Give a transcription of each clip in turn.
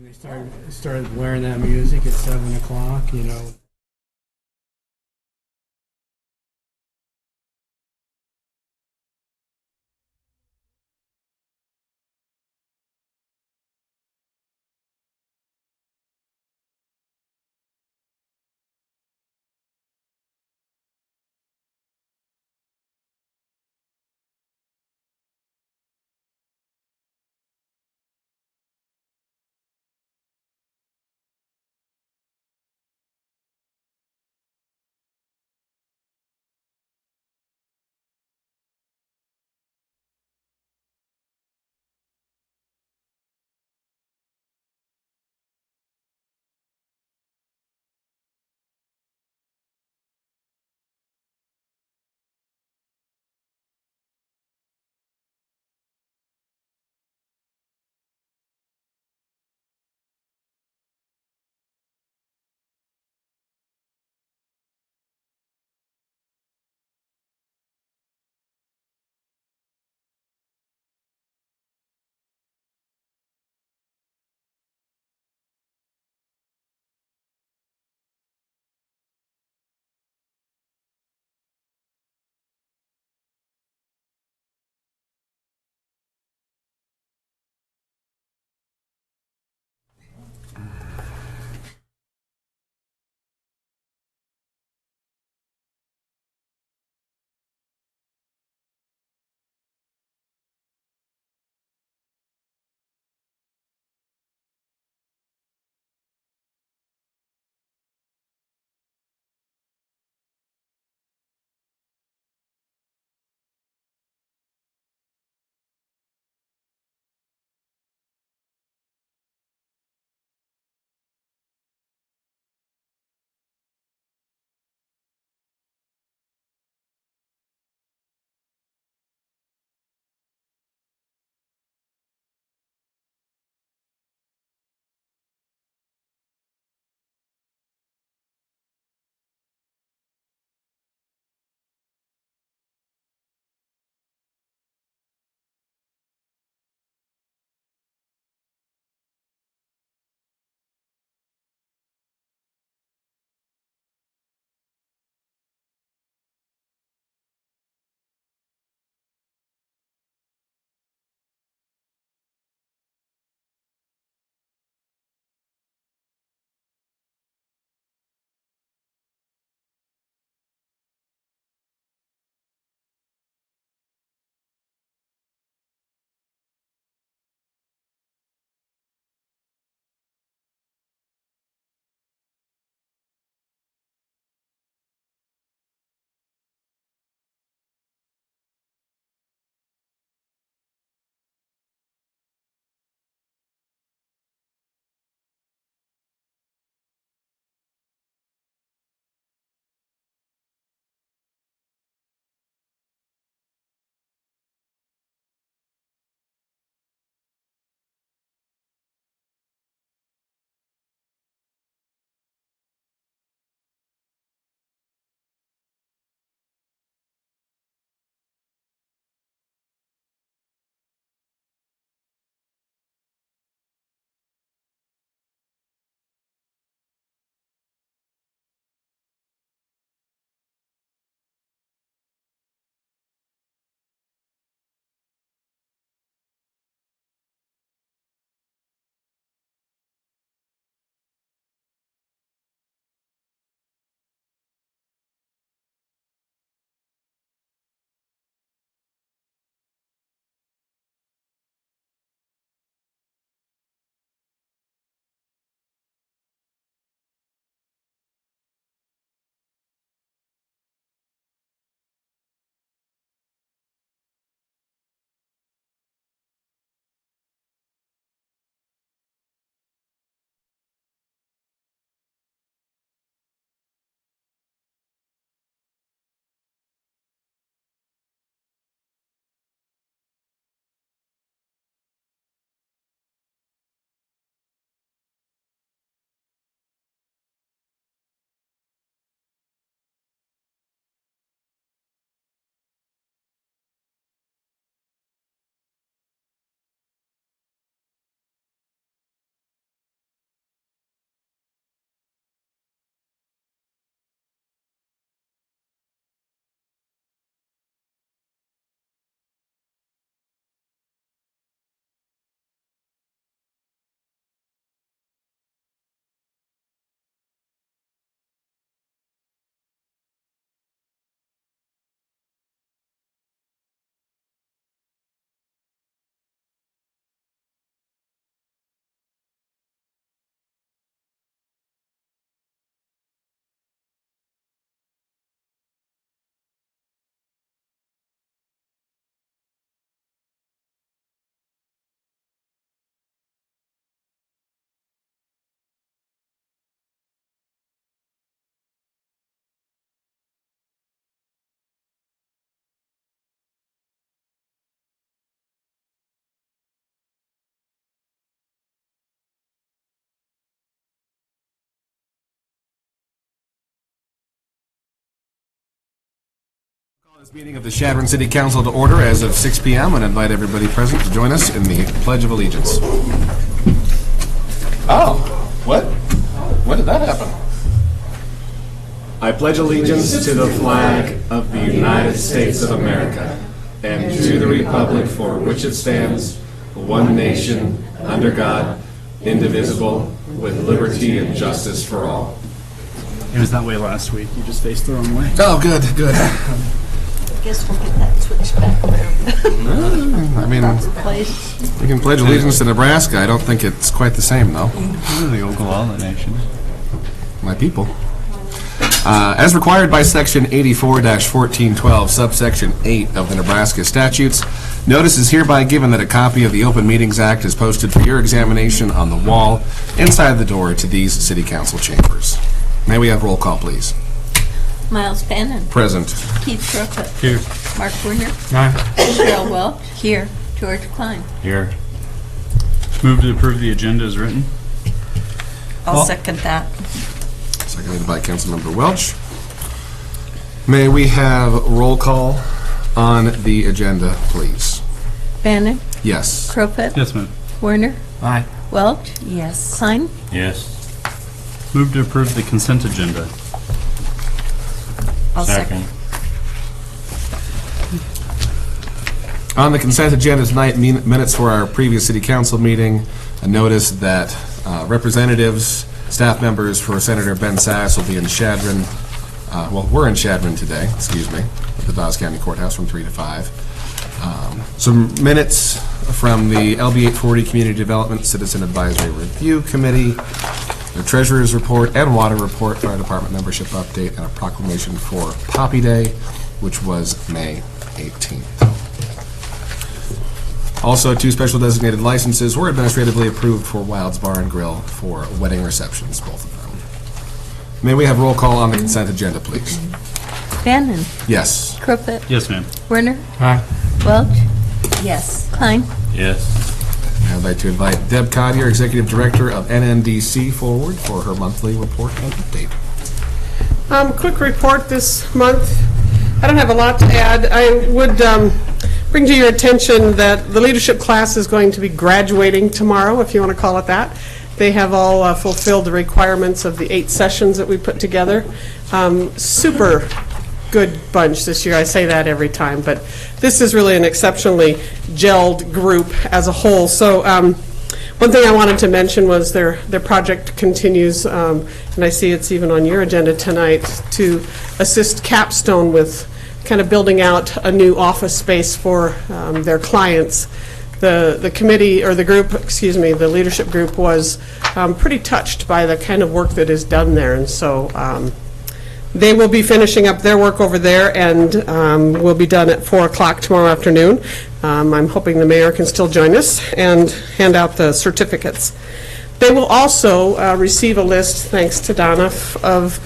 they started blaring that music at 7 o'clock, you know. This meeting of the Chadron City Council to order as of 6 p.m. and invite everybody present to join us in the Pledge of Allegiance. Oh, what? When did that happen? I pledge allegiance to the flag of the United States of America and to the republic for which it stands, one nation, under God, indivisible, with liberty and justice for all. It was that way last week. You just faced the wrong way. Oh, good. I guess we'll get that switched back around. I mean, Place. we can pledge allegiance to Nebraska. I don't think it's quite the same, though. We're the Oglala Nation. My people. As required by Section 84-1412, subsection 8 of the Nebraska statutes, notice is hereby given that a copy of the Open Meetings Act is posted for your examination on the wall inside the door to these city council chambers. May we have roll call, please? Miles Bannon. Present. Keith Crooklett. Here. Mark Werner. Aye. Cheryl Welch. Here. George Klein. Here. Move to approve the agenda as written. I'll second that. Seconded by Councilmember Welch. May we have roll call on the agenda, please? Bannon. Yes. Crooklett. Yes, ma'am. Werner. Aye. Welch. Yes. Klein. Yes. Move to approve the consent agenda. I'll second. On the consent agenda tonight, minutes for our previous city council meeting, a notice that representatives, staff members for Senator Ben Sass will be in Chadron, we're in Chadron today, excuse me, at the Dawes County Courthouse from 3 to 5. Some minutes from the LB 840 Community Development Citizen Advisory Review Committee, the Treasurer's Report and Water Report, Fire Department membership update, and a proclamation for Poppy Day, which was May 18th. Also, 2 special designated licenses were administratively approved for Wild's Bar and Grill for wedding receptions, both of them. May we have roll call on the consent agenda, please? Bannon. Yes. Crooklett. Yes, ma'am. Werner. Aye. Welch. Yes. Klein. Yes. I'd like to invite Deb Coddier, Executive Director of NNDC, forward for her monthly report and update. Quick report this month. I don't have a lot to add. I would bring to your attention that the leadership class is going to be graduating tomorrow, if you want to call it that. They have all fulfilled the requirements of the 8 sessions that we put together. Super good bunch this year. I say that every time, but this is really an exceptionally gelled group as a whole. So one thing I wanted to mention was their project continues, and I see it's even on your agenda tonight, to assist Capstone with kind of building out a new office space for their clients. The committee, or the group, excuse me, the leadership group was pretty touched by the kind of work that is done there, and so they will be finishing up their work over there, and will be done at 4 o'clock tomorrow afternoon. I'm hoping the mayor can still join us and hand out the certificates. They will also receive a list, thanks to Donna, of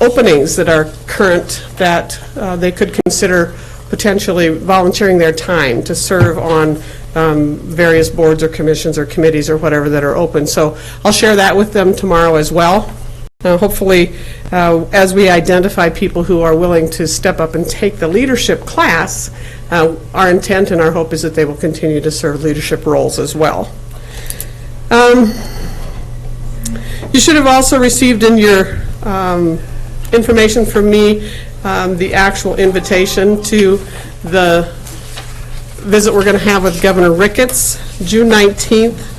openings that are current that they could consider potentially volunteering their time to serve on various boards or commissions or committees or whatever that are open. So I'll share that with them tomorrow as well. Hopefully, as we identify people who are willing to step up and take the leadership class, our intent and our hope is that they will continue to serve leadership roles as well. You should have also received in your information from me the actual invitation to the visit we're going to have with Governor Ricketts, June 19th.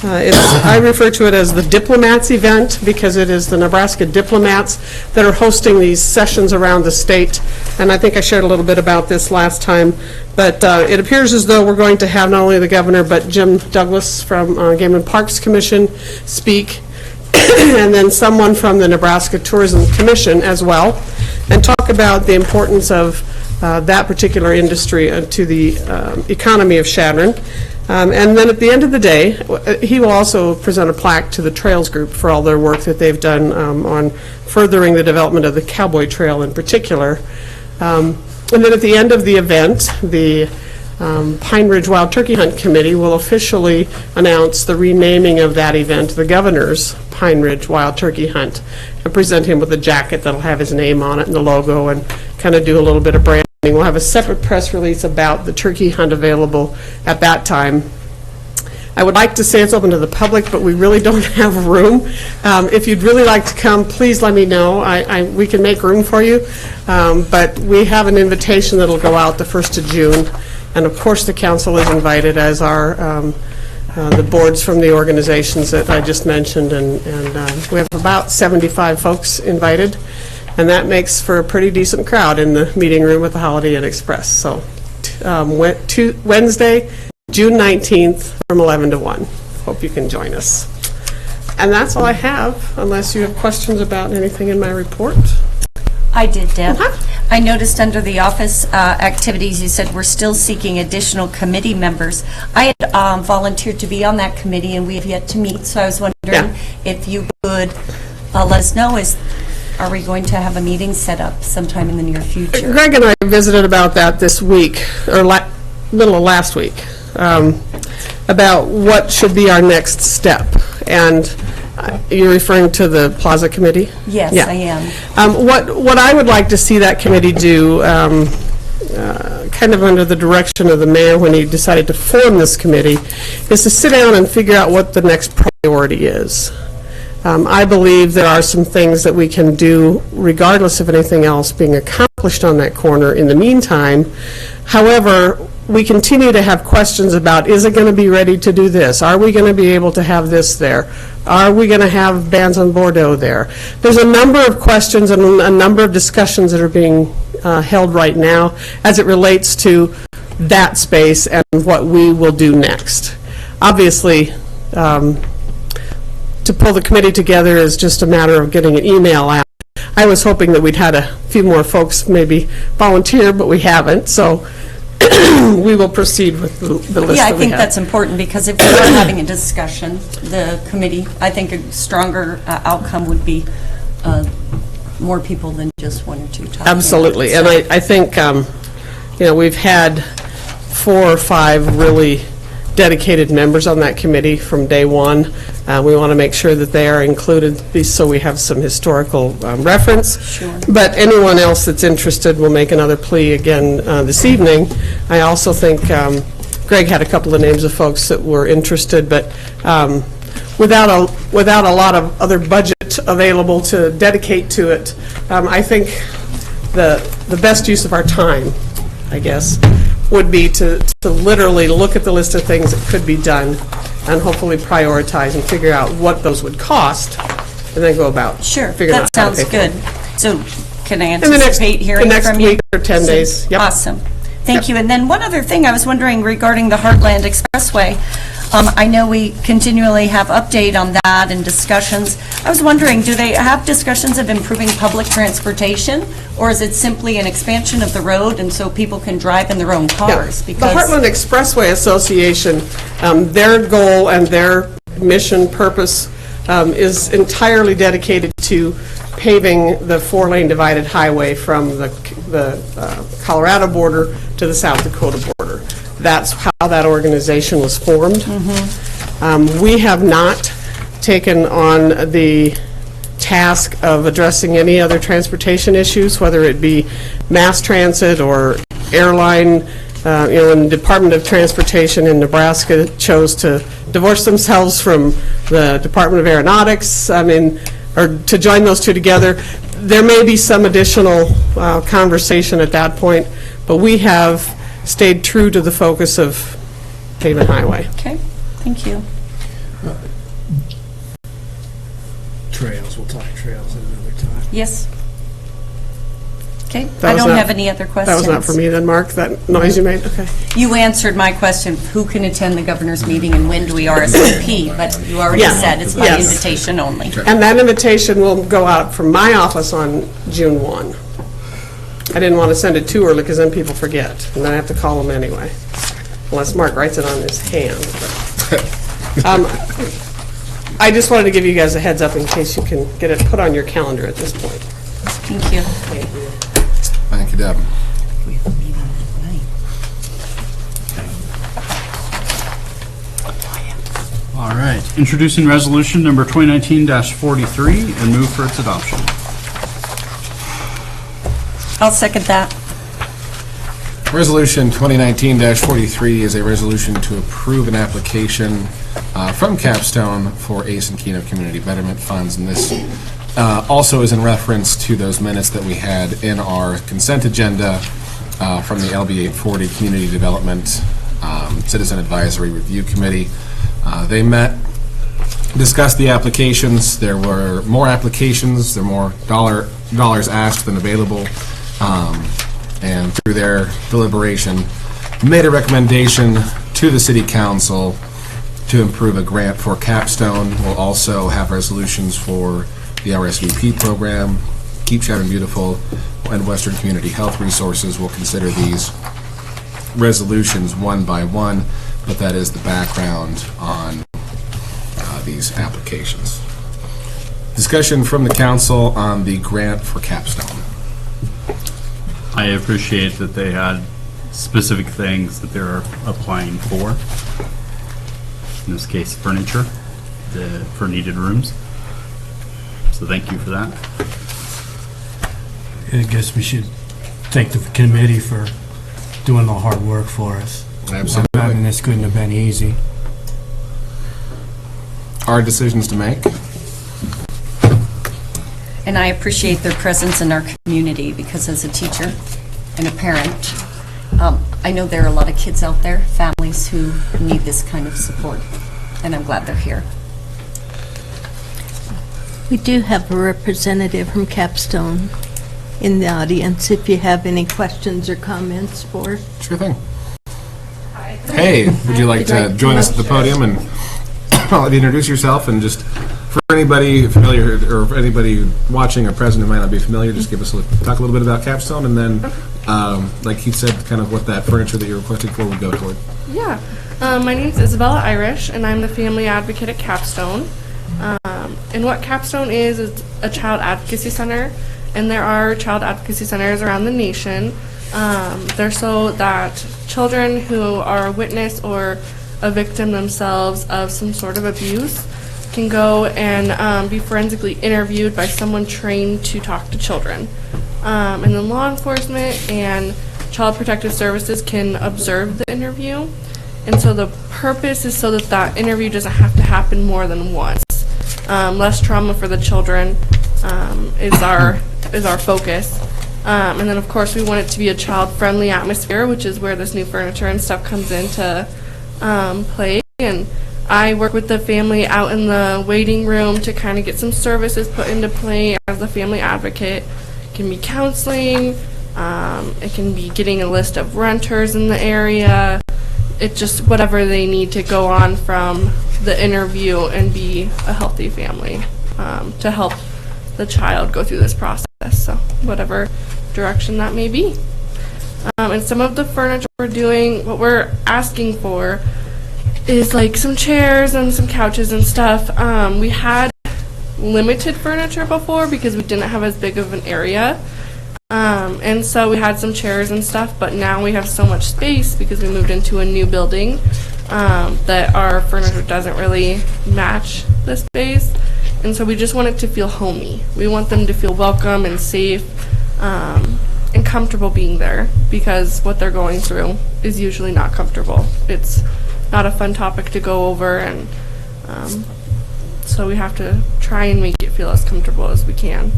I refer to it as the Diplomats event because it is the Nebraska diplomats that are hosting these sessions around the state. And I think I shared a little bit about this last time. But it appears as though we're going to have not only the governor, but Jim Douglas from Game and Parks Commission speak, and then someone from the Nebraska Tourism Commission as well, and talk about the importance of that particular industry to the economy of Chadron. And then at the end of the day, he will also present a plaque to the Trails Group for all their work that they've done on furthering the development of the Cowboy Trail in particular. And then at the end of the event, the Pine Ridge Wild Turkey Hunt Committee will officially announce the renaming of that event, the Governor's Pine Ridge Wild Turkey Hunt, and present him with a jacket that'll have his name on it and the logo, and kind of do a little bit of brand We'll have a separate press release about the turkey hunt available at that time. I would like to say it's open to the public, but we really don't have room. If you'd really like to come, please let me know. We can make room for you. But we have an invitation that'll go out the 1st of June. And of course, the council is invited, as are the boards from the organizations that I just mentioned. And we have about 75 folks invited. And that makes for a pretty decent crowd in the meeting room at the Holiday Inn Express. So Wednesday, June 19th from 11 to 1. Hope you can join us. And that's all I have, unless you have questions about anything in my report. I did, Deb. I noticed under the office activities, you said we're still seeking additional committee members. I had volunteered to be on that committee, and we have yet to meet, so I was wondering if you could let us know, are we going to have a meeting set up sometime in the near future? Greg and I visited about that this week, or middle of last week, about what should be our next step. And you're referring to the Plaza Committee? Yes, Yeah. I am. What I would like to see that committee do, kind of under the direction of the mayor when he decided to form this committee, is to sit down and figure out what the next priority is. I believe there are some things that we can do regardless of anything else being accomplished on that corner in the meantime. However, we continue to have questions about, is it going to be ready to do this? Are we going to be able to have this there? Are we going to have bands on Bordeaux there? There's a number of questions and a number of discussions that are being held right now as it relates to that space and what we will do next. Obviously, to pull the committee together is just a matter of getting an email out. I was hoping that we'd had a few more folks maybe volunteer, but we haven't, so we will proceed with the list that we have. Yeah, I think that's important, because if we are having a discussion, the committee, I think a stronger outcome would be more people than just one or two talking. Absolutely, and I think, we've had 4 or 5 really dedicated members on that committee from day one. We want to make sure that they are included so we have some historical reference. Sure. But anyone else that's interested will make another plea again this evening. I also think Greg had a couple of names of folks that were interested, but without a lot of other budget available to dedicate to it, I think the best use of our time, I guess, would be to literally look at the list of things that could be done and hopefully prioritize and figure out what those would cost, and then go about figuring out how to That sounds pay for good. them. So can I In the next, anticipate hearing the next from you? week or 10 days. Yep. Awesome. Thank you. And then one other thing, I was wondering regarding the Heartland Expressway. I know we continually have update on that and discussions. I was wondering, do they have discussions of improving public transportation, or is it simply an expansion of the road and so people can drive in their own cars? The Heartland Expressway Association, their goal and their mission purpose is entirely dedicated to paving the 4-lane divided highway from the Colorado border to the South Dakota border. That's how that organization was formed. We have not taken on the task of addressing any other transportation issues, whether it be mass transit or airline. When the Department of Transportation in Nebraska chose to divorce themselves from the Department of Aeronautics, or to join those two together, there may be some additional conversation at that point, but we have stayed true to the focus of paving highway. Okay, thank you. Trails, we'll talk trails at another time. Yes. Okay, That I was don't not- have any other questions. That was not for me then, Mark, that noise you made? Okay. You answered my question, who can attend the governor's meeting and when do we RSVP? But you already Yeah. said it's by Yes. invitation only. And that invitation will go out from my office on June 1. I didn't want to send it too early because then people forget, and then I have to call them anyway, unless Mark writes it on his hand. But, I just wanted to give you guys a heads up in case you can get it put on your calendar at this point. Thank you. Thank you, Deb. We have a meeting at night. All right. Introducing resolution number 2019-43 and move for its adoption. I'll second that. Resolution 2019-43 is a resolution to approve an application from Capstone for Ace and Keno Community Betterment Funds, and this also is in reference to those minutes that we had in our consent agenda from the LB 840 Community Development Citizen Advisory Review Committee. They met, discussed the applications. There were more applications, there were more dollars asked than available, and through their deliberation, made a recommendation to the City Council to approve a grant for Capstone. We'll also have resolutions for the RSVP program, Keep Chadron Beautiful, and Western Community Health Resources. We'll consider these resolutions one by one, but that is the background on these applications. Discussion from the council on the grant for Capstone. I appreciate that they had specific things that they're applying for. In this case, furniture for needed rooms. So thank you for that. I guess we should thank the committee for doing the hard work for us. Absolutely. I mean, this couldn't have been easy. Hard decisions to make. And I appreciate their presence in our community because as a teacher and a parent, I know there are a lot of kids out there, families who need this kind of support, and I'm glad they're here. We do have a representative from Capstone in the audience if you have any questions or comments for. Sure thing. Hey, would you like to join us at the podium and introduce yourself, and just for anybody familiar or for anybody watching or present who might not be familiar, just give us talk a little bit about Capstone, and then, like he said, kind of what that furniture that you're requesting for would go toward. Yeah. My name's Isabella Irish, and I'm the family advocate at Capstone. And what Capstone is a child advocacy center, and there are child advocacy centers around the nation. They're so that children who are a witness or a victim themselves of some sort of abuse can go and be forensically interviewed by someone trained to talk to children. And then law enforcement and Child Protective Services can observe the interview. And so the purpose is so that that interview doesn't have to happen more than once. Less trauma for the children is our focus. And then of course we want it to be a child-friendly atmosphere, which is where this new furniture and stuff comes into play. And I work with the family out in the waiting room to kind of get some services put into play as the family advocate. It can be counseling, it can be getting a list of renters in the area. It's just whatever they need to go on from the interview and be a healthy family to help the child go through this process. So whatever direction that may be. And some of the furniture we're doing, what we're asking for is like some chairs and some couches and stuff. We had limited furniture before because we didn't have as big of an area. And so we had some chairs and stuff, but now we have so much space because we moved into a new building that our furniture doesn't really match the space. And so we just want it to feel homey. We want them to feel welcome and safe and comfortable being there, because what they're going through is usually not comfortable. It's not a fun topic to go over, and so we have to try and make it feel as comfortable as we can.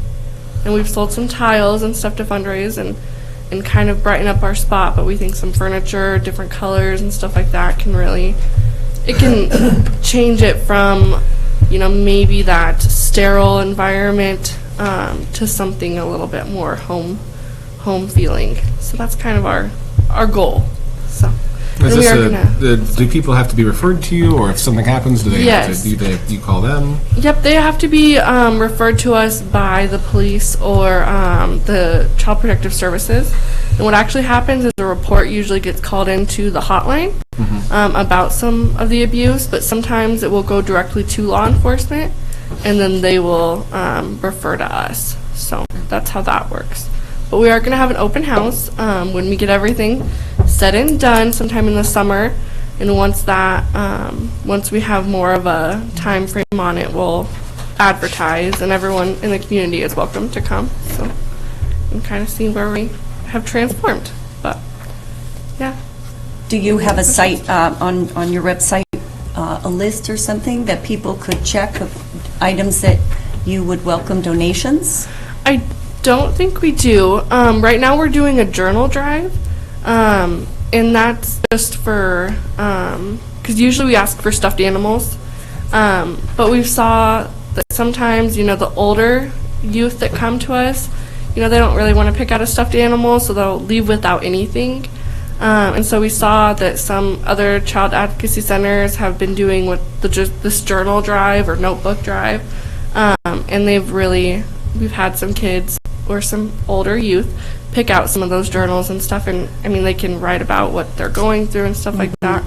And we've sold some tiles and stuff to fundraise and kind of brighten up our spot, but we think some furniture, different colors and stuff like that can really, it can change it from, you know, maybe that sterile environment to something a little bit more home feeling. So that's kind of our goal. So. Is And we are this do people have to be referred to you, or if something happens, do they Yes. have to, do you call them? Yep, they have to be referred to us by the police or the Child Protective Services. And what actually happens is a report usually gets called into the hotline about some of the abuse, but sometimes it will go directly to law enforcement, and then they will refer to us. So that's how that works. But we are going to have an open house when we get everything said and done sometime in the summer. And once we have more of a time frame on it, we'll advertise, and everyone in the community is welcome to come. So and kind of see where we have transformed. But Do you have a site on your website, a list or something that people could check of items that you would welcome donations? I don't think we do. Right now we're doing a journal drive, and that's just for, because usually we ask for stuffed animals, but we saw that sometimes, the older youth that come to us, they don't really want to pick out a stuffed animal, so they'll leave without anything. And so we saw that some other child advocacy centers have been doing this journal drive or notebook drive, and we've had some kids or some older youth pick out some of those journals and stuff, and they can write about what they're going through and stuff like that.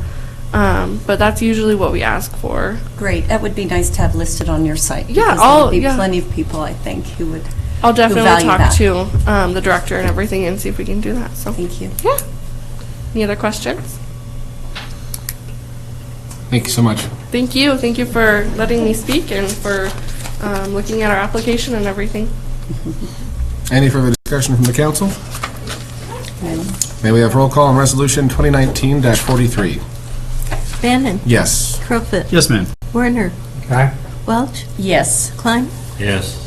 But that's usually what we ask for. Great, that would be nice to have listed on your site. Yeah, because there would be plenty of people, I think, who would. I'll definitely value talk that. to the director and everything and see if we can do that. So Thank you. yeah. Any other questions? Thank you so much. Thank you. Thank you for letting me speak and for looking at our application and everything. Any further discussion from the council? May we have roll call on Resolution 2019-43? Bannon. Yes. Crowfoot. Yes, ma'am. Werner. Okay. Welch. Yes. Klein. Yes.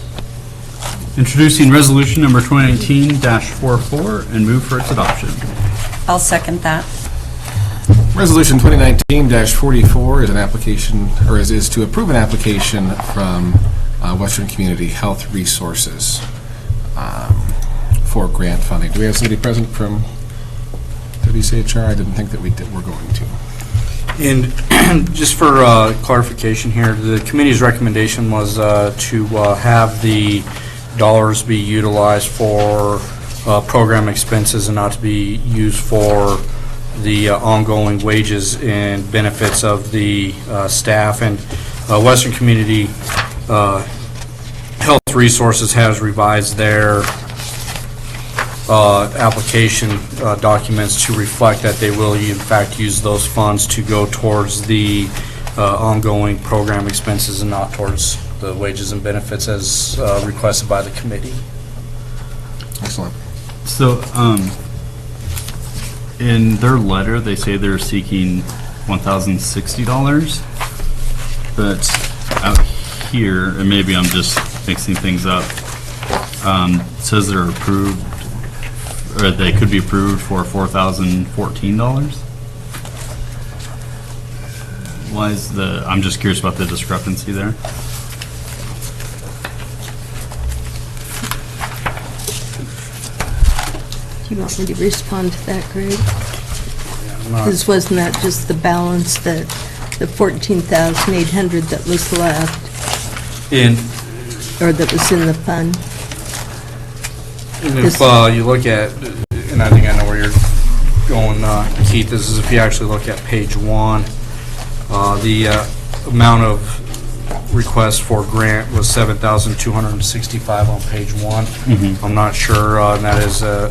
Introducing resolution number 2019-44 and move for its adoption. I'll second that. Resolution 2019-44 is an application, or is to approve an application from Western Community Health Resources for grant funding. Do we have somebody present from WCHR? I didn't think that we're going to. And just for clarification here, the committee's recommendation was to have the dollars be utilized for program expenses and not to be used for the ongoing wages and benefits of the staff. And Western Community Health Resources has revised their application documents to reflect that they will in fact use those funds to go towards the ongoing program expenses and not towards the wages and benefits as requested by the committee. Excellent. So, in their letter, they say they're seeking $1,060, but out here, and maybe I'm just mixing things up, it says they're approved, or they could be approved for $4,014. Why is I'm just curious about the discrepancy there. Do you want me to respond to that, Greg? Because wasn't that just the balance, that the $14,800 that was left, And or that was in the fund? if you look at, and I think I know where you're going, Keith, this is if you actually look at page 1, the amount of requests for grant was $7,265 on page 1. I'm not sure, and that is a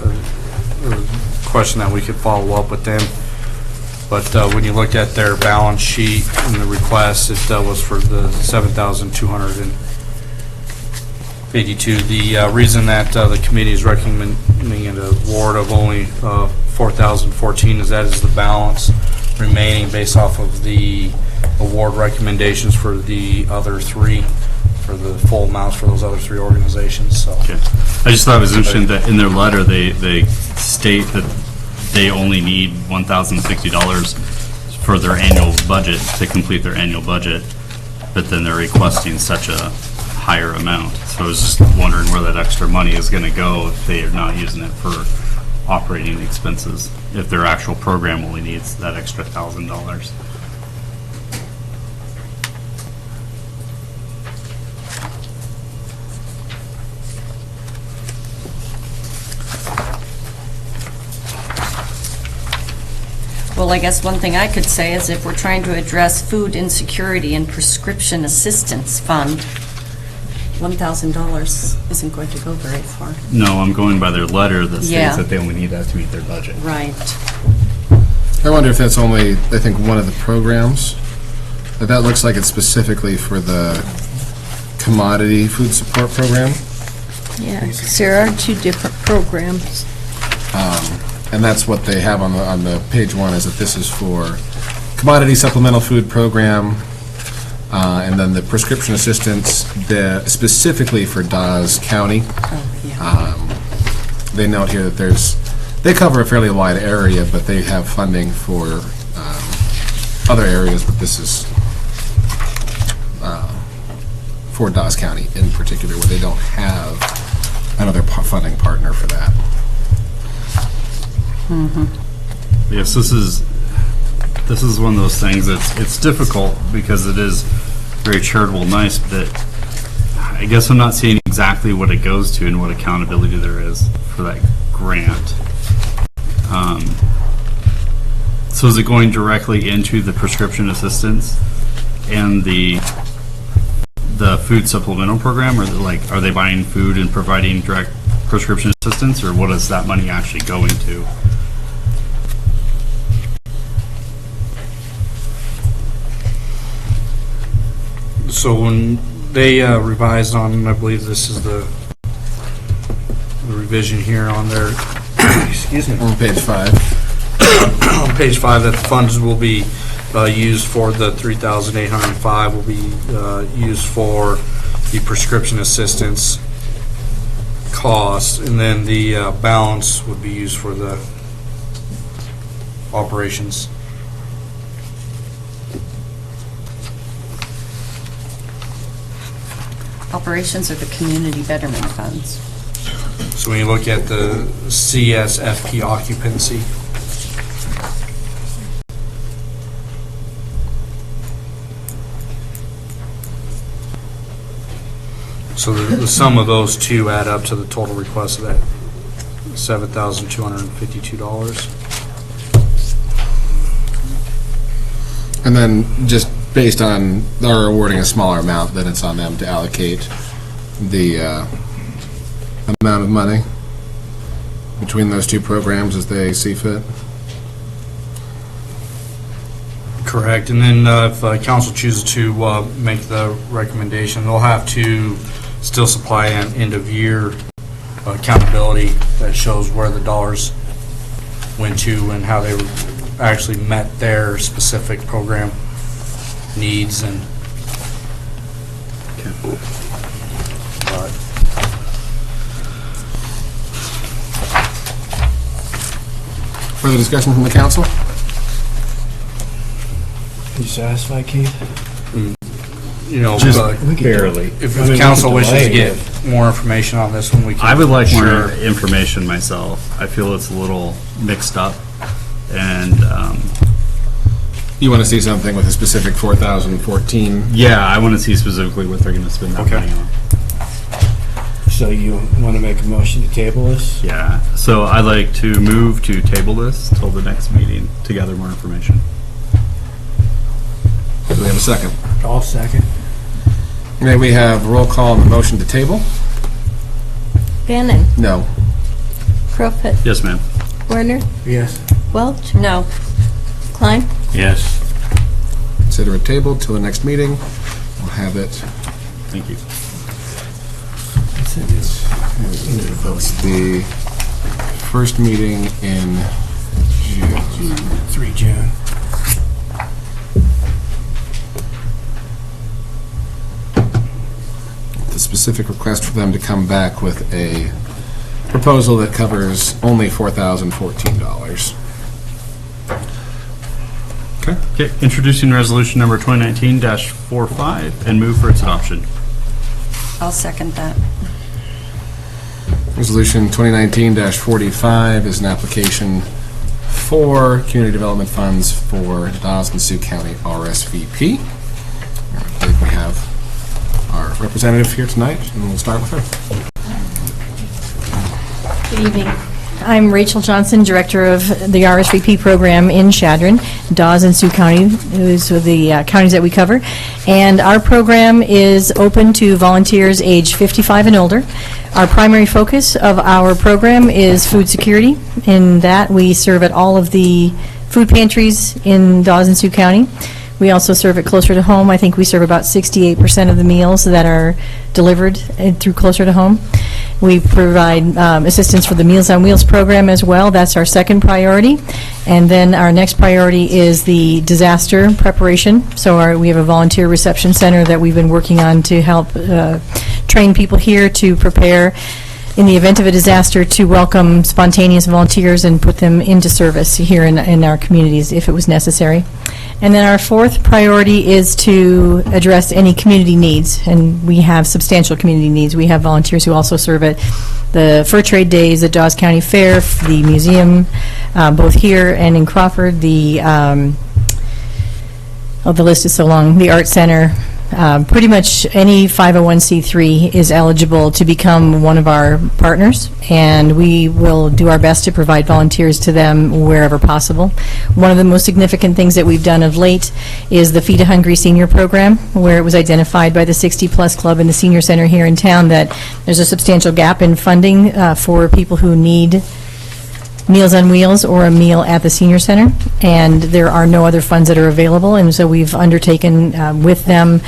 question that we could follow up with them. But when you look at their balance sheet and the request, it was for the $7,282. The reason that the committee is recommending an award of only $4,014 is that is the balance remaining based off of the award recommendations for the other three, for the full amounts for those other three organizations. So. Okay. I just thought it was interesting that in their letter, they state that they only need $1,060 for their annual budget to complete their annual budget, but then they're requesting such a higher amount. So I was just wondering where that extra money is going to go if they are not using it for operating expenses, if their actual program only needs that extra $1,000. Well, I guess one thing I could say is if we're trying to address food insecurity and prescription assistance fund, $1,000 isn't going to go very far. No, I'm going by their letter that Yeah. states that they only need that to meet their budget. Right. I wonder if that's only, I think, one of the programs. That looks like it's specifically for the commodity food support program. Yeah, 'cause there are two different programs. and that's what they have on the page one, is that this is for commodity supplemental food program, and then the prescription assistance, specifically for Dawes County. They note here that they cover a fairly wide area, but they have funding for other areas, but this is for Dawes County in particular, where they don't have another funding partner for that. Yes, this is one of those things it's difficult because it is very charitable, nice, but I guess I'm not seeing exactly what it goes to and what accountability there is for that grant. So is it going directly into the prescription assistance and the food supplemental program, or are they buying food and providing direct prescription assistance, or what is that money actually going to? So when they revised on, I believe this is the revision here on their, excuse me, On page 5. on page 5, that the funds will be used for the 3,805 will be used for the prescription assistance cost, and then the balance would be used for the operations. Operations are the community betterment funds. So when you look at the CSFP occupancy, so the sum of those two add up to the total request of that $7,252. And then just based on our awarding a smaller amount, then it's on them to allocate the amount of money between those two programs as they see fit. Correct, and then if council chooses to make the recommendation, they'll have to still supply an end-of-year accountability that shows where the dollars went to and how they actually met their specific program needs and. But Further discussion from the council? You satisfied, Keith? you know, Barely. if council wishes to get more information on this one, we can. I would like more Sure. information myself. I feel it's a little mixed up, and You want to see something with a specific 4,014? yeah, I want to see specifically what they're going to spend that Okay. money on. So you want to make a motion to table this? Yeah, so I'd like to move to table this till the next meeting to gather more information. Do we have a second? I'll second. May we have roll call on the motion to table? Bannon, No. Crowfoot, Yes, ma'am. Werner, Yes. Welch, No. Klein. Yes. Consider it tabled till the next meeting. We'll have it. Thank you. It's the first meeting in June. 3 June. The specific request for them to come back with a proposal that covers only $4,014. Okay. Okay, introducing resolution number 2019-45 and move for its adoption. I'll second that. Resolution 2019-45 is an application for community development funds for Dawes and Sioux County RSVP. I believe we have our representative here tonight, and we'll start with her. Good evening. I'm Rachel Johnson, Director of the RSVP program in Chadron, Dawes and Sioux County, who's the counties that we cover. And our program is open to volunteers age 55 and older. Our primary focus of our program is food security. In that, we serve at all of the food pantries in Dawes and Sioux County. We also serve it closer to home. I think we serve about 68% of the meals that are delivered through closer to home. We provide assistance for the Meals on Wheels program as well. That's our second priority. And then our next priority is the disaster preparation. So we have a volunteer reception center that we've been working on to help train people here to prepare in the event of a disaster, to welcome spontaneous volunteers and put them into service here in our communities if it was necessary. And then our fourth priority is to address any community needs, and we have substantial community needs. We have volunteers who also serve at the Fur Trade Days, the Dawes County Fair, the museum, both here and in Crawford, the list is so long, the Art Center. Pretty much any 501c3 is eligible to become one of our partners, and we will do our best to provide volunteers to them wherever possible. One of the most significant things that we've done of late is the Feed a Hungry Senior Program, where it was identified by the 60-plus Club and the Senior Center here in town that there's a substantial gap in funding for people who need Meals on Wheels or a meal at the Senior Center, and there are no other funds that are available, and so we've undertaken with them,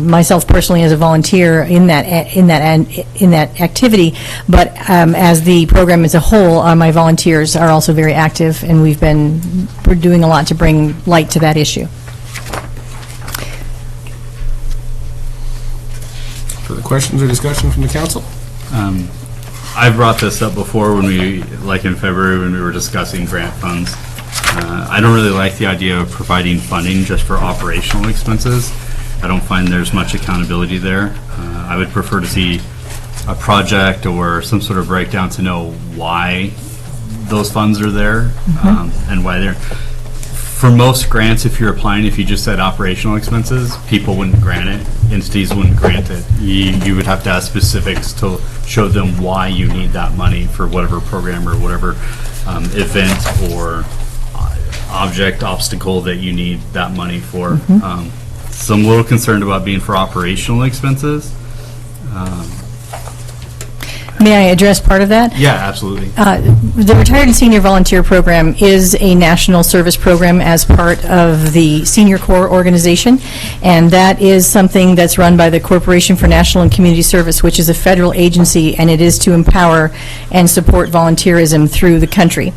myself personally as a volunteer in that activity, but as the program as a whole, my volunteers are also very active, and we're doing a lot to bring light to that issue. Further questions or discussion from the council? I brought this up before when like in February when we were discussing grant funds. I don't really like the idea of providing funding just for operational expenses. I don't find there's much accountability there. I would prefer to see a project or some sort of breakdown to know why those funds are there and why they're. For most grants, if you're applying, if you just said operational expenses, people wouldn't grant it. Entities wouldn't grant it. You would have to have specifics to show them why you need that money for whatever program or whatever event or obstacle that you need that money for. So I'm a little concerned about being for operational expenses. May I address part of that? Yeah, absolutely. The Retired and Senior Volunteer Program is a national service program as part of the Senior Corps organization, and that is something that's run by the Corporation for National and Community Service, which is a federal agency, and it is to empower and support volunteerism through the country.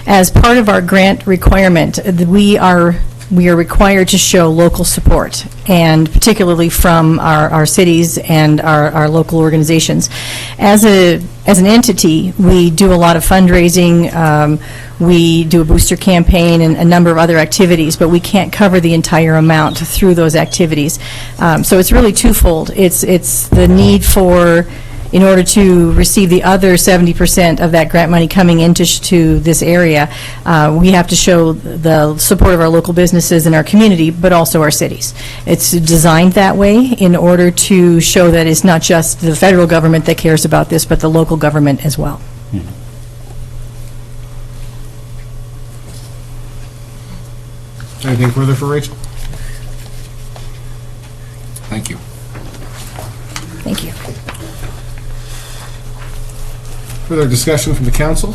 As part of our grant requirement, we are required to show local support, and particularly from our cities and our local organizations. As an entity, we do a lot of fundraising, we do a booster campaign and a number of other activities, but we can't cover the entire amount through those activities. So it's really twofold. It's the need for, in order to receive the other 70% of that grant money coming into this area, we have to show the support of our local businesses and our community, but also our cities. It's designed that way in order to show that it's not just the federal government that cares about this, but the local government as well. Anything further for Rachel? Thank you. Thank you. Further discussion from the council?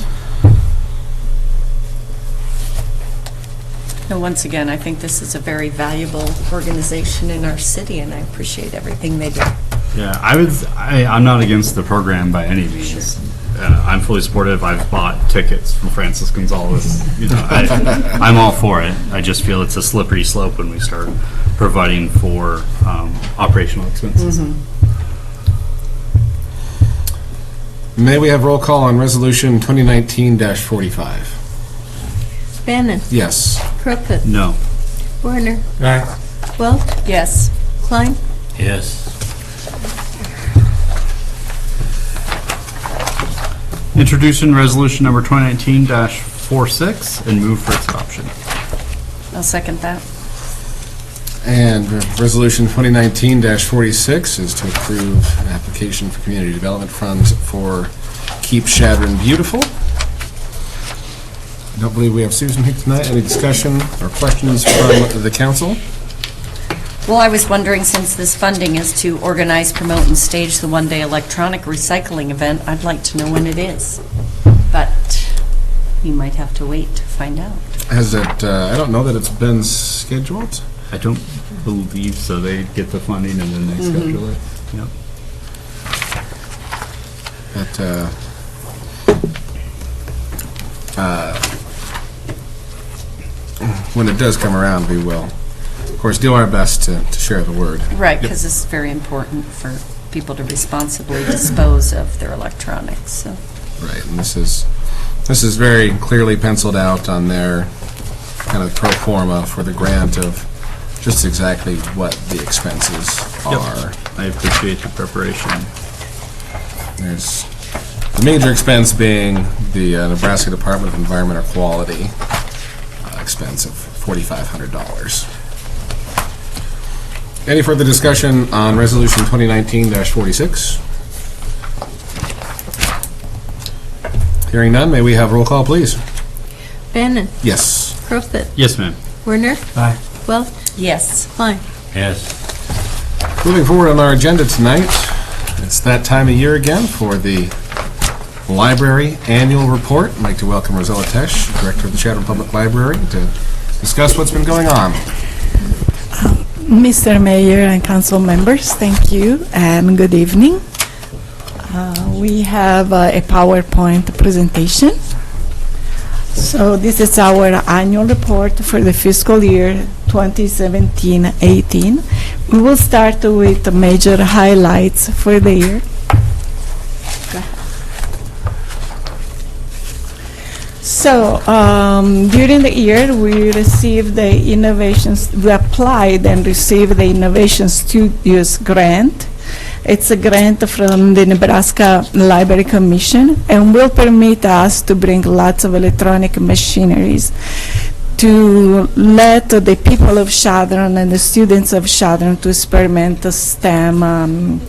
And once again, I think this is a very valuable organization in our city, and I appreciate everything they do. Yeah, I'm not against the program by any means. I'm fully supportive. I've bought tickets from Francis Gonzalez. I'm all for it. I just feel it's a slippery slope when we start providing for operational expenses. May we have roll call on Resolution 2019-45? Bannon. Yes. Crupit. No. Warner. Aye. Welch. Yes. Klein. Yes. Introducing resolution number 2019-46 and move for its adoption. I'll second that. And Resolution 2019-46 is to approve an application for community development funds for Keep Chadron Beautiful. I don't believe we have Susan here tonight. Any discussion or questions from the council? Well, I was wondering, since this funding is to organize, promote, and stage the one-day electronic recycling event, I'd like to know when it is. But you might have to wait to find out. Has it, I don't know that it's been scheduled. I don't believe so. They get the funding and then they schedule it. Yep. But, when it does come around, we will, of course, do our best to share the word. Right, because it's very important for people to responsibly dispose of their electronics, so. Right, and this is very clearly penciled out on their kind of pro forma for the grant of just exactly what the expenses are. I appreciate the preparation. There's the major expense being the Nebraska Department of Environmental Quality expense of $4,500. Any further discussion on Resolution 2019-46? Hearing none, may we have roll call, please? Bannon. Yes. Crowfoot. Yes, ma'am. Werner. Aye. Welch. Yes. Klein. Yes. Moving forward on our agenda tonight, it's that time of year again for the Library Annual Report. I'd like to welcome Rosella Tesh, Director of the Chadron Public Library, to discuss what's been going on. Mr. Mayor and council members, thank you and good evening. We have a PowerPoint presentation. So this is our annual report for the fiscal year 2017-18. We will start with the major highlights for the year. So during the year, we received the we applied and received the Innovation Studios grant. It's a grant from the Nebraska Library Commission and will permit us to bring lots of electronic machineries to let the people of Chadron and the students of Chadron to experiment the STEM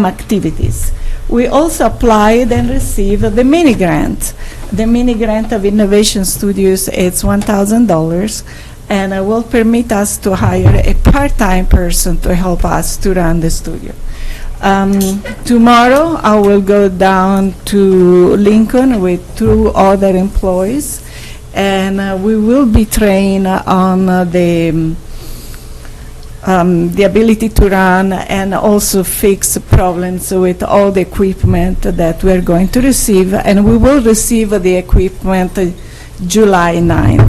activities. We also applied and received the mini grant. The mini grant of Innovation Studios is $1,000 and will permit us to hire a part-time person to help us to run the studio. Tomorrow I will go down to Lincoln with 2 other employees and we will be trained on the ability to run and also fix problems with all the equipment that we're going to receive, and we will receive the equipment July 9.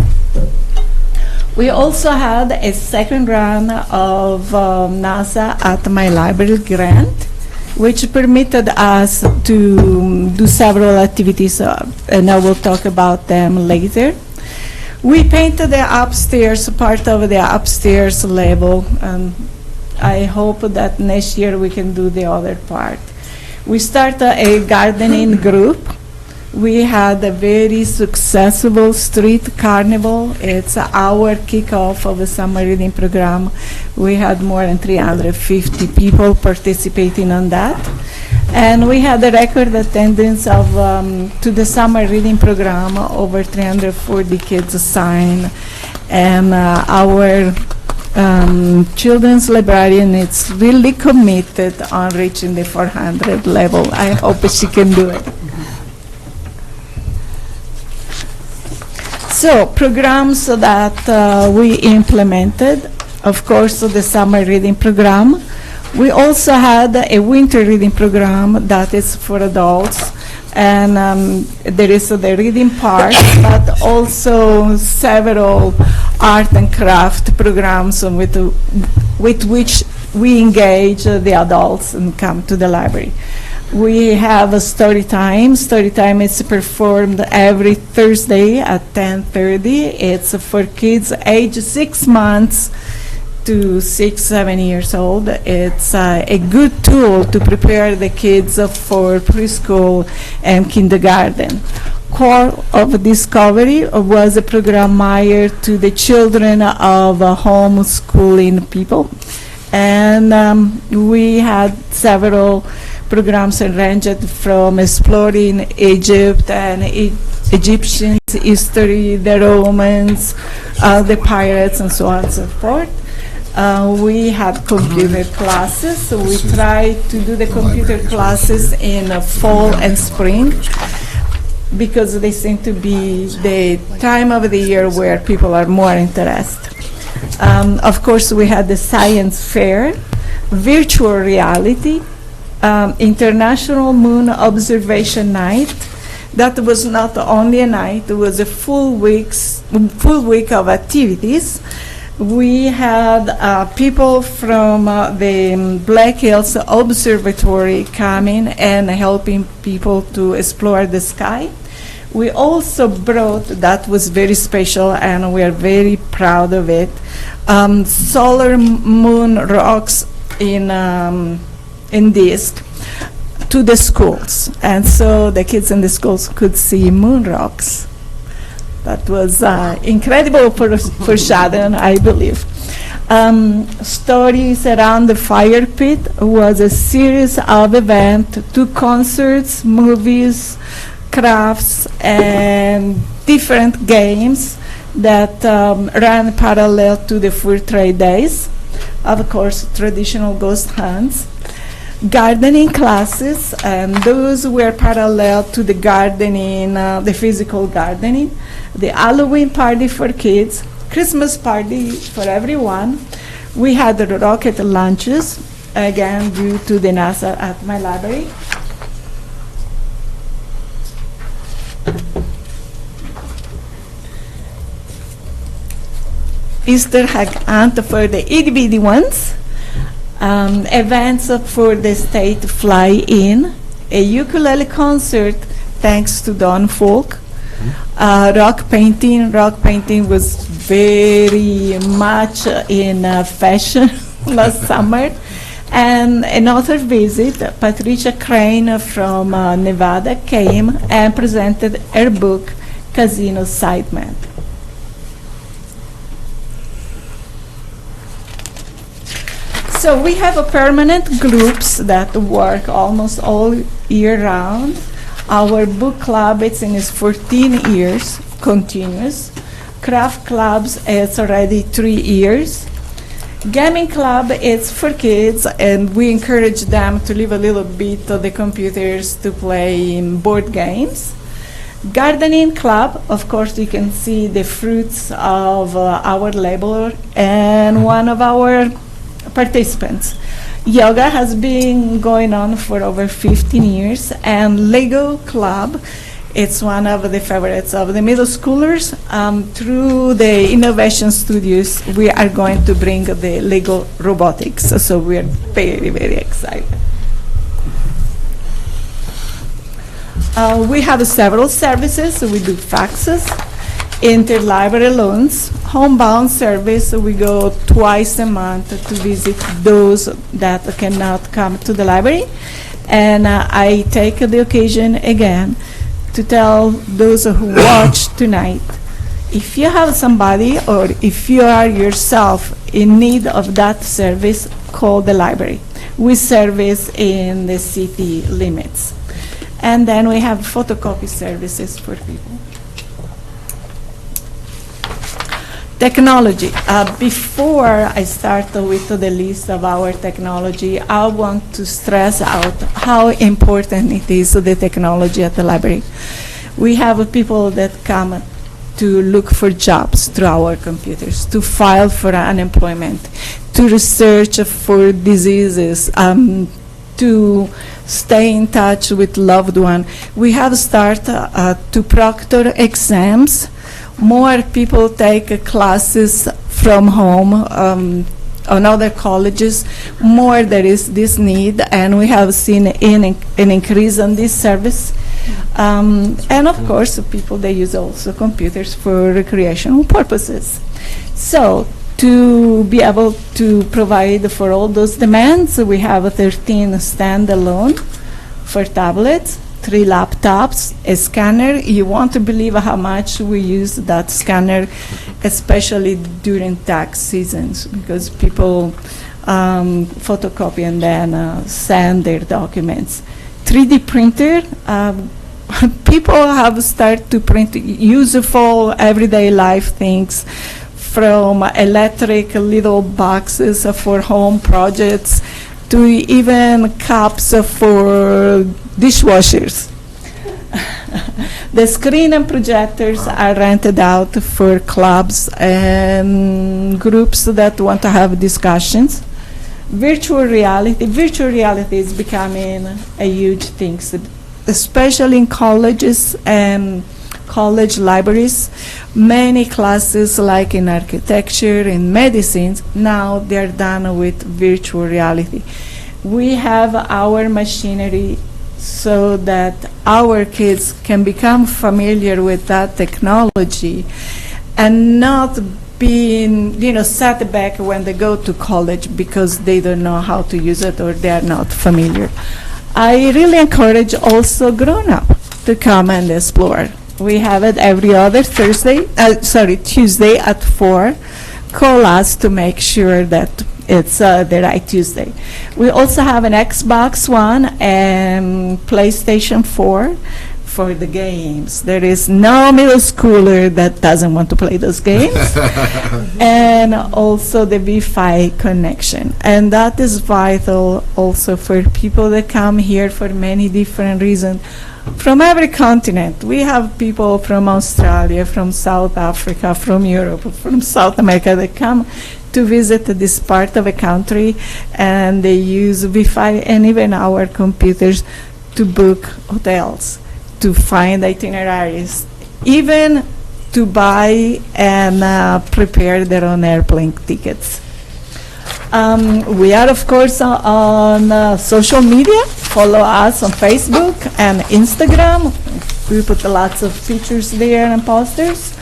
We also had a second run of NASA at My Library grant, which permitted us to do several activities, and I will talk about them later. We painted the upstairs, part of the upstairs level, and I hope that next year we can do the other part. We started a gardening group. We had a very successful street carnival. It's our kickoff of the summer reading program. We had more than 350 people participating on that. And we had a record attendance of, to the summer reading program, over 340 kids assigned. And our children's librarian is really committed on reaching the 400 level. I hope she can do it. So, programs that we implemented, of course, the summer reading program. We also had a winter reading program that is for adults, and there is the reading part, but also several art and craft programs with which we engage the adults and come to the library. We have a story time. Story time is performed every Thursday at 10:30. It's for kids age 6 months to 6-7 years old. It's a good tool to prepare the kids for preschool and kindergarten. Core of Discovery was a program hired to the children of homeschooling people. And we had several programs ranged from exploring Egypt and Egyptian history, the Romans, the pirates, and so on and so forth. We had computer classes, so we tried to do the computer classes in fall and spring because they seem to be the time of the year where people are more interested. Of course, we had the science fair, virtual reality, International Moon Observation Night. That was not only a night, it was a full week of activities. We had people from the Black Hills Observatory coming and helping people to explore the sky. We also brought, that was very special and we are very proud of it, solar moon rocks in disc to the schools. And so the kids in the schools could see moon rocks. That was incredible for Chadron, I believe. Stories around the fire pit was a series of events, 2 concerts, movies, crafts, and different games that ran parallel to the Fur Trade Days. Of course, traditional ghost hunts. Gardening classes, and those were parallel to the gardening, the physical gardening. The Halloween party for kids, Christmas party for everyone. We had the rocket launches, again due to the NASA at my library. Easter egg hunt for the itty-bitty ones. Events for the state fly-in, a ukulele concert thanks to Don Folk, rock painting was very much in fashion last summer, and another visit, Patricia Crane from Nevada came and presented her book, Casino Sideman. So we have a permanent groups that work almost all year round. Our book club, it's in its 14 years, continuous. Craft clubs, it's already 3 years. Gaming club, it's for kids, and we encourage them to leave a little bit of the computers to play in board games. Gardening club, of course, you can see the fruits of our labor and one of our participants. Yoga has been going on for over 15 years, and Lego Club, it's one of the favorites of the middle schoolers. Through the Innovation Studios, we are going to bring the Lego robotics, so we are very, very excited. We have several services. We do faxes, interlibrary loans, homebound service. We go twice a month to visit those that cannot come to the library. And I take the occasion again to tell those who watch tonight, if you have somebody or if you are yourself in need of that service, call the library. We service in the city limits. And then we have photocopy services for people. Technology. Before I start with the list of our technology, I want to stress out how important it is, the technology at the library. We have people that come to look for jobs through our computers, to file for unemployment, to research for diseases, to stay in touch with loved one. We have started to proctor exams. More people take classes from home on other colleges. More there is this need, and we have seen an increase in this service. And of course, people, they use also computers for recreational purposes. So to be able to provide for all those demands, we have 13 standalone for tablets, 3 laptops, a scanner. You won't believe how much we use that scanner, especially during tax seasons, because people photocopy and then send their documents. 3D printer. People have started to print useful everyday life things, from electric little boxes for home projects to even cups for dishwashers. The screen and projectors are rented out for clubs and groups that want to have discussions. Virtual reality is becoming a huge thing, especially in colleges and college libraries. Many classes, like in architecture and medicine, now they're done with virtual reality. We have our machinery so that our kids can become familiar with that technology and not being, set back when they go to college because they don't know how to use it or they are not familiar. I really encourage also grown-up to come and explore. We have it every other Tuesday at 4. Call us to make sure that it's the right Tuesday. We also have an Xbox One and PlayStation 4 for the games. There is no middle schooler that doesn't want to play those games. And also the Wi-Fi connection. And that is vital also for people that come here for many different reasons. From every continent. We have people from Australia, from South Africa, from Europe, from South America that come to visit this part of the country, and they use Wi-Fi and even our computers to book hotels, to find itineraries, even to buy and prepare their own airplane tickets. We are, of course, on social media. Follow us on Facebook and Instagram. We put lots of pictures there and posters.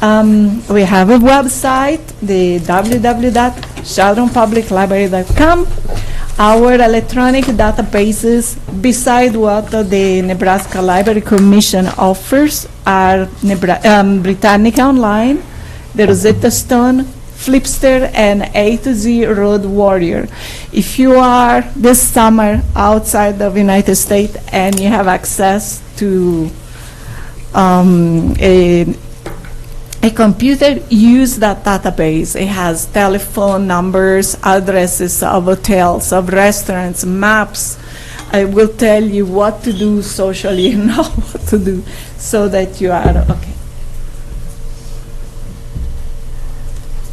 We have a website, the www.chadronpubliclibrary.com. Our electronic databases, beside what the Nebraska Library Commission offers, are Britannica Online, the Rosetta Stone, Flipster, and A to Z Road Warrior. If you are this summer outside of the United States and you have access to a computer, use that database. It has telephone numbers, addresses of hotels, of restaurants, maps. I will tell you what to do socially and not what to do so that you are okay.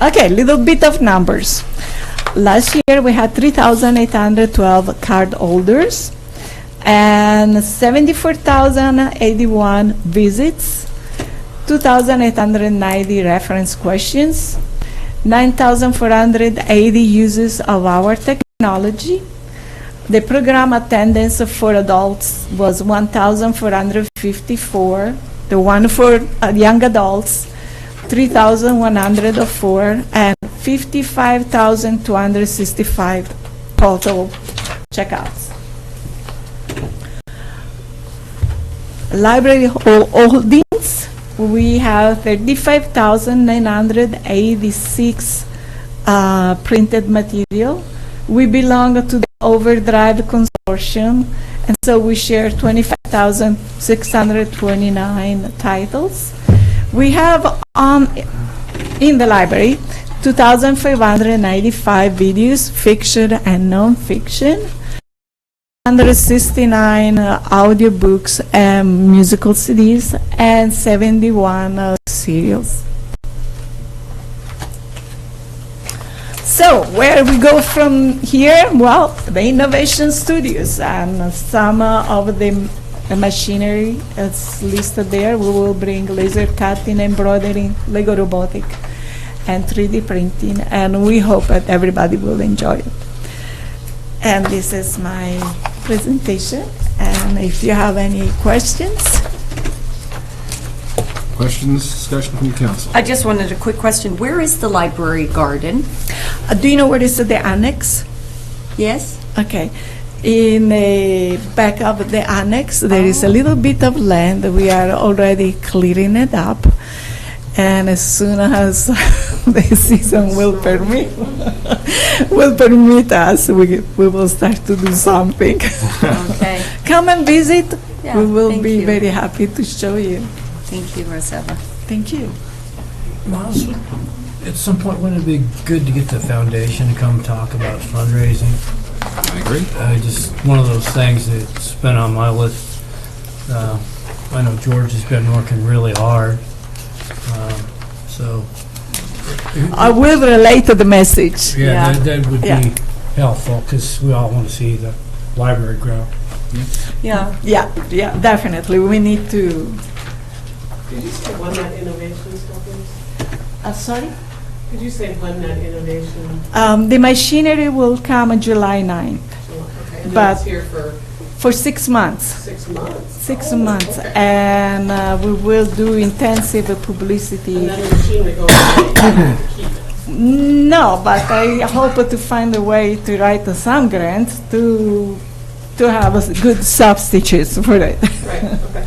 Okay, little bit of numbers. Last year we had 3,812 card holders and 74,081 visits, 2,890 reference questions, 9,480 uses of our technology. The program attendance for adults was 1,454. The one for young adults, 3,104, and 55,265 total checkouts. Library holdings, we have 35,986 printed material. We belong to the Overdrive Consortium, and so we share 25,629 titles. We have in the library 2,595 videos, fiction and non-fiction, 169 audiobooks and musical CDs, and 71 serials. So where we go from here? Well, the innovation studios and some of the machinery is listed there. We will bring laser cutting, embroidering, Lego robotic, and 3D printing, and we hope that everybody will enjoy it. And this is my presentation, and if you have any questions. Questions, discussion from the council? I just wanted a quick question. Where is the library garden? Do you know where is the annex? Yes? Okay. In the back of the annex, there is a little bit of land. We are already clearing it up. And as soon as the season will permit us, we will start to do something. Okay. Come and visit. Yeah, We will thank be you. very happy to show you. Thank you, Rosella. Thank you. Miles, at some point, wouldn't it be good to get the foundation to come talk about fundraising? I agree. Just one of those things that's been on my list. I know George has been working really hard, so. I will relate to the message. Yeah, that would Yeah. be helpful, because we all want to see the library grow. Yeah. Yeah, definitely. We need to. Could you say when that innovation stuff is? Sorry? Could you say when that innovation? The machinery will come on July 9th Okay, and But- that's here for 6 months. 6 months? 6 Oh, months. okay. And we will do intensive publicity. And then the machine that goes away, keep it. No, but I hope to find a way to write some grants to have a good substitutes for it. Right, okay.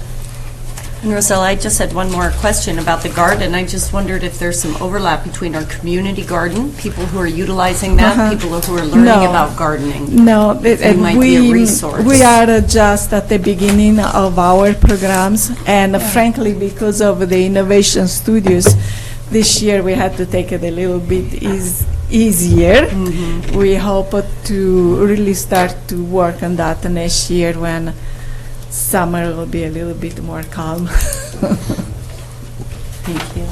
And Rosella, I just had one more question about the garden. I just wondered if there's some overlap between our community garden, people who are utilizing that, people who are learning No. about gardening. No, It might be a resource. we are just at the beginning of our programs, and frankly, because of the innovation studios, this year we had to take it a little bit easier. We hope to really start to work on that next year when summer will be a little bit more calm. Thank you.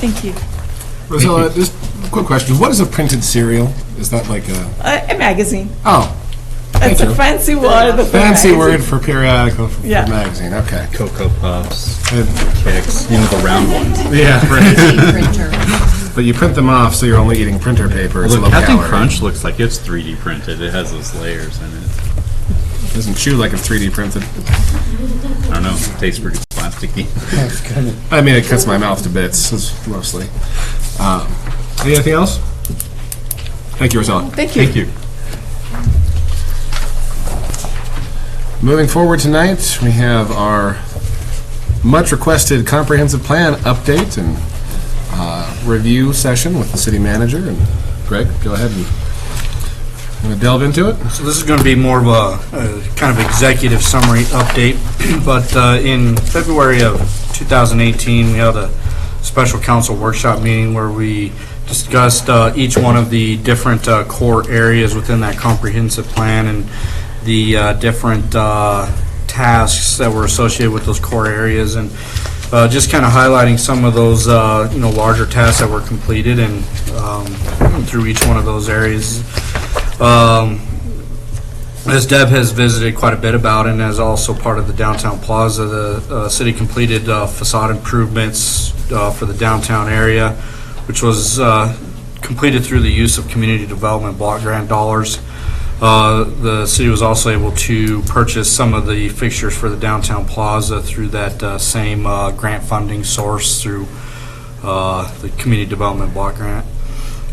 Thank you. Rosella, just a quick question. What is a printed serial? Is that like a... A magazine. Oh, It's you. a fancy word. for fancy magazine. word for periodical, for Yeah. magazine. Okay. Cocoa Puffs, Good. Kicks, the round ones. Yeah, right. Printer. But you print them off, so you're only eating printer paper. It's Look, low Captain calorie. Crunch looks like it's 3D printed. It has those layers in it. Doesn't chew like it's 3D printed. I don't know. It tastes pretty plasticky. That's kind of, I mean, it cuts my mouth to bits, mostly. Anything else? Thank you, Rosella. Thank you. Thank you. Moving forward tonight, we have our much-requested comprehensive plan update and review session with the city manager. And Greg, go ahead and delve into it. So this is going to be more of a kind of executive summary update, but in February of 2018, we had a special council workshop meeting where we discussed each one of the different core areas within that comprehensive plan and the different tasks that were associated with those core areas, and just kind of highlighting some of those larger tasks that were completed and through each one of those areas. As Deb has visited quite a bit about and as also part of the downtown plaza, the city completed facade improvements for the downtown area, which was completed through the use of community development block grant dollars. The city was also able to purchase some of the fixtures for the downtown plaza through that same grant funding source through the community development block grant.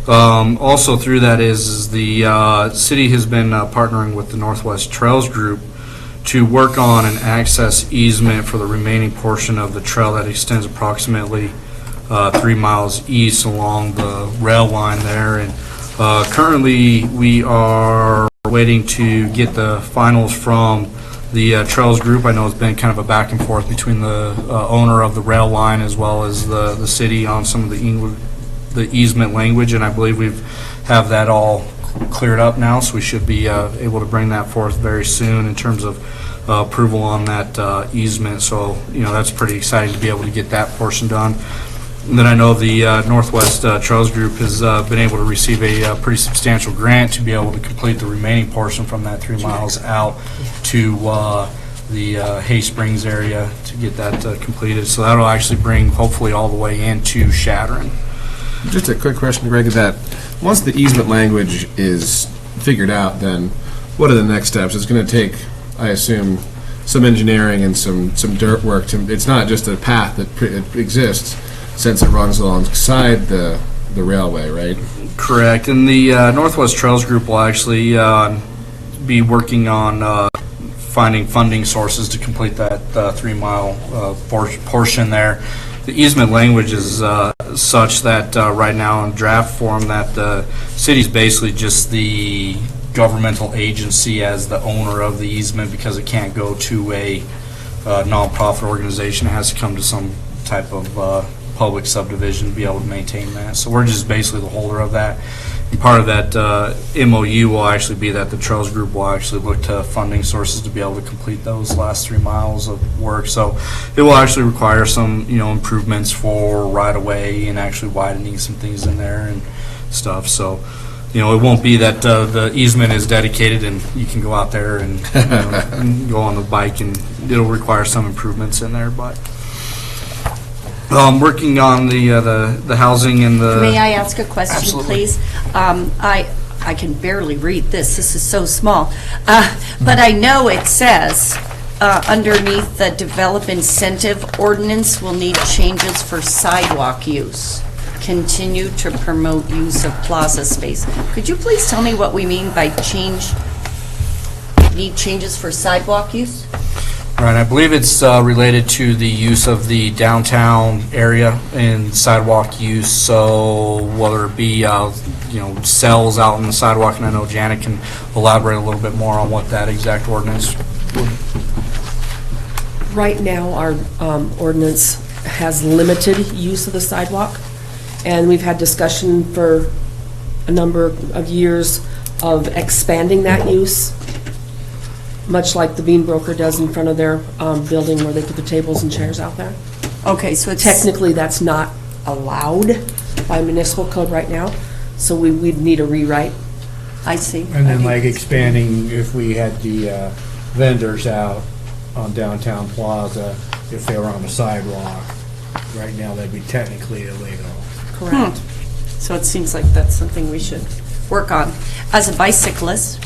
Also through that is the city has been partnering with the Northwest Trails Group to work on an access easement for the remaining portion of the trail that extends approximately 3 miles east along the rail line there. And currently we are waiting to get the finals from the Trails Group. I know it's been kind of a back and forth between the owner of the rail line as well as the city on some of the easement language, and I believe we have that all cleared up now, so we should be able to bring that forth very soon in terms of approval on that easement. So, that's pretty exciting to be able to get that portion done. And then I know the Northwest Trails Group has been able to receive a pretty substantial grant to be able to complete the remaining portion from that 3 miles out to the Hay Springs area to get that completed. So that'll actually bring hopefully all the way into Chadron. Just a quick question, Greg, that once the easement language is figured out, then what are the next steps? It's going to take, I assume, some engineering and some dirt work. It's not just a path that exists since it runs alongside the railway, right? Correct. And the Northwest Trails Group will actually be working on finding funding sources to complete that 3 mile portion there. The easement language is such that right now in draft form that the city's basically just the governmental agency as the owner of the easement, because it can't go to a nonprofit organization. It has to come to some type of public subdivision to be able to maintain that. So we're just basically the holder of that. And part of that MOU will actually be that the Trails Group will actually look to funding sources to be able to complete those last 3 miles of work. So it will actually require some, improvements for right-of-way and actually widening some things in there and stuff. So it won't be that the easement is dedicated and you can go out there and, and go on the bike, and it'll require some improvements in there, but working on the housing and the... May I ask a question, Absolutely. please? I can barely read this. This is so small. But I know it says underneath the develop incentive ordinance will need changes for sidewalk use. Continue to promote use of plaza space. Could you please tell me what we mean by need changes for sidewalk use? Right, I believe it's related to the use of the downtown area and sidewalk use, so whether it be, cells out on the sidewalk, and I know Janet can elaborate a little bit more on what that exact ordinance would. Right now, our ordinance has limited use of the sidewalk, and we've had discussion for a number of years of expanding that use, much like the Bean Broker does in front of their building where they put the tables and chairs out there. Okay, so it's... Technically, that's not allowed by municipal code right now, so we'd need a rewrite. I see. And then like expanding, if we had the vendors out on downtown plaza, if they were on the sidewalk, right now they'd be technically illegal. Correct. So it seems like that's something we should work on. As a bicyclist,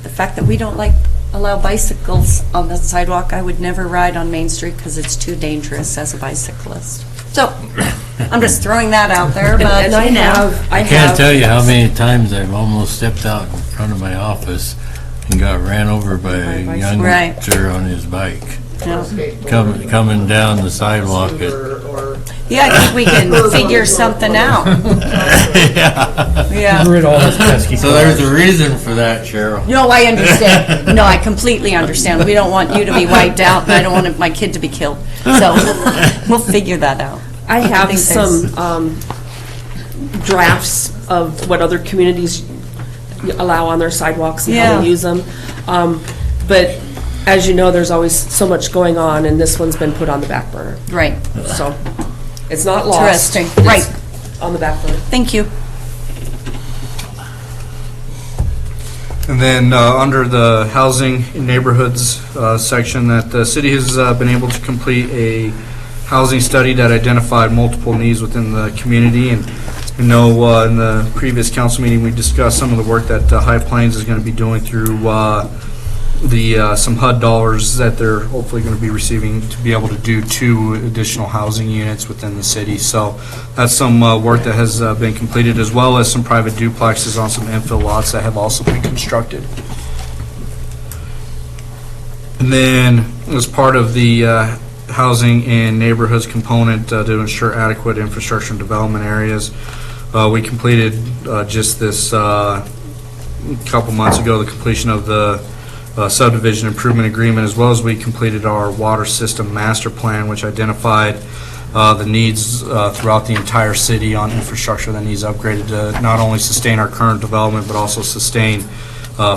the fact that we don't allow bicycles on the sidewalk, I would never ride on Main Street because it's too dangerous as a bicyclist. So, I'm just throwing that out there, but And I I can't tell you how many times I've almost stepped out in front of my office and got ran over by a youngster on his bike. Coming down the sidewalk. Yeah, I think we can figure something out. Yeah. Rid all those pesky So there's a reason for that, Cheryl. No, I understand. No, I completely understand. We don't want you to be wiped out, and I don't want my kid to be killed. So we'll figure that out. I have think some drafts of what other communities allow on their sidewalks and how Yeah. they use them. But as you know, there's always so much going on, and this one's been put on the back burner. Right. So it's not lost. Interesting. It's Right. on the back burner. Thank you. And then under the housing and neighborhoods section, that the city has been able to complete a housing study that identified multiple needs within the community. And you know, in the previous council meeting, we discussed some of the work that High Plains is going to be doing through some HUD dollars that they're hopefully going to be receiving to be able to do 2 additional housing units within the city. So that's some work that has been completed, as well as some private duplexes on some infill lots that have also been constructed. And then as part of the housing and neighborhoods component to ensure adequate infrastructure and development areas, we completed just this couple months ago the completion of the subdivision improvement agreement, as well as we completed our water system master plan, which identified the needs throughout the entire city on infrastructure that needs upgraded to not only sustain our current development, but also sustain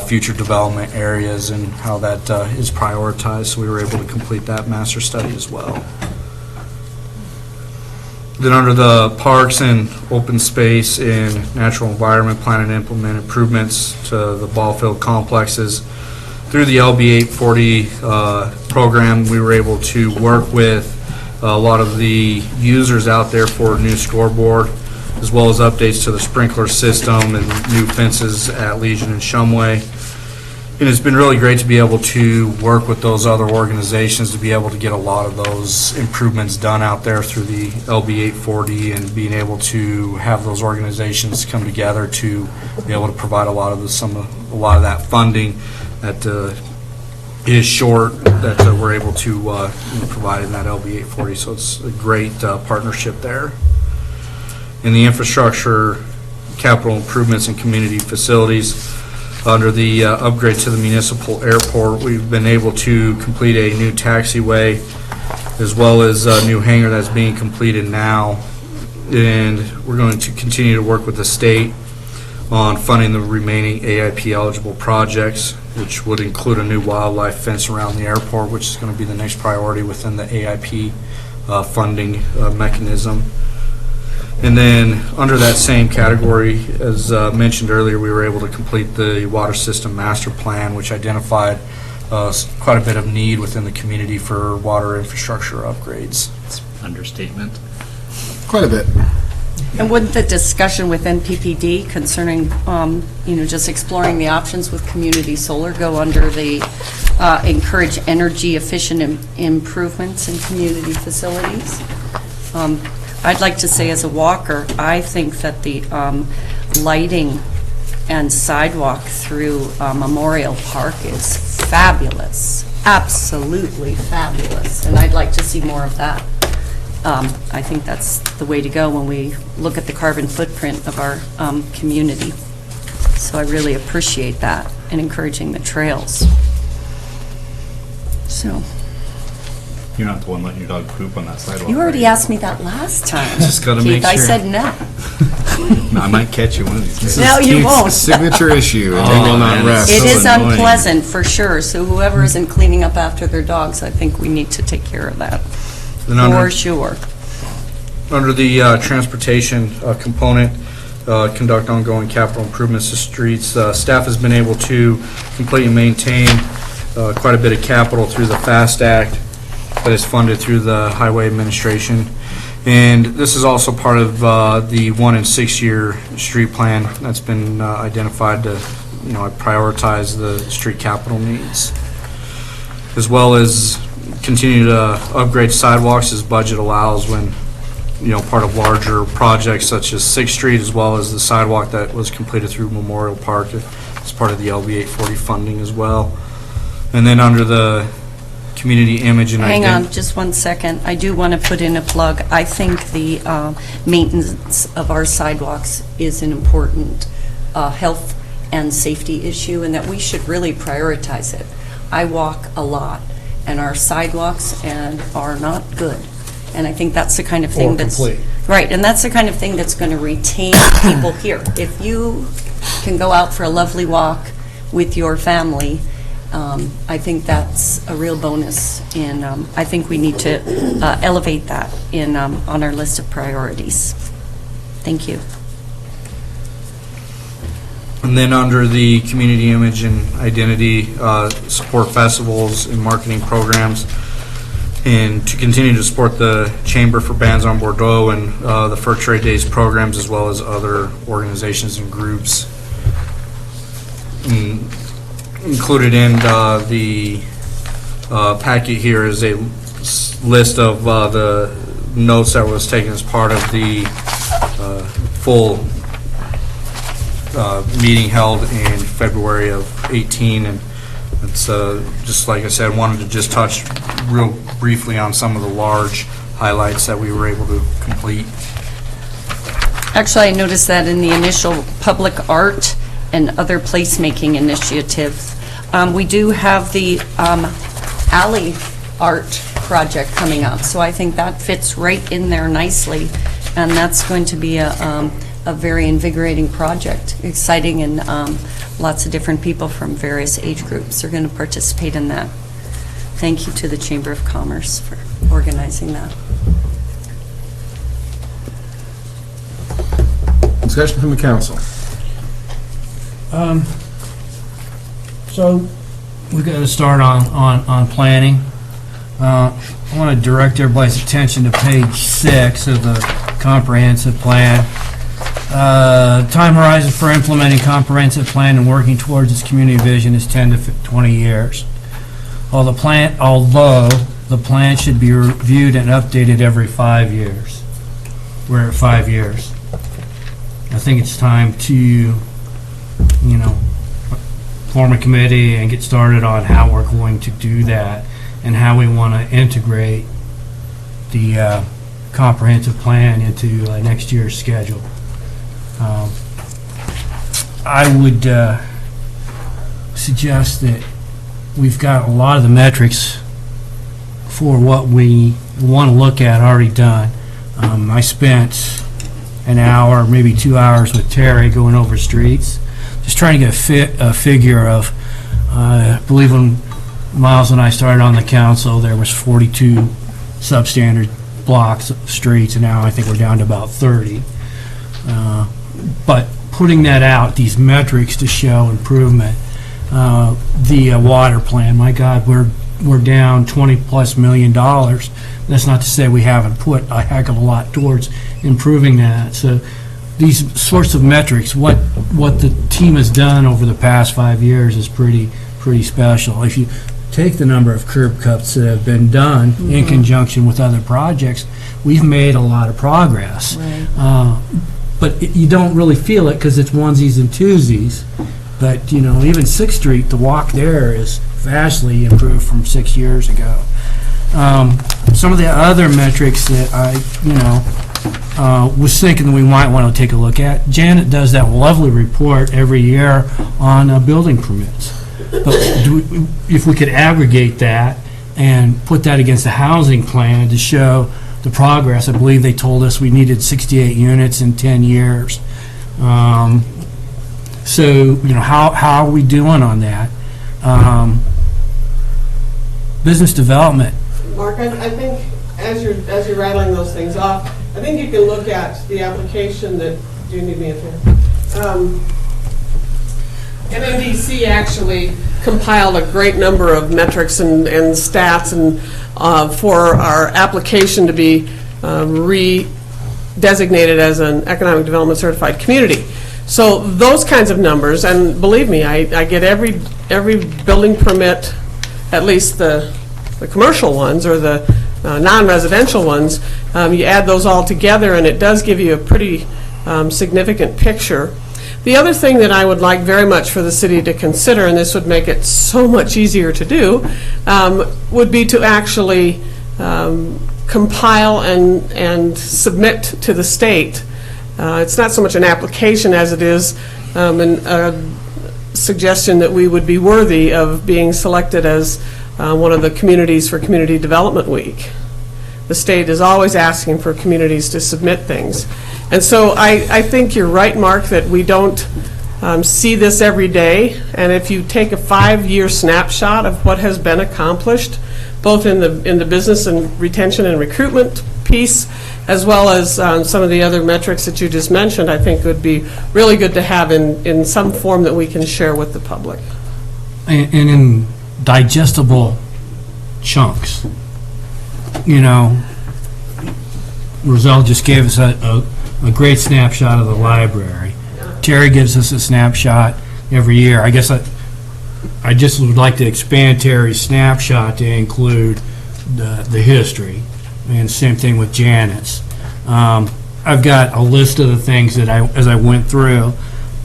future development areas and how that is prioritized. So we were able to complete that master study as well. Then under the parks and open space and natural environment, plan and implement improvements to the ball field complexes. Through the LB 840 program, we were able to work with a lot of the users out there for a new scoreboard, as well as updates to the sprinkler system and new fences at Legion and Shumway. And it's been really great to be able to work with those other organizations to be able to get a lot of those improvements done out there through the LB 840, and being able to have those organizations come together to be able to provide a lot of that funding that is short, that we're able to provide in that LB 840. So it's a great partnership there. In the infrastructure, capital improvements and community facilities, under the upgrade to the municipal airport, we've been able to complete a new taxiway, as well as a new hangar that's being completed now. And we're going to continue to work with the state on funding the remaining AIP eligible projects, which would include a new wildlife fence around the airport, which is going to be the next priority within the AIP funding mechanism. And then, under that same category, as mentioned earlier, we were able to complete the water system master plan, which identified quite a bit of need within the community for water infrastructure upgrades. Understatement. Quite a bit. And wouldn't the discussion within PPD concerning, just exploring the options with community solar go under the encourage energy efficient improvements in community facilities? I'd like to say, as a walker, I think that the lighting and sidewalk through Memorial Park is fabulous, absolutely fabulous, and I'd like to see more of that. I think that's the way to go when we look at the carbon footprint of our community. So I really appreciate that and encouraging the trails. So. You're not the one letting your dog poop on that sidewalk. You already right? asked me that last time. Just gotta Keith. make sure. I said no. I might catch you one of these days. No, you Keith's won't. signature issue, and they will not man, rest. It so is annoying. unpleasant, for sure, so whoever isn't cleaning up after their dogs, I think we need to take care of that, And under- for sure. Under the transportation component, conduct ongoing capital improvements to streets. Staff has been able to complete and maintain quite a bit of capital through the FAST Act that is funded through the Highway Administration. And this is also part of the 1 and 6 year street plan that's been identified to, prioritize the street capital needs, as well as continue to upgrade sidewalks as budget allows when, part of larger projects such as 6th Street, as well as the sidewalk that was completed through Memorial Park as part of the LB 840 funding as well. And then under the community image and Hang on, just 1 second. I do want to put in a plug. I think the maintenance of our sidewalks is an important health and safety issue, and that we should really prioritize it. I walk a lot, and our sidewalks are not good. And I think that's the kind of thing that's... complete. Right, and that's the kind of thing that's going to retain people here. If you can go out for a lovely walk with your family, I think that's a real bonus, and I think we need to elevate that on our list of priorities. Thank you. And then under the community image and identity, support festivals and marketing programs, and to continue to support the Chamber for Bands on Bordeaux and the Fur Trade Days programs, as well as other organizations and groups. Included in the packet here is a list of the notes that was taken as part of the full meeting held in February of 18, and it's just like I said, wanted to just touch real briefly on some of the large highlights that we were able to complete. Actually, I noticed that in the initial public art and other placemaking initiatives. We do have the alley art project coming up, so I think that fits right in there nicely, and that's going to be a very invigorating project, exciting, and lots of different people from various age groups are going to participate in that. Thank you to the Chamber of Commerce for organizing that. Discussion from the council. So we're going to start on planning. I want to direct everybody's attention to page 6 of the comprehensive plan. Time horizon for implementing comprehensive plan and working towards its community vision is 10 to 20 years. Although the plan should be reviewed and updated every 5 years. We're at 5 years. I think it's time to, form a committee and get started on how we're going to do that and how we want to integrate the comprehensive plan into next year's schedule. I would suggest that we've got a lot of the metrics for what we want to look at already done. I spent an hour, maybe 2 hours with Terry going over streets, just trying to get a figure of, I believe when Miles and I started on the council, there was 42 substandard blocks of streets, and now I think we're down to about 30. But putting that out, these metrics to show improvement, the water plan, my God, we're down $20+ million. That's not to say we haven't put a heck of a lot towards improving that. So these sorts of metrics, what the team has done over the past 5 years is pretty special. If you take the number of curb cuts that have been done in conjunction with other projects, we've made a lot of progress. Right. But you don't really feel it because it's onesies and twosies. But, you know, even 6th Street, the walk there is vastly improved from 6 years ago. Some of the other metrics that I, was thinking that we might want to take a look at, Janet does that lovely report every year on building permits. But if we could aggregate that and put that against the housing plan to show the progress, I believe they told us we needed 68 units in 10 years. So, you know, how are we doing on that? Business development. Mark, I think as you're rattling those things off, I think you can look at the application that, do you need me in here? NNDC actually compiled a great number of metrics and stats and for our application to be re-designated as an economic development certified community. So those kinds of numbers, and believe me, I get every building permit, at least the commercial ones or the non-residential ones, you add those all together and it does give you a pretty significant picture. The other thing that I would like very much for the city to consider, and this would make it so much easier to do, would be to actually compile and submit to the state. It's not so much an application as it is a suggestion that we would be worthy of being selected as one of the communities for Community Development Week. The state is always asking for communities to submit things. And so I think you're right, Mark, that we don't see this every day. And if you take a 5-year snapshot of what has been accomplished, both in the business and retention and recruitment piece, as well as some of the other metrics that you just mentioned, I think would be really good to have in some form that we can share with the public. And in digestible chunks. You know, Roselle just gave us a great snapshot of the library. Terry gives us a snapshot every year. I guess I just would like to expand Terry's snapshot to include the history, and same thing with Janet's. I've got a list of the things that as I went through,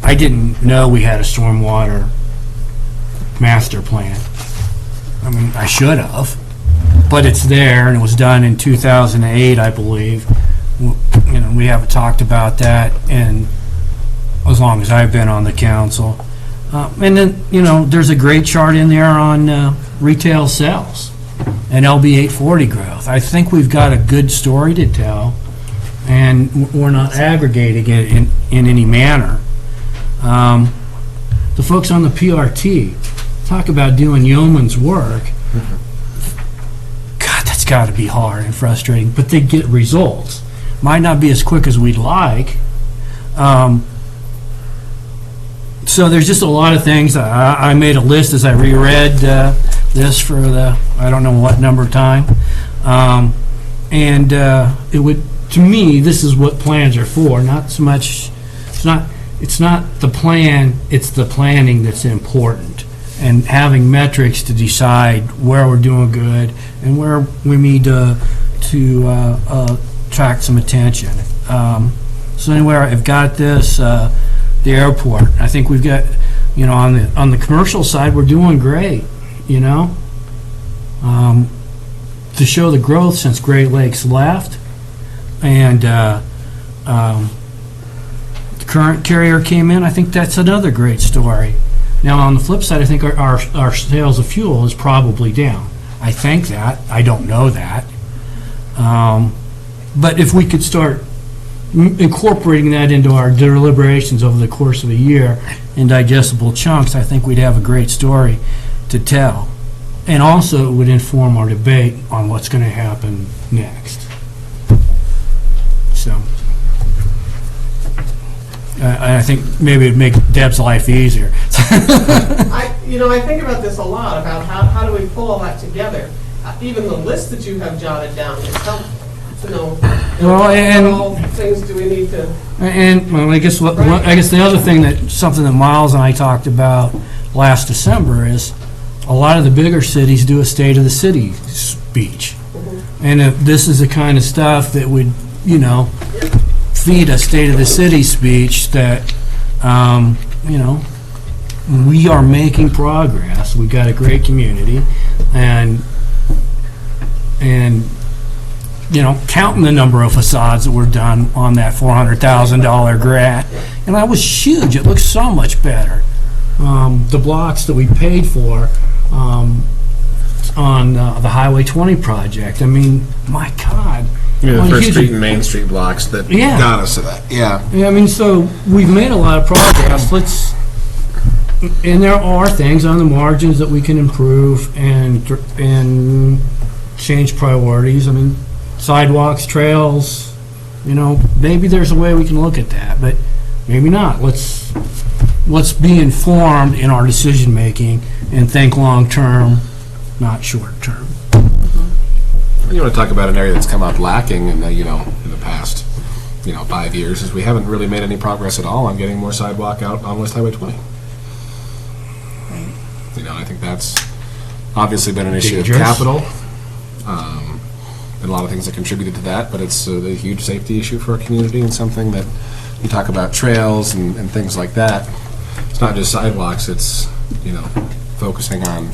I didn't know we had a stormwater master plan. I mean, I should have, but it's there, and it was done in 2008, I believe. You know, we haven't talked about that in as long as I've been on the council. And then, you know, there's a great chart in there on retail sales and LB 840 growth. I think we've got a good story to tell, and we're not aggregating it in any manner. The folks on the PRT talk about doing yeoman's work. God, that's got to be hard and frustrating, but they get results. Might not be as quick as we'd like. So there's just a lot of things. I made a list as I reread this for the I don't know what number of time, and it would, to me, this is what plans are for. Not so much. It's not the plan. It's the planning that's important, and having metrics to decide where we're doing good and where we need to attract some attention. So anyway, I've got this. The airport. I think we've got, you know, on the commercial side, we're doing great. You know, to show the growth since Great Lakes left, and the current carrier came in. I think that's another great story. Now, on the flip side, I think our sales of fuel is probably down. I think that. I don't know that. But if we could start incorporating that into our deliberations over the course of a year in digestible chunks, I think we'd have a great story to tell. And also, it would inform our debate on what's going to happen next. So, I think maybe it'd make Deb's life easier. I think about this a lot, about how do we pull all that together? Even the list that you have jotted down is helpful to know. Well, and- what all things do we need to, And, well, I guess the other thing something that Miles and I talked about last December is a lot of the bigger cities do a State of the City speech. And if this is the kind of stuff that would, feed a State of the City speech that, we are making progress. We've got a great community, and counting the number of facades that were done on that $400,000 grant, and that was huge. It looks so much better. The blocks that we paid for on the Highway 20 project, I mean, my God. The On First huge- Street and Main Street blocks that Yeah. got us to that, yeah. Yeah, I mean, so we've made a lot of progress. And there are things on the margins that we can improve and change priorities. I mean, sidewalks, trails, maybe there's a way we can look at that, but maybe not. Let's be informed in our decision-making and think long-term, not short-term. You want to talk about an area that's come up lacking in the past, 5 years, is we haven't really made any progress at all on getting more sidewalk out on West Highway 20. I think that's obviously been an issue of Dangerous. capital, and a lot of things that contributed to that, but it's a huge safety issue for our community and something that you talk about trails and things like that. It's not just sidewalks, it's, focusing on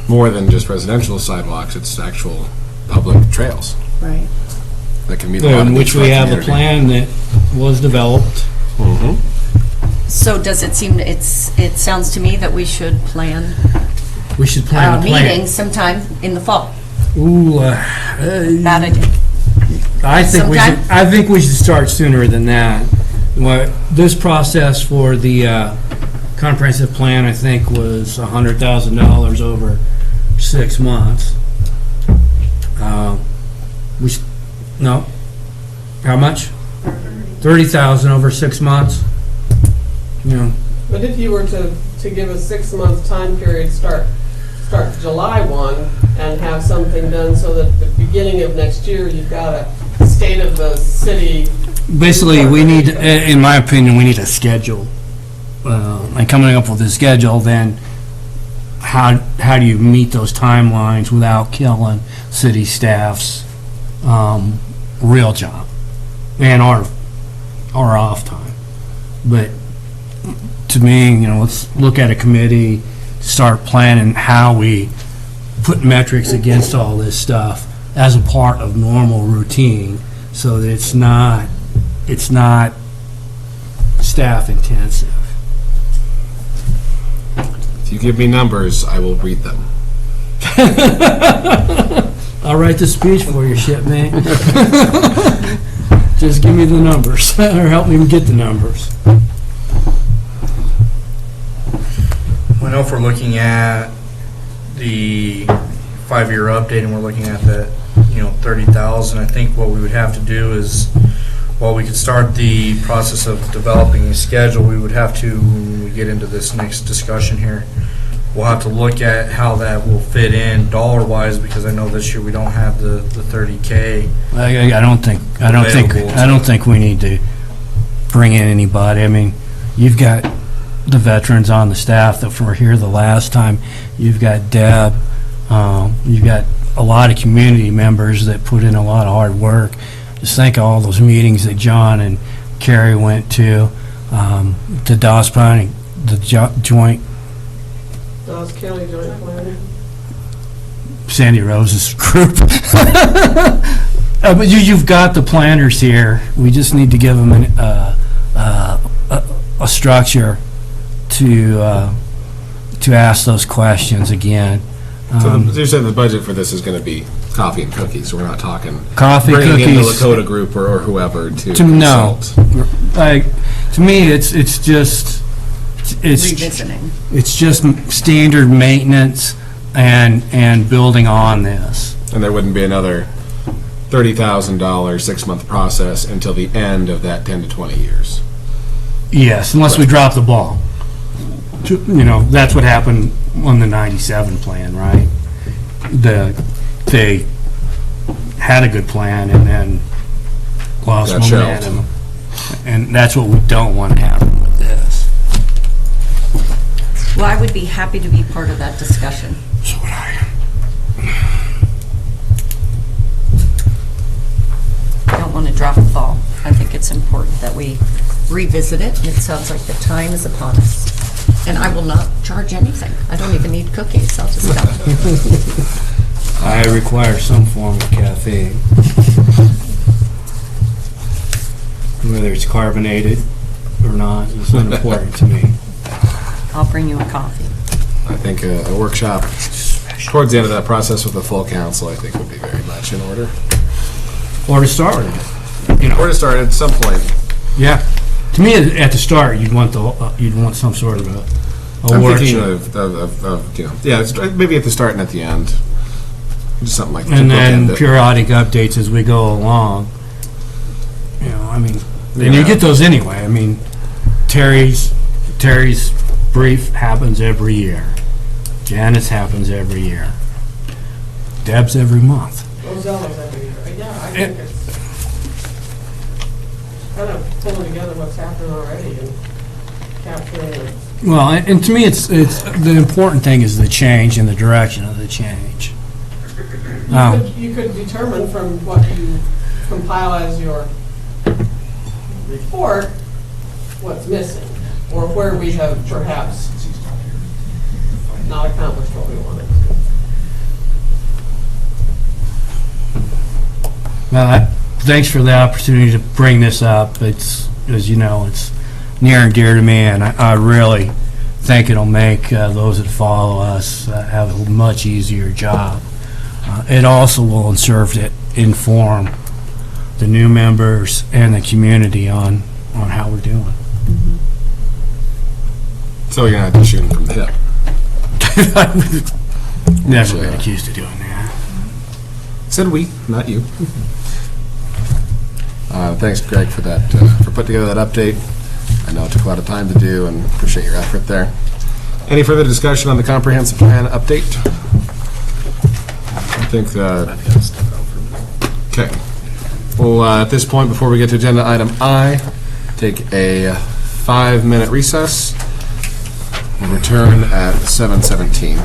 more than just residential sidewalks, it's actual public trails. Right. That can meet a lot of In which needs for we our have a community. plan that was developed. So does it seem, it sounds to me that we should plan We should a plan a plan. meeting sometime in the fall. Ooh, Bad idea. I Sometime? think we should start sooner than that. This process for the comprehensive plan, I think, was $100,000 over 6 months. No, how much? 30,000 over 6 months. but if you were to give a 6-month time period, start July 1 and have something done so that the beginning of next year, you've got a state of the city. Basically, we need, in my opinion, we need a schedule. And coming up with a schedule, then how do you meet those timelines without killing city staff's real job and our off time? But to me, let's look at a committee, start planning how we put metrics against all this stuff as a part of normal routine, so that it's not staff intensive. If you give me numbers, I will read them. I'll write the speech for you, shipmate. Just give me the numbers, or help me get the numbers. I know if we're looking at the 5-year update and we're looking at that, 30,000, I think what we would have to do is, while we could start the process of developing a schedule, we would have to, when we get into this next discussion here, we'll have to look at how that will fit in dollar-wise, because I know this year we don't have the 30K. I don't think we need to bring in anybody. I mean, you've got the veterans on the staff that were here the last time. You've got Deb. You've got a lot of community members that put in a lot of hard work. Just think of all those meetings that John and Carrie went to, the Dawes County, the joint, Dawes County Joint Planning. Sandy Rose's group. But you've got the planners here. We just need to give them a structure to ask those questions again. So you said the budget for this is going to be coffee and cookies, so we're not talking Coffee, bringing in the cookies. Lakota group or whoever to To no, consult. to me, it's just Revisiting. it's just standard maintenance and building on this. And there wouldn't be another $30,000 6-month process until the end of that 10 to 20 years. Yes, unless we drop the ball. You know, that's what happened on the 97 plan, right? They had a good plan and then lost Got shelved. momentum. And that's what we don't want to happen with this. Well, I would be happy to be part of that discussion. So would I. I don't want to drop the ball. I think it's important that we revisit it, and it sounds like the time is upon us. And I will not charge anything. I don't even need cookies, I'll just go. I require some form of caffeine. Whether it's carbonated or not, it's not important to me. I'll bring you a coffee. I think a workshop towards the end of that process with the full council, I think, would be very much in order. Or to start with it, you know. Or to start at some point. Yeah. To me, at the start, you'd want some sort of a I'm workshop. thinking of, you know, yeah, it's maybe at the start and at the end. Just something like that. And then periodic updates as we go along. You know, I mean, and you get those anyway. I mean, Terry's brief happens every year. Janet's happens every year. Deb's every month. Rosella's every year. Yeah, I think it's kind of pulling together what's happening already and capturing it. Well, and to me, it's the important thing is the change and the direction of the change. You could determine from what you compile as your report what's missing, or where we have perhaps not accomplished what we wanted to. Well, thanks for the opportunity to bring this up. It's, as you know, it's near and dear to me, and I really think it'll make those that follow us have a much easier job. It also will serve to inform the new members and the community on how we're doing. So you're not just shooting from the hip. Never been accused of doing that. Said we, not you. Thanks, Greg, for that, for putting together that update. I know it took a lot of time to do, and appreciate your effort there. Any further discussion on the comprehensive plan update? I think okay. Well, at this point, before we get to agenda item I, take a 5-minute recess. We'll return at 7:17.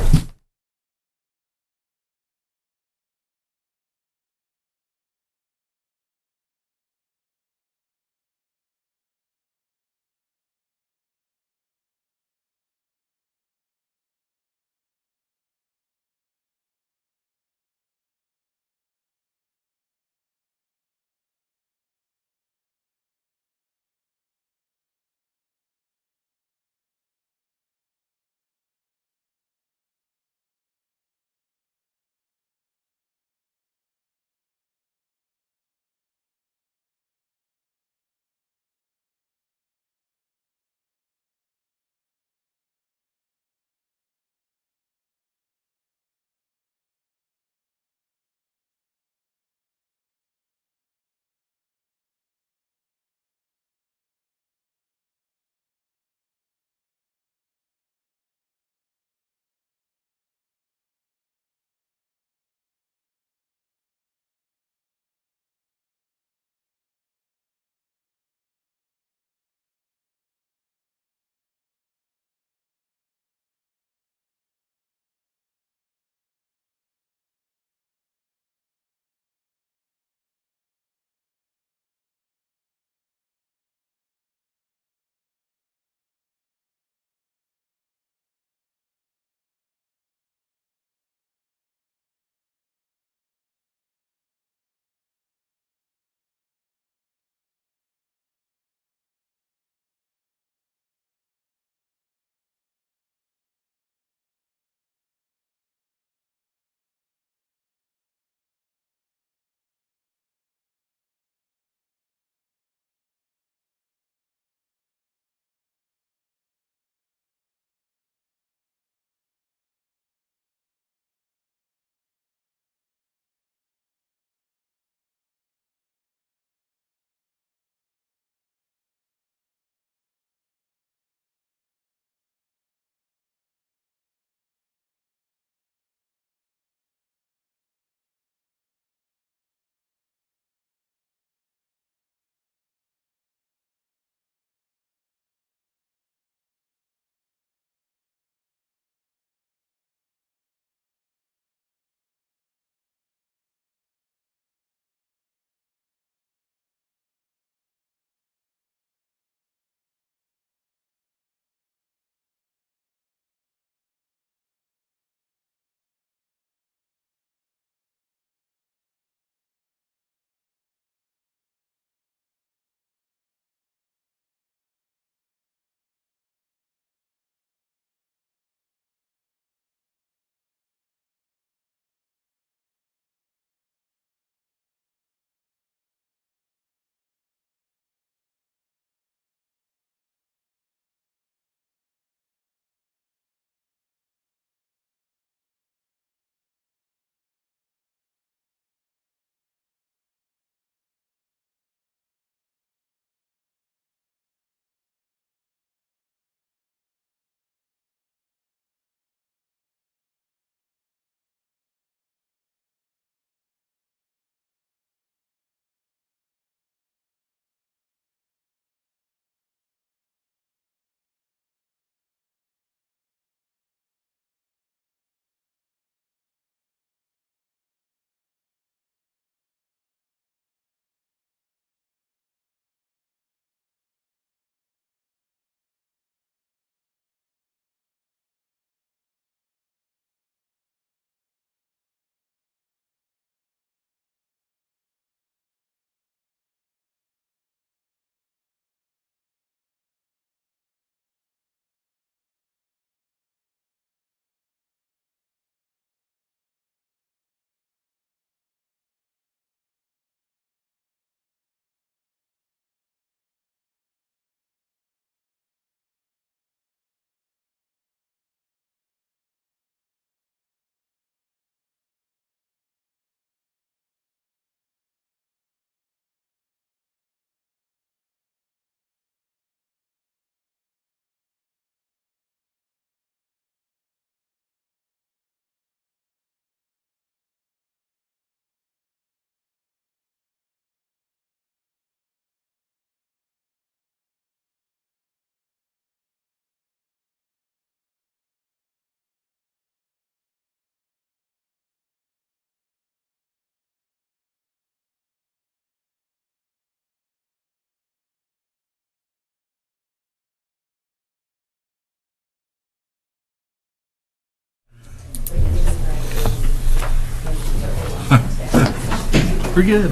We're good.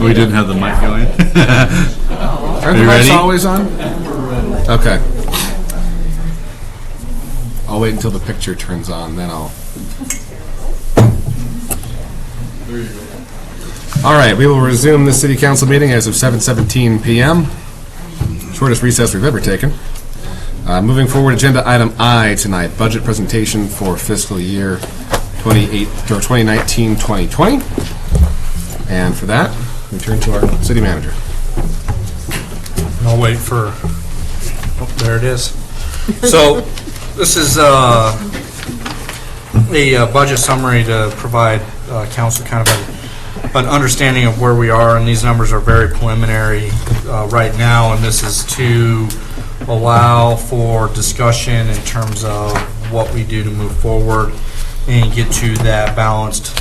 We didn't have the mic going. Are the you mics ready? always on? Okay. I'll wait until the picture turns on, then I'll... All right, we will resume the city council meeting as of 7:17 p.m. Shortest recess we've ever taken. Moving forward, agenda item I tonight, budget presentation for fiscal year 2019-2020. And for that, we turn to our city manager. I'll wait for, oh, there it is. So, this is a budget summary to provide council kind of an understanding of where we are, and these numbers are very preliminary right now, and this is to allow for discussion in terms of what we do to move forward and get to that balanced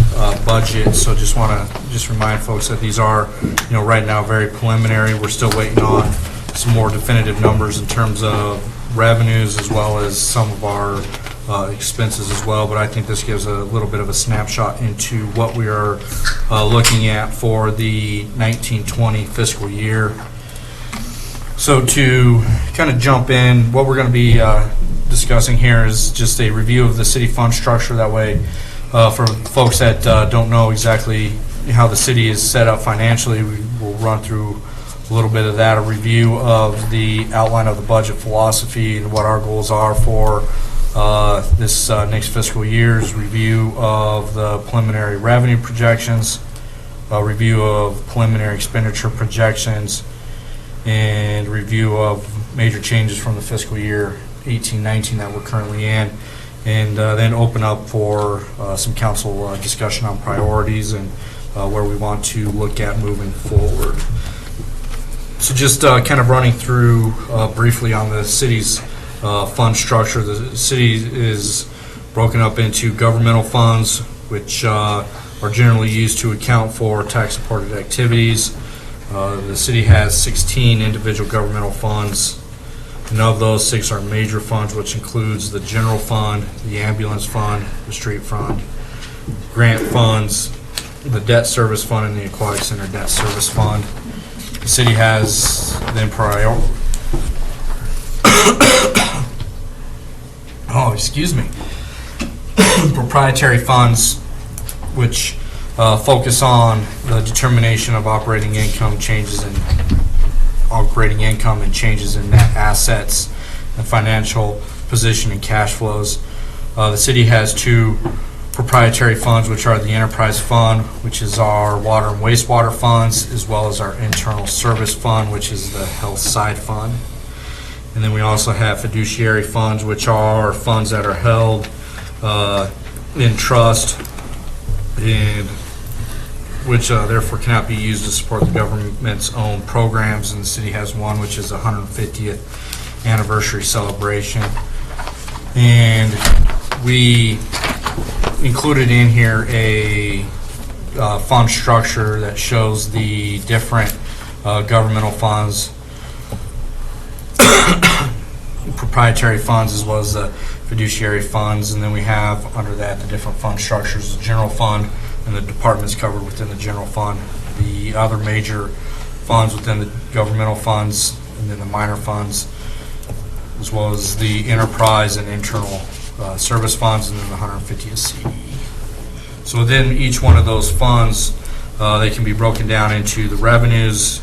budget. So just want to remind folks that these are, right now very preliminary. We're still waiting on some more definitive numbers in terms of revenues as well as some of our expenses as well, but I think this gives a little bit of a snapshot into what we are looking at for the 1920 fiscal year. So to kind of jump in, what we're going to be discussing here is just a review of the city fund structure. That way, for folks that don't know exactly how the city is set up financially, we will run through a little bit of that, a review of the outline of the budget philosophy and what our goals are for this next fiscal year's review of the preliminary revenue projections, a review of preliminary expenditure projections, and review of major changes from the fiscal year 18-19 that we're currently in, and then open up for some council discussion on priorities and where we want to look at moving forward. So just kind of running through briefly on the city's fund structure. The city is broken up into governmental funds, which are generally used to account for tax-supported activities. The city has 16 individual governmental funds, and of those, 6 are major funds, which includes the general fund, the ambulance fund, the street fund, grant funds, the debt service fund, and the aquatic center debt service fund. The city has then proprietary funds, which focus on the determination of operating income and changes in net assets and financial position and cash flows. The city has 2 proprietary funds, which are the enterprise fund, which is our water and wastewater funds, as well as our internal service fund, which is the health side fund. And then we also have fiduciary funds, which are funds that are held in trust and which therefore cannot be used to support the government's own programs. And the city has one, which is a 150th anniversary celebration. And we included in here a fund structure that shows the different governmental funds, proprietary funds, as well as the fiduciary funds. And then we have under that the different fund structures: the general fund and the departments covered within the general fund, the other major funds within the governmental funds, and then the minor funds, as well as the enterprise and internal service funds, and then the 150th CE. So within each one of those funds, they can be broken down into the revenues,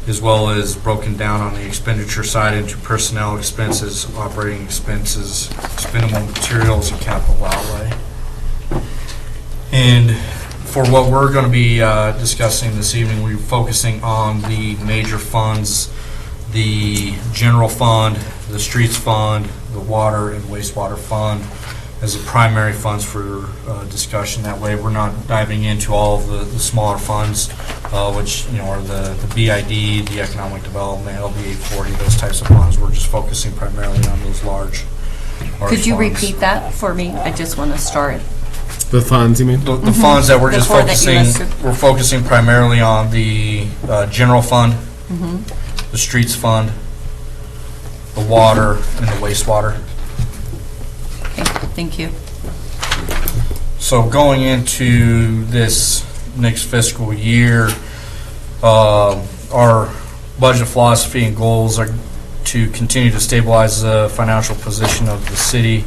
as well as broken down on the expenditure side into personnel expenses, operating expenses, expendable materials, and capital outlay. And for what we're going to be discussing this evening, we're focusing on the major funds, the general fund, the streets fund, the water and wastewater fund as the primary funds for discussion. That way we're not diving into all of the smaller funds, which are the BID, the economic development, LB 840, those types of funds. We're just focusing primarily on those large Could you funds. repeat that for me? I just want to start. The funds, you mean? The funds that we're The just four that you focusing, listed. we're focusing primarily on the general fund, the streets fund, the water, and the wastewater. Okay, thank you. So going into this next fiscal year, our budget philosophy and goals are to continue to stabilize the financial position of the city.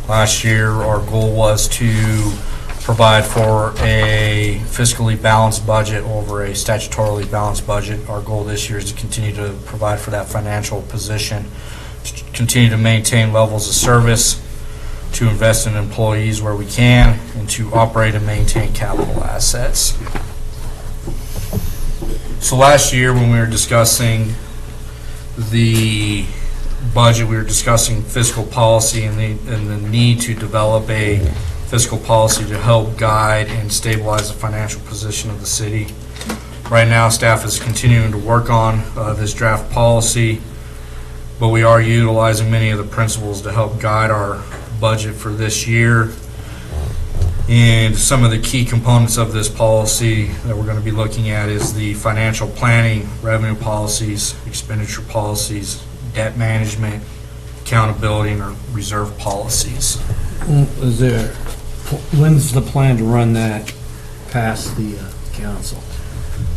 Last year, our goal was to provide for a fiscally balanced budget over a statutorily balanced budget. Our goal this year is to continue to provide for that financial position, to continue to maintain levels of service, to invest in employees where we can, and to operate and maintain capital assets. So last year, when we were discussing the budget, we were discussing fiscal policy and the need to develop a fiscal policy to help guide and stabilize the financial position of the city. Right now, staff is continuing to work on this draft policy, but we are utilizing many of the principles to help guide our budget for this year. And some of the key components of this policy that we're going to be looking at is the financial planning, revenue policies, expenditure policies, debt management, accountability, and our reserve policies. When's the plan to run that past the council?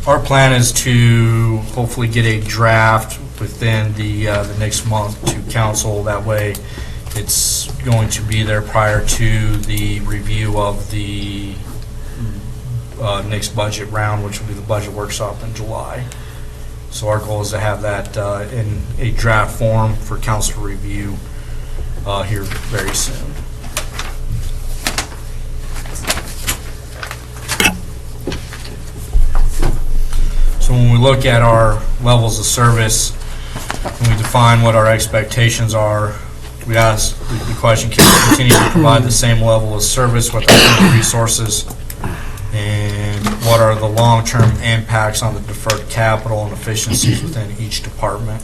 Our plan is to hopefully get a draft within the next month to council. That way, it's going to be there prior to the review of the next budget round, which will be the budget workshop in July. So our goal is to have that in a draft form for council review here very soon. So when we look at our levels of service, and we define what our expectations are, we ask the question, can we continue to provide the same level of service with our current resources? And what are the long-term impacts on the deferred capital and efficiencies within each department?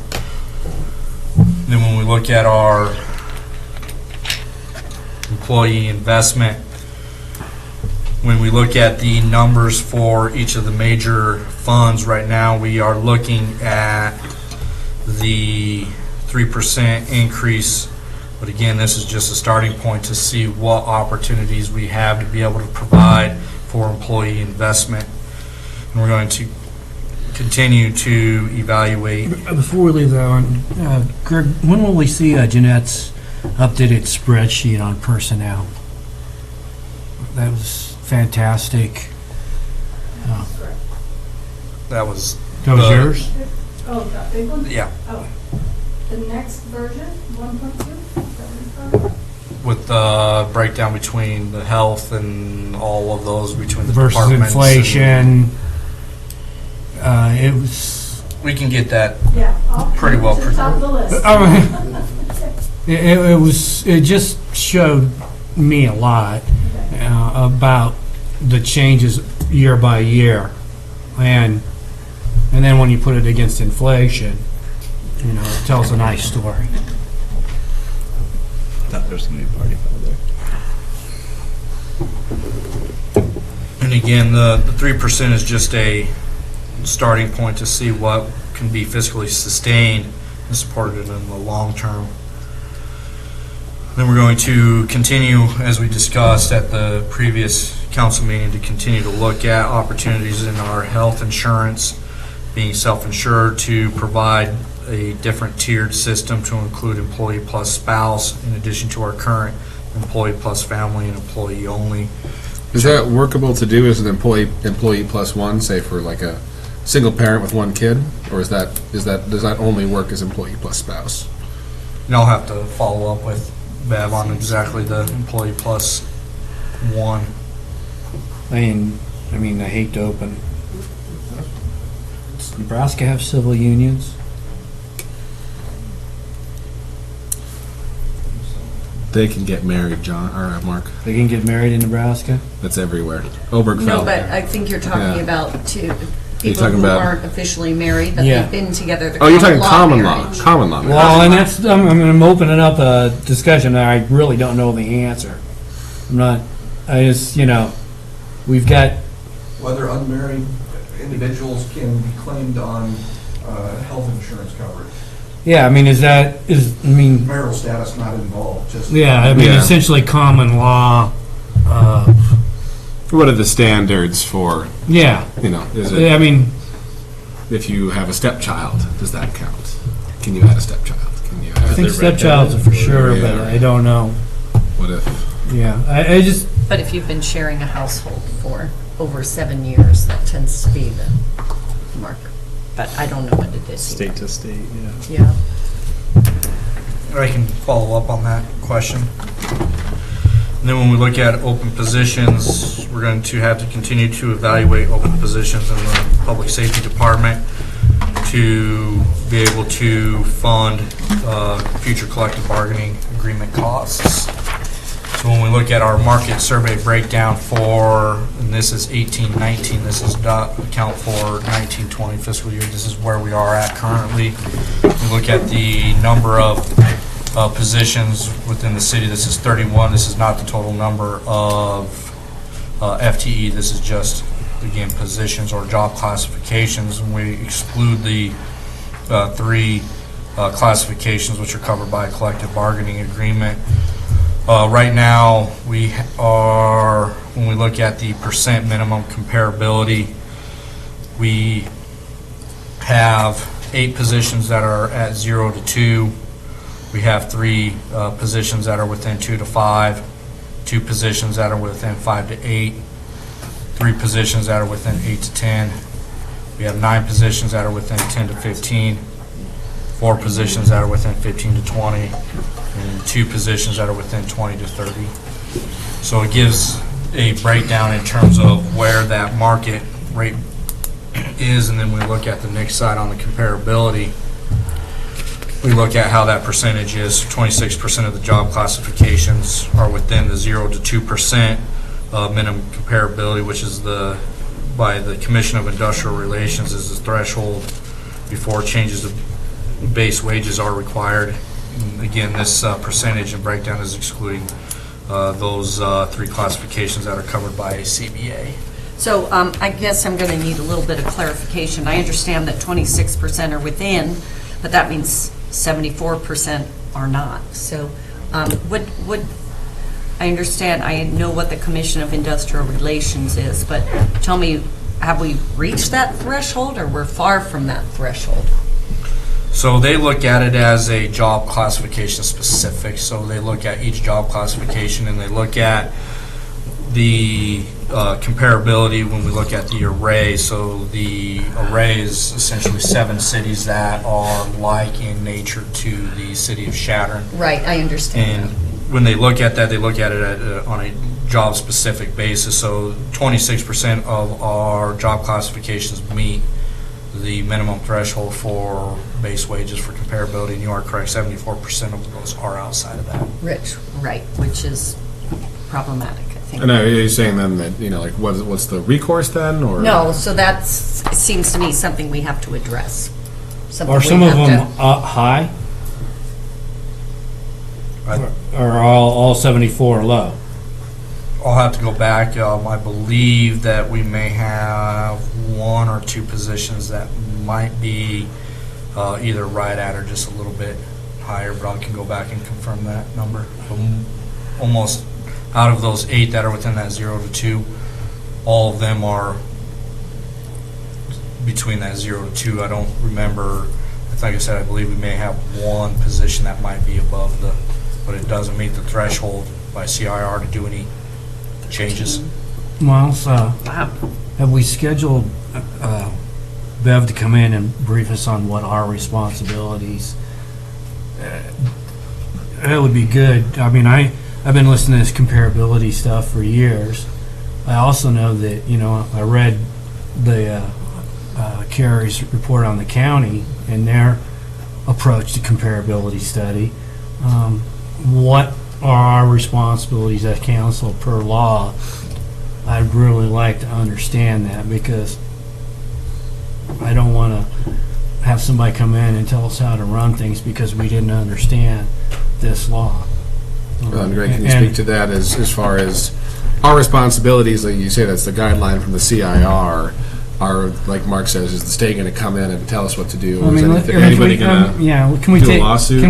Then when we look at our employee investment, when we look at the numbers for each of the major funds right now, we are looking at the 3% increase. But again, this is just a starting point to see what opportunities we have to be able to provide for employee investment. And we're going to continue to evaluate. Before we leave that one, Greg, when will we see Jeanette's updated spreadsheet on personnel? That was fantastic. That was yours? Oh, that big one? Yeah. Oh. The next version, 1.2? With the breakdown between the health and all of those between the Versus departments. inflation. It was... We can get that Yeah. I'll pretty well put it to the top of the list. It just showed me a lot about the changes year by year, and then when you put it against inflation, you know, it tells a nice story. Thought there was going to be a party there. And again, the 3% is just a starting point to see what can be fiscally sustained and supported in the long term. Then we're going to continue, as we discussed at the previous council meeting, to continue to look at opportunities in our health insurance, being self-insured, to provide a different tiered system to include employee plus spouse, in addition to our current employee plus family and employee only. Is that workable to do as an employee plus one, say for like a single parent with one kid, or does that only work as employee plus spouse? And I'll have to follow up with Bev on exactly the employee plus one. I mean, I hate to open. Does Nebraska have civil unions? They can get married, John, or Mark. They can get married in Nebraska? That's everywhere. Obergefell. No, but I think you're talking Yeah. about two people talking who about- aren't officially married, but Yeah. they've been together. Oh, you're talking common marriage. law. Common law. Well, and that's, I'm opening up a discussion that I really don't know the answer. We've got, Whether unmarried individuals can be claimed on health insurance coverage. yeah, I mean, Marital status not involved, just. yeah, I mean, Yeah. essentially common law, What are the standards for, Yeah. is I it, mean, if you have a stepchild, does that count? Can you add a stepchild? Can you I add, think stepchild's for sure, but I don't know. what if, Yeah, I just, But if you've been sharing a household for over 7 years, that tends to be the mark. But I don't know what it is. State to state, yeah. Yeah. I can follow up on that question. And then when we look at open positions, we're going to have to continue to evaluate open positions in the Public Safety Department to be able to fund future collective bargaining agreement costs. So when we look at our market survey breakdown for, and this is 18-19, this does not account for 19-20 fiscal year, this is where we are at currently. We look at the number of positions within the city, this is 31, this is not the total number of FTE, this is just, again, positions or job classifications, and we exclude the three classifications which are covered by a collective bargaining agreement. Right now, we are, when we look at the percent minimum comparability, we have 8 positions that are at 0 to 2. We have 3 positions that are within 2 to 5, 2 positions that are within 5 to 8, 3 positions that are within 8 to 10. We have 9 positions that are within 10 to 15, 4 positions that are within 15 to 20, and 2 positions that are within 20 to 30. So it gives a breakdown in terms of where that market rate is, and then we look at the next side on the comparability. We look at how that percentage is. 26% of the job classifications are within the 0 to 2% minimum comparability, which is by the Commission of Industrial Relations is the threshold before changes to base wages are required. And again, this percentage and breakdown is excluding those 3 classifications that are covered by a CBA. So I guess I'm going to need a little bit of clarification. I understand that 26% are within, but that means 74% are not. So what I understand, I know what the Commission of Industrial Relations is, but tell me, have we reached that threshold, or we're far from that threshold? So they look at it as a job classification specific. So they look at each job classification and they look at the comparability when we look at the array. So the array is essentially 7 cities that are like in nature to the city of Chadron. Right, I understand. And when they look at that, they look at it on a job-specific basis. So 26% of our job classifications meet the minimum threshold for base wages for comparability, and you are correct, 74% of those are outside of that. Rich, right, which is problematic, I think. and are you saying then that, like, what's the recourse then, or? No, so that seems to me something we have to address. Something are we some of have them to- high? Or all 74 low? I'll have to go back. I believe that we may have 1 or 2 positions that might be either right at or just a little bit higher, but I can go back and confirm that number. Almost out of those 8 that are within that 0 to 2, all of them are between that 0 to 2. I don't remember. Like I said, I believe we may have 1 position that might be above but it doesn't meet the threshold by CIR to do any changes. Well, so, have we scheduled Bev to come in and brief us on what our responsibilities? That would be good. I mean, I've been listening to this comparability stuff for years. I also know that, I read the Carrie's report on the county and their approach to comparability study. What are our responsibilities as council per law? I'd really like to understand that, because I don't want to have somebody come in and tell us how to run things because we didn't understand this law. And Greg, can you speak to that as far as our responsibilities? Like you say, that's the guideline from the CIR. Are, like Mark says, is the state going to come in and tell us what to do? Or is anybody going to do a lawsuit?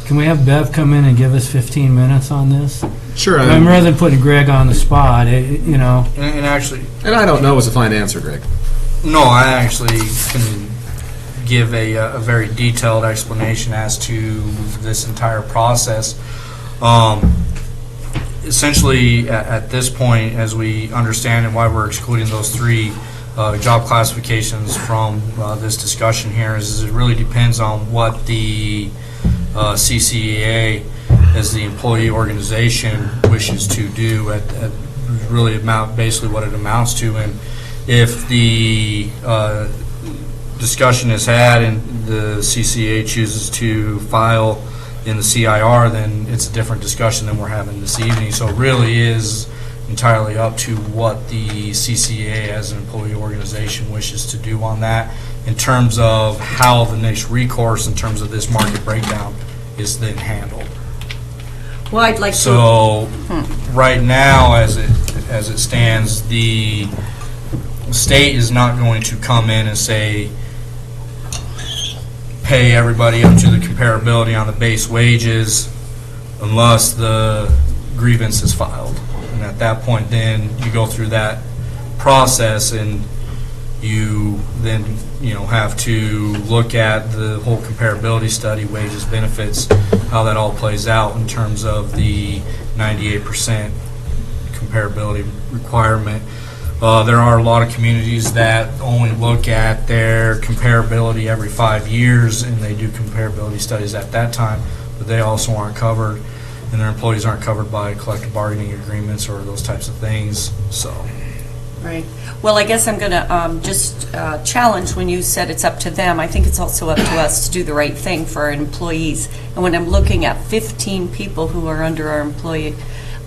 Can we have Bev come in and give us 15 minutes on this? Sure. I mean, rather than putting Greg on the spot, you know. And actually, And I don't know is a fine answer, Greg. no, I actually can give a very detailed explanation as to this entire process. Essentially, at this point, as we understand and why we're excluding those three job classifications from this discussion here, is it really depends on what the CCEA, as the employee organization, wishes to do at really basically what it amounts to. And if the discussion is had and the CCA chooses to file in the CIR, then it's a different discussion than we're having this evening. So it really is entirely up to what the CCA as an employee organization wishes to do on that in terms of how the next recourse in terms of this market breakdown is then handled. Well, I'd like to... So, right now, as it stands, the state is not going to come in and say, pay everybody up to the comparability on the base wages unless the grievance is filed. And at that point, then you go through that process and you then, have to look at the whole comparability study, wages, benefits, how that all plays out in terms of the 98% comparability requirement. There are a lot of communities that only look at their comparability every 5 years, and they do comparability studies at that time, but they also aren't covered, and their employees aren't covered by collective bargaining agreements or those types of things, so. Right. Well, I guess I'm going to just challenge when you said it's up to them. I think it's also up to us to do the right thing for our employees. And when I'm looking at 15 people who are under our employee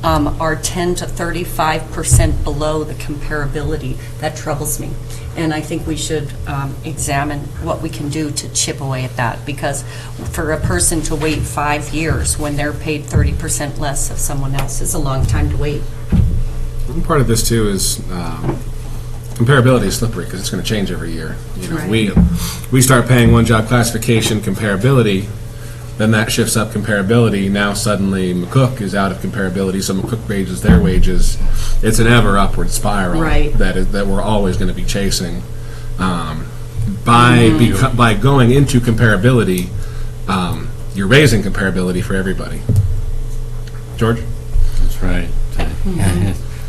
are 10 to 35% below the comparability, that troubles me. And I think we should examine what we can do to chip away at that, because for a person to wait 5 years when they're paid 30% less of someone else is a long time to wait. And part of this too is comparability is slippery because it's going to change every year. Right. We start paying one job classification comparability, then that shifts up comparability. Now suddenly McCook is out of comparability, so McCook raises their wages. It's an ever upward spiral Right. that we're always going to be chasing. By going into comparability, you're raising comparability for everybody. George? That's right.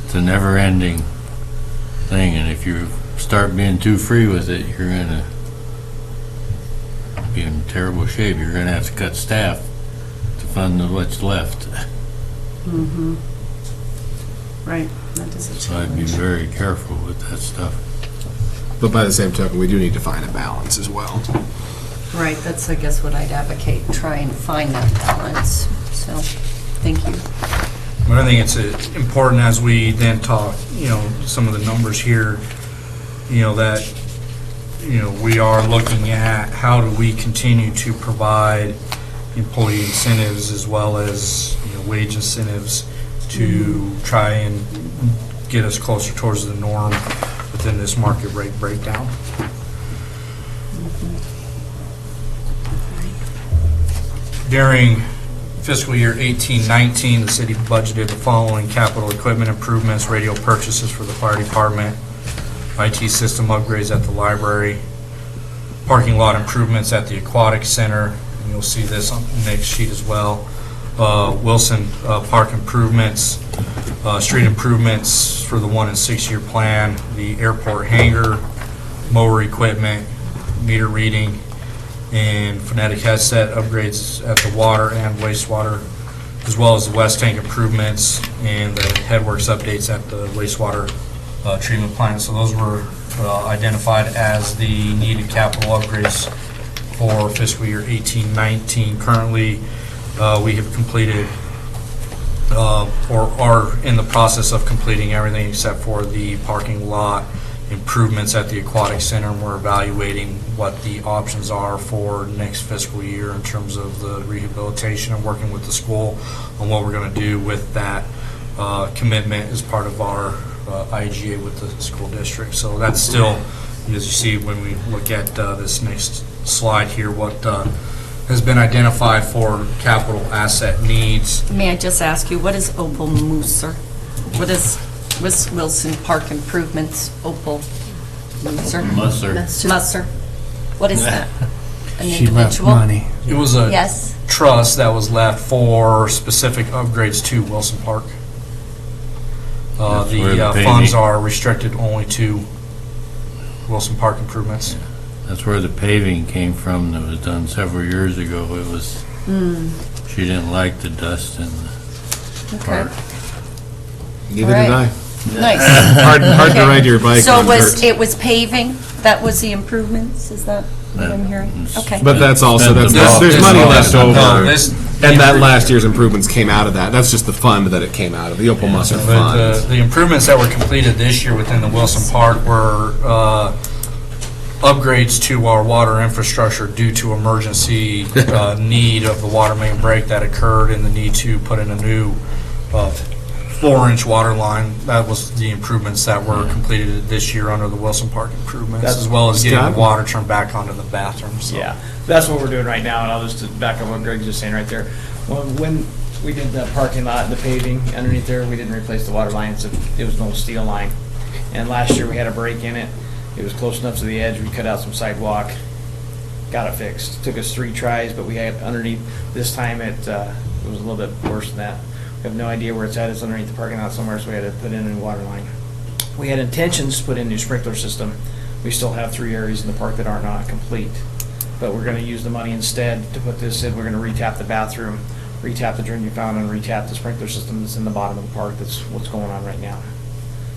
It's a never-ending thing, and if you start being too free with it, you're going to be in terrible shape. You're going to have to cut staff to fund what's left. Mm-hmm. Right. That is a So I'd be challenge. very careful with that stuff. But by the same token, we do need to find a balance as well. Right, that's, I guess, what I'd advocate, try and find that balance. So, thank you. But I think it's important as we then talk, some of the numbers here, that, we are looking at how do we continue to provide employee incentives as well as, wage incentives to try and get us closer towards the norm within this market rate breakdown. During fiscal year 18-19, the city budgeted the following capital equipment improvements: radio purchases for the fire department, IT system upgrades at the library, parking lot improvements at the aquatic center, and you'll see this on the next sheet as well. Wilson Park improvements, street improvements for the 1 and 6 year plan, the airport hangar, mower equipment, meter reading, and phonetic headset upgrades at the water and wastewater, as well as the west tank improvements and the headworks updates at the wastewater treatment plant. So those were identified as the needed capital upgrades for fiscal year 18-19. Currently, we have completed or are in the process of completing everything except for the parking lot improvements at the aquatic center, and we're evaluating what the options are for next fiscal year in terms of the rehabilitation and working with the school on what we're going to do with that commitment as part of our IGA with the school district. So that's still, as you see when we look at this next slide here, what has been identified for capital asset needs. May I just ask you, what is Opal Mooser? What is Wilson Park Improvements, Opal Mooser? Musser. What is that? An She left individual? money. It was a Yes. trust that was left for specific upgrades to Wilson Park. That's where The the funds paving- are restricted only to Wilson Park improvements. That's where the paving came from that was done several years ago. It was, she didn't like the dust in the Okay. park. Neither did I. Nice. Hard to Okay. ride your bike So on dirt. it was paving? That was the improvements? Is that what I'm hearing? Okay. But that's also, there's This- money this- left no, over. this- And that last year's improvements came out of that. That's just the fund that it came out of, the Opal Musser But fund. the improvements that were completed this year within the Wilson Park were upgrades to our water infrastructure due to emergency need of the water main break that occurred and the need to put in a new 4-inch water line. That was the improvements that were completed this year under the Wilson Park improvements, as well as getting the water turned back onto the bathrooms. So. Yeah, that's what we're doing right now, and I'll just back up what Greg's just saying right there. When we did the parking lot, the paving underneath there, we didn't replace the water lines. It was an old steel line. And last year, we had a break in it. It was close enough to the edge, we cut out some sidewalk, got it fixed. Took us 3 tries, but we had underneath, this time it was a little bit worse than that. We have no idea where it's at. It's underneath the parking lot somewhere, so we had to put in a new water line. We had intentions to put in a new sprinkler system. We still have 3 areas in the park that are not complete. But we're gonna use the money instead to put this in. We're gonna retap the bathroom, retap the drinking fountain, and retap the sprinkler system that's in the bottom of the park. That's what's going on right now.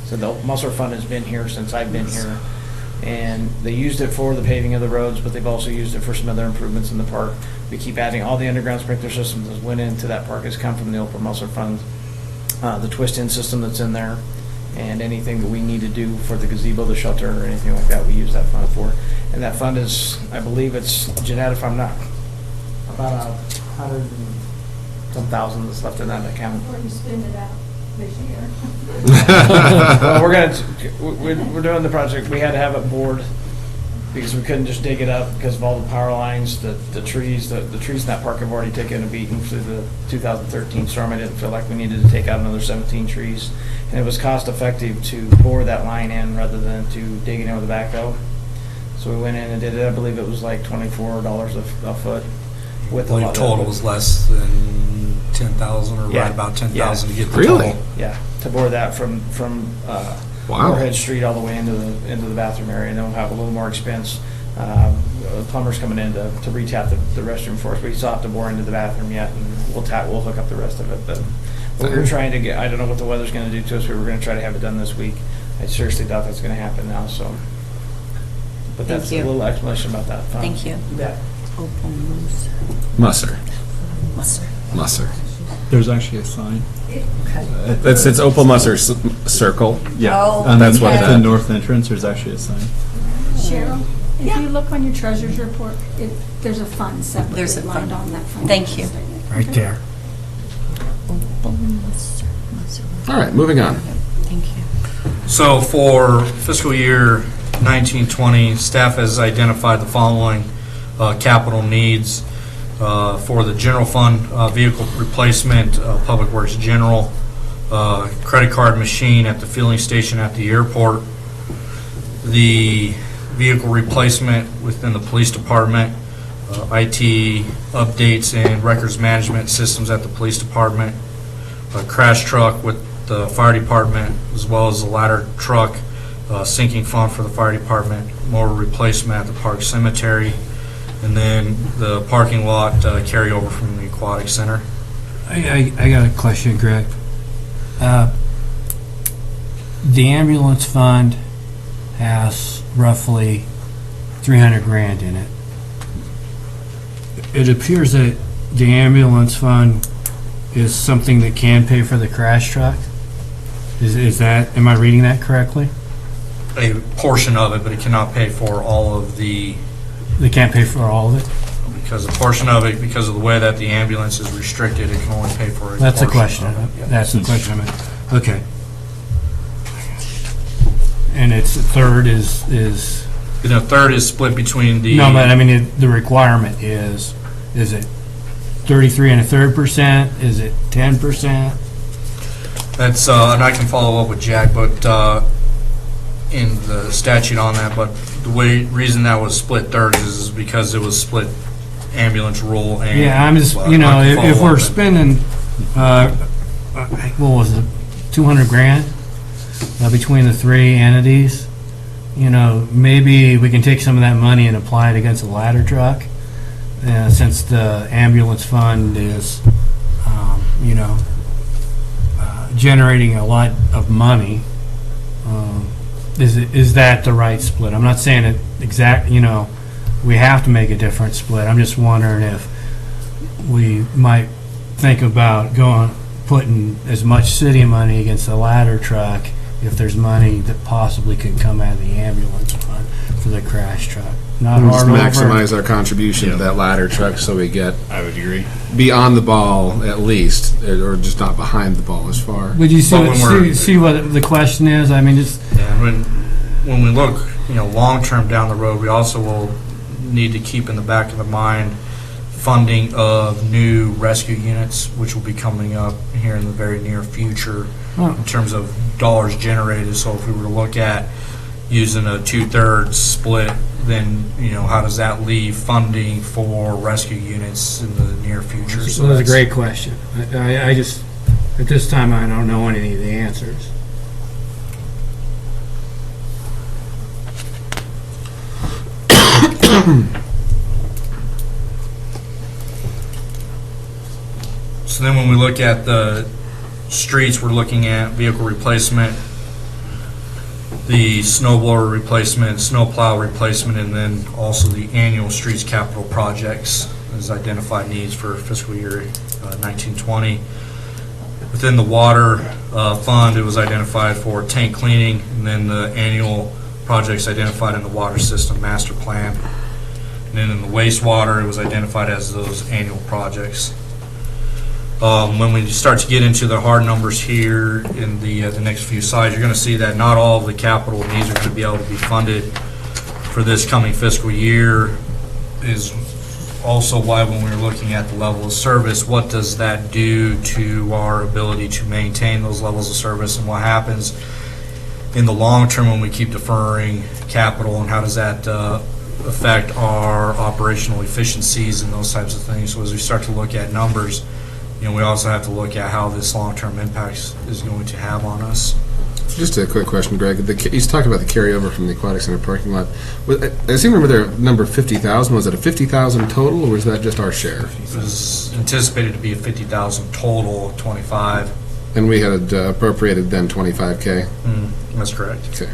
So the Musser Fund has been here since I've been here. And they used it for the paving of the roads, but they've also used it for some other improvements in the park. We keep adding, all the underground sprinkler systems that went into that park has come from the Opal Musser Fund. The twist-in system that's in there, and anything that we need to do for the gazebo, the shelter, or anything like that, we use that fund for. And that fund is, I believe it's, Jeanette, if I'm not, about 100 and some thousand that's left in that account. Before you spend it out this year. Well, we're doing the project, we had to have it bored, because we couldn't just dig it up because of all the power lines, the trees in that park have already taken a beating through the 2013 storm. I didn't feel like we needed to take out another 17 trees. And it was cost effective to bore that line in rather than to dig it in with a backhoe. So we went in and did it, I believe it was like $24 a foot. I believe total was less than 10,000 or right about 10,000 to get the total. Yeah, to bore that from Moorhead Street all the way into the bathroom area, and then we'll have a little more expense. The plumber's coming in to retap the restroom for us. We still have to bore into the bathroom yet, and we'll hook up the rest of it. But we're trying to get, I don't know what the weather's gonna do to us, but we're gonna try to have it done this week. I seriously doubt that's gonna happen now, so. But that's a little explanation about that fund. Thank you. Yeah. Opal Mooser. Musser. Musser. Musser. There's actually a sign. It's Opal Musser Circle. Yeah, Oh, and that's then what at the that- north entrance, there's actually a sign. Cheryl, if you look on your treasurer's report, there's a fund There's a separately fund. lined on that fund. Thank you. Right there. Opal Mooser. All right, moving on. Thank you. So for fiscal year 1920, staff has identified the following capital needs for the general fund: vehicle replacement, public works general, credit card machine at the fueling station at the airport, the vehicle replacement within the police department, IT updates and records management systems at the police department, a crash truck with the fire department, as well as the ladder truck, sinking fund for the fire department, mower replacement at the park cemetery, and then the parking lot carryover from the aquatic center. I got a question, Greg. The ambulance fund has roughly 300 grand in it. It appears that the ambulance fund is something that can pay for the crash truck. Is that, am I reading that correctly? A portion of it, but it cannot pay for all of the, They can't pay for all of it? because a portion of it, because of the way that the ambulance is restricted, it can only pay for a That's the portion question. of it. Yeah. That's the question I meant. Okay. And it's a third is And a third is split between the. no, but I mean, the requirement is Is it 33 1/3%? Is it 10%? That's, and I can follow up with Jack, but in the statute on that, but the reason that was split thirds is because it was split ambulance rule and. Yeah, I'm just, but you know, I can if follow we're up and- spending, what was it, 200 grand between the three entities, you know, maybe we can take some of that money and apply it against the ladder truck, since the ambulance fund is, you know, generating a lot of money. Is that the right split? I'm not saying it exact, you know, we have to make a different split. I'm just wondering if we might think about putting as much city money against the ladder truck if there's money that possibly could come out of the ambulance fund for the crash truck. Not Just hard over. maximize our contribution to that ladder truck so we get I would agree. be on the ball at least, or just not behind the ball as far. Would you But when we're- see what the question is? I mean, just, And when we look, you know, long-term down the road, we also will need to keep in the back of the mind funding of new rescue units, which will be coming up here in the very near future Oh. in terms of dollars generated. So if we were to look at using a 2/3 split, then, you know, how does that leave funding for rescue units in the near future? so that's a great question. I just, at this time, I don't know any of the answers. So then when we look at the streets, we're looking at vehicle replacement, the snow blower replacement, snow plow replacement, and then also the annual streets capital projects as identified needs for fiscal year 1920. Within the water fund, it was identified for tank cleaning, and then the annual projects identified in the water system master plan. And then in the wastewater, it was identified as those annual projects. When we start to get into the hard numbers here in the next few slides, you're going to see that not all of the capital needs are going to be able to be funded for this coming fiscal year. Is also why when we were looking at the level of service, what does that do to our ability to maintain those levels of service, and what happens in the long term when we keep deferring capital, and how does that affect our operational efficiencies and those types of things. So as we start to look at numbers, you know, we also have to look at how this long-term impact is going to have on us. Just a quick question, Greg. He's talked about the carryover from the Aquatic Center parking lot. I seem to remember their number 50,000. Was it a 50,000 total, or was that just our share? It was anticipated to be a 50,000 total, 25. And we had appropriated then 25K? That's correct. Okay.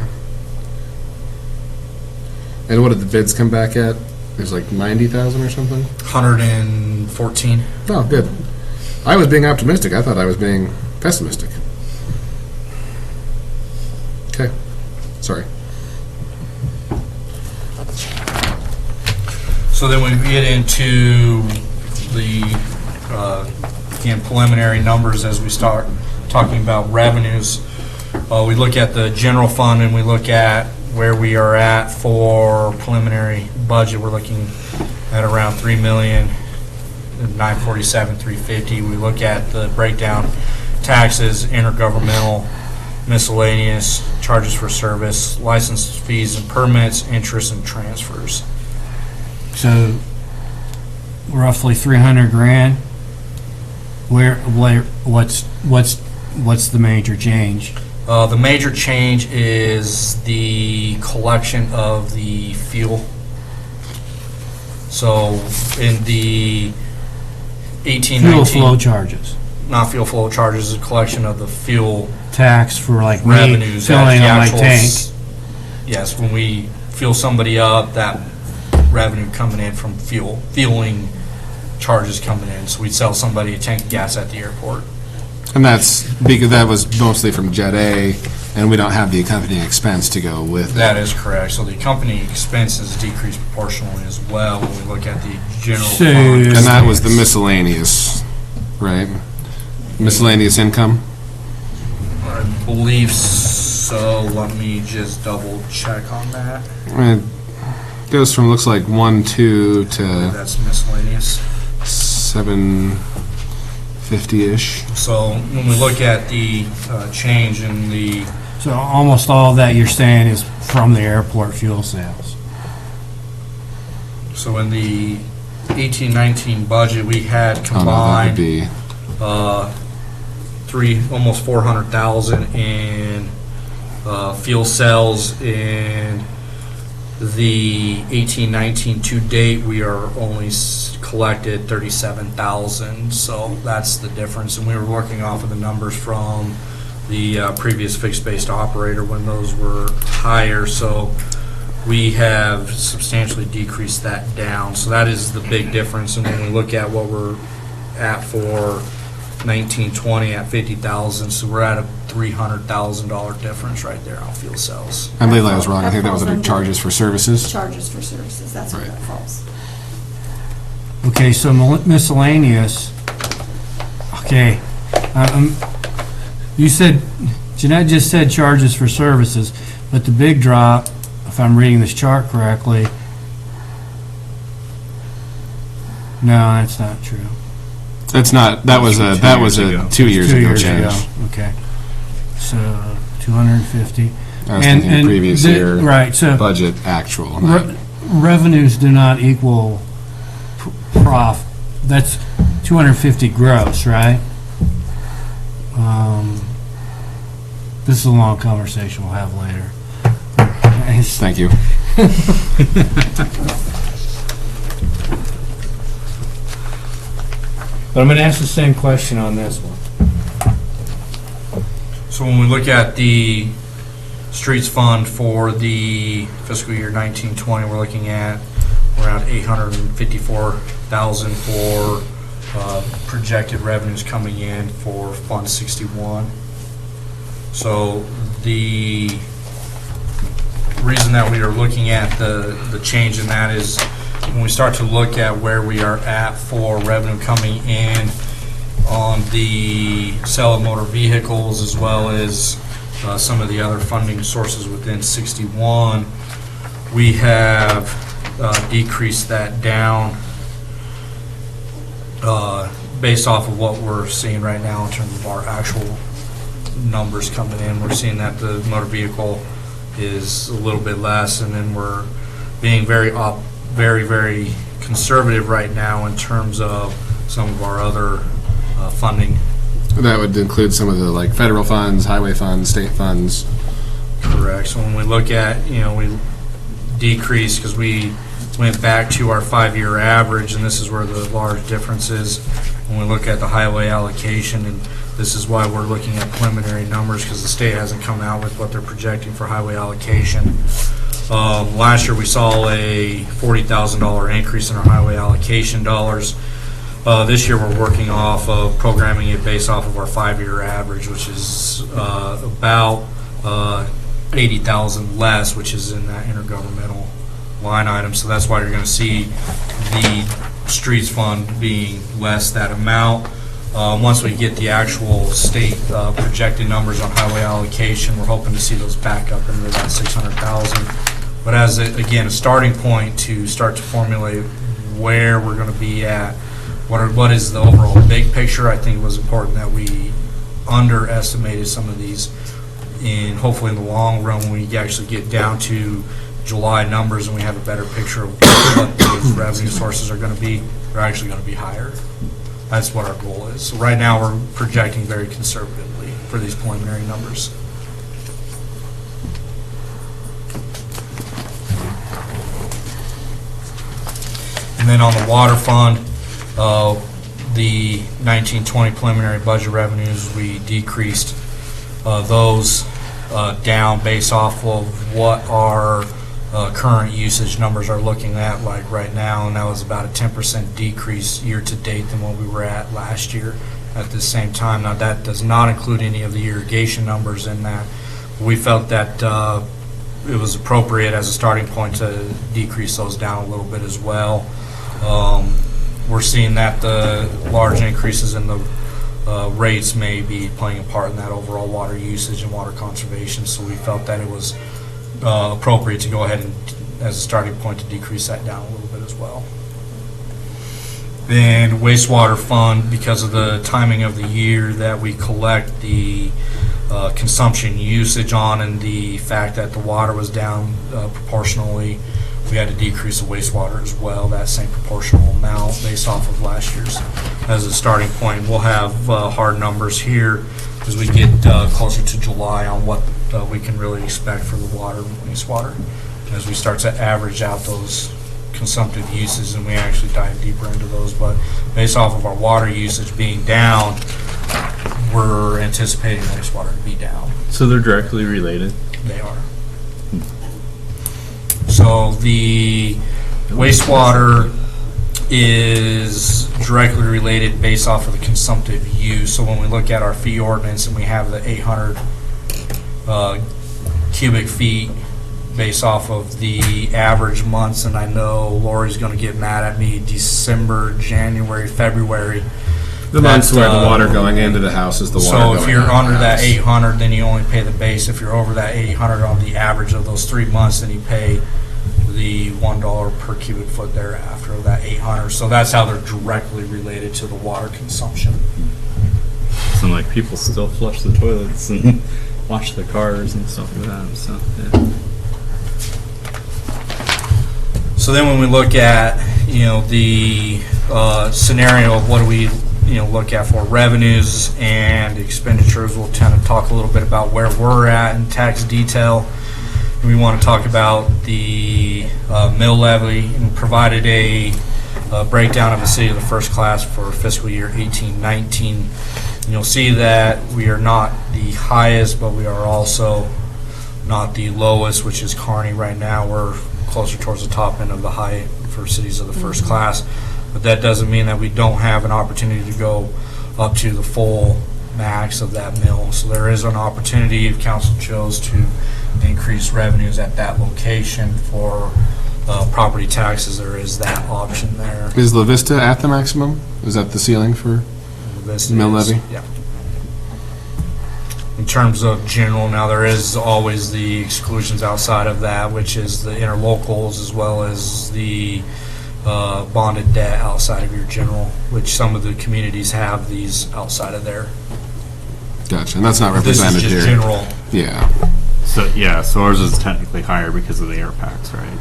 And what did the bids come back at? It was like 90,000 or something? 114. Oh, good. I was being optimistic. I thought I was being pessimistic. Okay. Sorry. So then we get into the, again, preliminary numbers as we start talking about revenues. We look at the general fund and we look at where we are at for preliminary budget. We're looking at around $3,947,350. We look at the breakdown: taxes, intergovernmental, miscellaneous, charges for service, license fees and permits, interest and transfers. So roughly 300 grand. What's the major change? The major change is the collection of the fuel. So in the 1819... Fuel flow charges. Not fuel flow charges, the collection of the fuel Tax for like me revenues. filling the on my actual tank. Yes, when we fuel somebody up, that revenue coming in from fueling charges coming in. So we'd sell somebody a tank of gas at the airport. And that's because that was mostly from Jet A, and we don't have the accompanying expense to go with That is correct. So the accompanying expenses decrease proportionally as well when we look at the general So- fund. And that was the miscellaneous, right? Miscellaneous income? I believe so. Let me just double check on that. It goes from, looks like 1, 2 to... That's miscellaneous. 750-ish. So when we look at the change in the, So almost all that you're saying is from the airport fuel sales. so in the 18-19 budget, we had Oh, no, that would combined be, almost 400,000 in fuel cells. In the 18-19 to date, we are only collected 37,000, so that's the difference. And we were working off of the numbers from the previous fixed-based operator when those were higher, so we have substantially decreased that down. So that is the big difference. And when we look at what we're at for 1920 at 50,000, so we're at a $300,000 difference right there on fuel cells. I believe I was wrong. I think that was under charges for services. Charges for services, that's where that falls. Okay, so miscellaneous, okay. You said, Jeanette just said charges for services, but the big drop, if I'm reading this chart correctly, no, that's not true. That's not, that was a 2 years ago change. Okay. So, 250. I was thinking previous year right, so budget actual. revenues do not equal prof. That's 250 gross, right? This is a long conversation we'll have later. Thank you. But I'm going to ask the same question on this one. So when we look at the streets fund for the fiscal year 1920, we're looking at around 854,000 for projected revenues coming in for Fund 61. So the reason that we are looking at the change in that is when we start to look at where we are at for revenue coming in on the sale of motor vehicles as well as some of the other funding sources within 61, we have decreased that down based off of what we're seeing right now in terms of our actual numbers coming in. We're seeing that the motor vehicle is a little bit less, and then we're being very conservative right now in terms of some of our other funding. That would include some of the like federal funds, highway funds, state funds. Correct. So when we look at, we decreased because we went back to our 5-year average, and this is where the large difference is when we look at the highway allocation, and this is why we're looking at preliminary numbers because the state hasn't come out with what they're projecting for highway allocation. Last year we saw a $40,000 increase in our highway allocation dollars. This year we're working off of programming it based off of our 5-year average, which is about 80,000 less, which is in that intergovernmental line item. So that's why you're going to see the streets fund being less that amount. Once we get the actual state projected numbers on highway allocation, we're hoping to see those back up into that 600,000. But as, again, a starting point to start to formulate where we're going to be at, what is the overall big picture, I think it was important that we underestimated some of these. And hopefully in the long run, when we actually get down to July numbers and we have a better picture of what those revenue sources are going to be, they're actually going to be higher. That's what our goal is. So right now, we're projecting very conservatively for these preliminary numbers. And then on the water fund, the 1920 preliminary budget revenues, we decreased those down based off of what our current usage numbers are looking at like right now, and that was about a 10% decrease year to date than what we were at last year at the same time. Now that does not include any of the irrigation numbers in that. We felt that it was appropriate as a starting point to decrease those down a little bit as well. We're seeing that the large increases in the rates may be playing a part in that overall water usage and water conservation, so we felt that it was appropriate to go ahead and, as a starting point, to decrease that down a little bit as well. Then wastewater fund, because of the timing of the year that we collect the consumption usage on and the fact that the water was down proportionally, we had to decrease the wastewater as well, that same proportional amount based off of last year's as a starting point. We'll have hard numbers here as we get closer to July on what we can really expect for the water and wastewater as we start to average out those consumptive uses and we actually dive deeper into those. But based off of our water usage being down, we're anticipating wastewater to be down. So they're directly related? They are. So the wastewater is directly related based off of the consumptive use. So when we look at our fee ordinance and we have the 800 cubic feet based off of the average months, and I know Lori's going to get mad at me, December, January, February. The months where the water going into the house is the water going So if you're out of under the that house. 800, then you only pay the base. If you're over that 800 on the average of those 3 months, then you pay the $1 per cubic foot thereafter of that 800. So that's how they're directly related to the water consumption. So like people still flush the toilets and wash their cars and stuff like that. So yeah. So then when we look at, the scenario of what do we, look at for revenues and expenditures, we'll kind of talk a little bit about where we're at in tax detail. We want to talk about the mill levy and provided a breakdown of the city of the first class for fiscal year 18-19. You'll see that we are not the highest, but we are also not the lowest, which is Kearney right now. We're closer towards the top end of the high for cities of the first class. But that doesn't mean that we don't have an opportunity to go up to the full max of that mill. So there is an opportunity if council chose to increase revenues at that location for property taxes. There is that option there. Is La Vista at the maximum? Is that the ceiling for This mill is- levy? Yeah. In terms of general, now there is always the exclusions outside of that, which is the interlocals as well as the bonded debt outside of your general, which some of the communities have these outside of there. Gotcha, and that's not This is represented just here. general. Yeah. So ours is technically higher because of the air packs, right?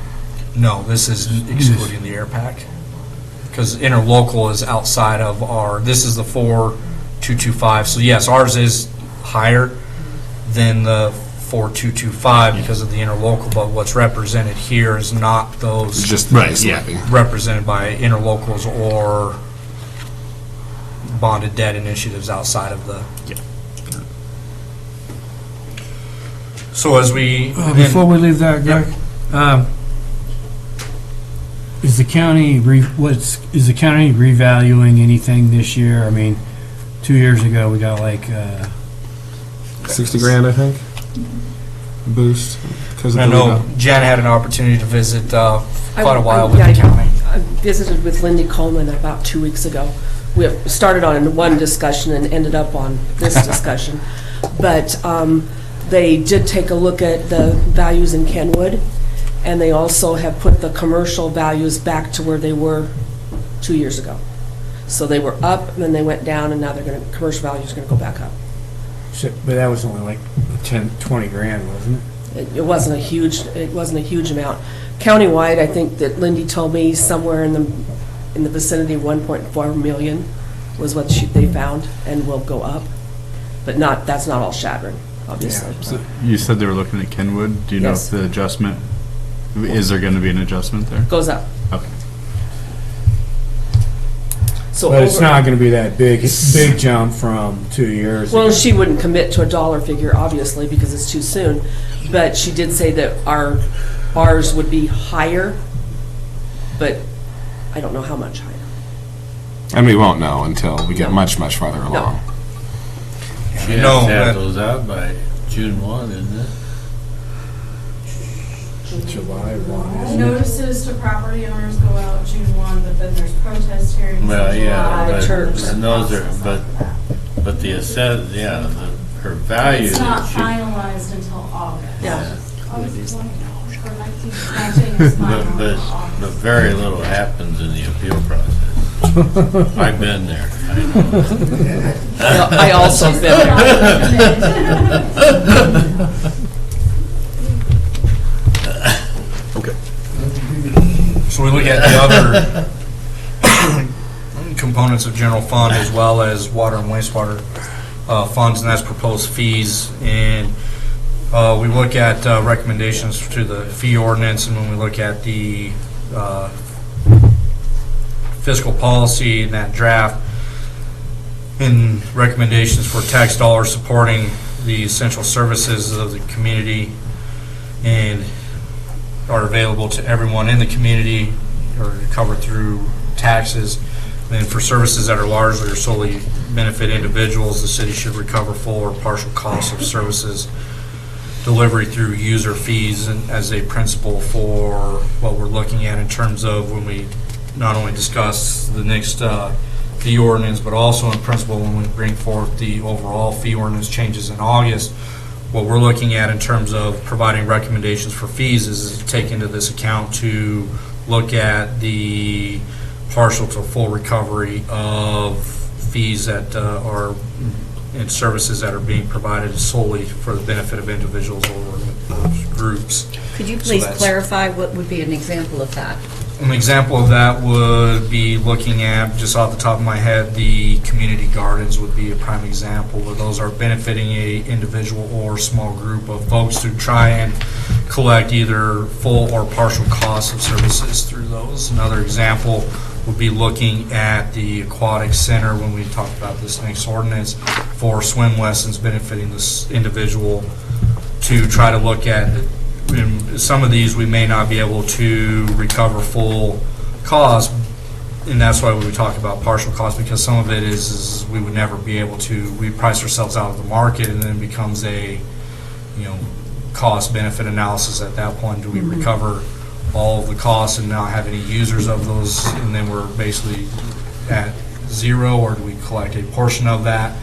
No, this is excluding the air pack. Because interlocal is outside of this is the 4225. So yes, ours is higher than the 4225 because of the interlocal, but what's represented here is not those It's just the base levy. represented by interlocals or bonded debt initiatives outside of the. So as we. Before we leave that, Greg, is the county is the county revaluing anything this year? I mean, 2 years ago we got like 60 grand, I think. Boost because of I the know rebound. Jen had an opportunity to visit quite a while with Yeah, the county. I visited with Lindy Coleman about 2 weeks ago. We started on one discussion and ended up on this discussion. But they did take a look at the values in Kenwood, and they also have put the commercial values back to where they were 2 years ago. So they were up, and then they went down, and now commercial values are going to go back up. But that was only like 10, 20 grand, wasn't it? It wasn't a huge amount. Countywide, I think that Lindy told me somewhere in the vicinity of 1.4 million was what they found, and will go up. But that's not all Chadron, obviously. So you said they were looking at Kenwood. Do you know Yes. if the adjustment, is there going to be an adjustment there? Goes up. Okay. So But it's not going to be that big jump from 2 years Well, ago. she wouldn't commit to a dollar figure, obviously, because it's too soon. But she did say that ours would be higher, but I don't know how much higher. And we won't know until we get much, much farther along. You No, have to that- have those out by June 1, isn't it? July 1. Notices to property owners go out June 1, but then there's protest hearings in Well, yeah, July. but, and those are, but the her value. It's not that she- finalized until August. Yeah. August 20, or 19, is final But until August. very little happens in the appeal process. I've been there. I know. I also been So we look at the other components of general fund as well as water and wastewater funds, and that's proposed fees. And we look at recommendations to the fee ordinance, and when we look at the fiscal policy in that draft, and recommendations for tax dollars supporting the essential services of the community and are available to everyone in the community or covered through taxes. And for services that are largely or solely benefit individuals, the city should recover full or partial costs of services delivery through user fees, and as a principle for what we're looking at in terms of when we not only discuss the next fee ordinance, but also in principle when we bring forth the overall fee ordinance changes in August. What we're looking at in terms of providing recommendations for fees is to take into this account to look at the partial to full recovery of fees that are in services that are being provided solely for the benefit of individuals or groups. Could you please clarify what would be an example of that? An example of that would be looking at, just off the top of my head, the community gardens would be a prime example where those are benefiting a individual or small group of folks to try and collect either full or partial costs of services through those. Another example would be looking at the aquatic center when we talk about this next ordinance for swim lessons benefiting this individual, to try to look at some of these we may not be able to recover full cost, and that's why we talk about partial cost, because some of it is we would never be able to, we price ourselves out of the market, and then it becomes a, cost benefit analysis at that point. Do we recover all of the costs and not have any users of those, and then we're basically at zero, or do we collect a portion of that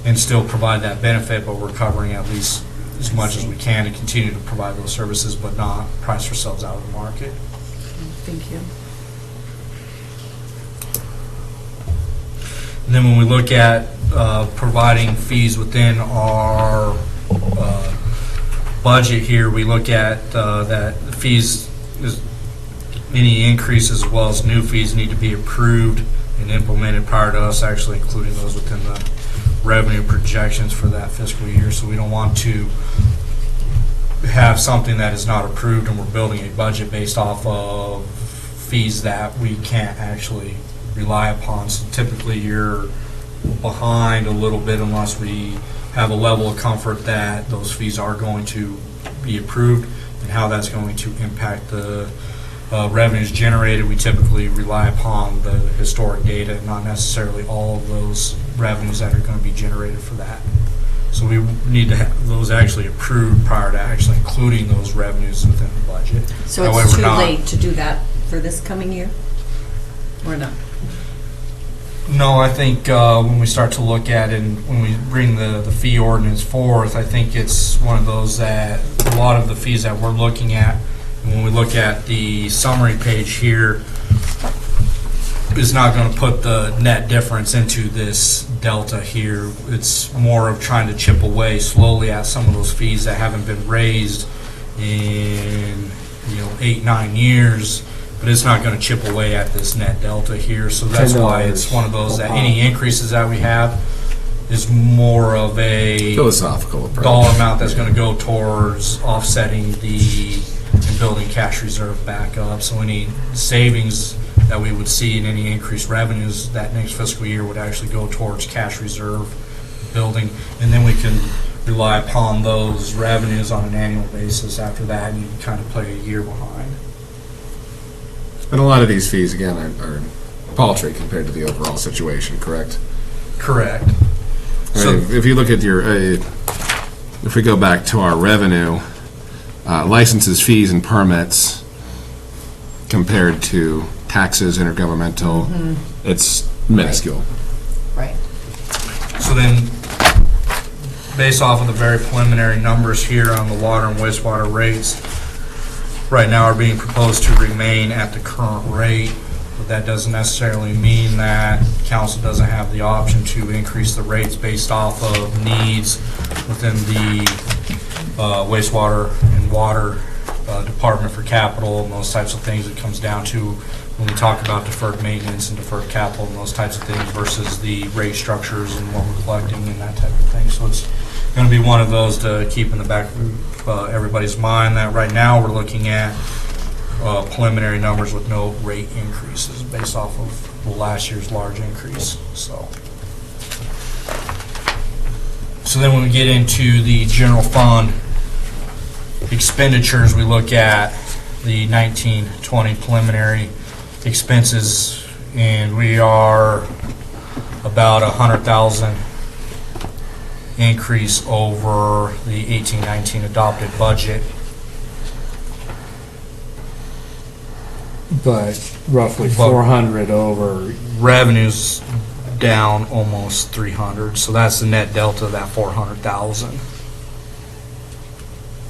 and still provide that benefit, but we're covering at least as much as we can to continue to provide those services, but not price ourselves out of the market. Thank you. And then when we look at providing fees within our budget here, we look at that the fees, any increases as well as new fees need to be approved and implemented prior to us actually including those within the revenue projections for that fiscal year. So we don't want to have something that is not approved and we're building a budget based off of fees that we can't actually rely upon. So typically you're behind a little bit unless we have a level of comfort that those fees are going to be approved and how that's going to impact the revenues generated. We typically rely upon the historic data, not necessarily all of those revenues that are going to be generated for that. So we need to have those actually approved prior to actually including those revenues within the budget. So it's too late to do that for this coming year, or not? No, I think when we start to look at it and when we bring the fee ordinance forth, I think it's one of those that a lot of the fees that we're looking at, and when we look at the summary page here, is not going to put the net difference into this delta here. It's more of trying to chip away slowly at some of those fees that haven't been raised in 8-9 years, but it's not going to chip away at this net delta here. So that's why it's one of those that any increases that we have is more of a philosophical approach. Dollar amount that's going to go towards offsetting and building cash reserve back up. So any savings that we would see in any increased revenues that next fiscal year would actually go towards cash reserve building, and then we can rely upon those revenues on an annual basis after that, and you kind of play a year behind. And a lot of these fees, again, are paltry compared to the overall situation, correct? Correct. So if you look at if we go back to our revenue, licenses, fees, and permits compared to taxes, intergovernmental, it's minuscule. Right. So then, based off of the very preliminary numbers here on the water and wastewater rates, right now are being proposed to remain at the current rate. But that doesn't necessarily mean that council doesn't have the option to increase the rates based off of needs within the wastewater and water department for capital and those types of things. It comes down to when we talk about deferred maintenance and deferred capital and those types of things versus the rate structures and what we're collecting and that type of thing. So it's going to be one of those to keep in the back of everybody's mind that right now we're looking at preliminary numbers with no rate increases based off of last year's large increase. So then when we get into the general fund expenditures, we look at the 1920 preliminary expenses, and we are about 100,000 increase over the 1819 adopted budget. But roughly 400 over. Revenues down almost 300, so that's the net delta of that 400,000.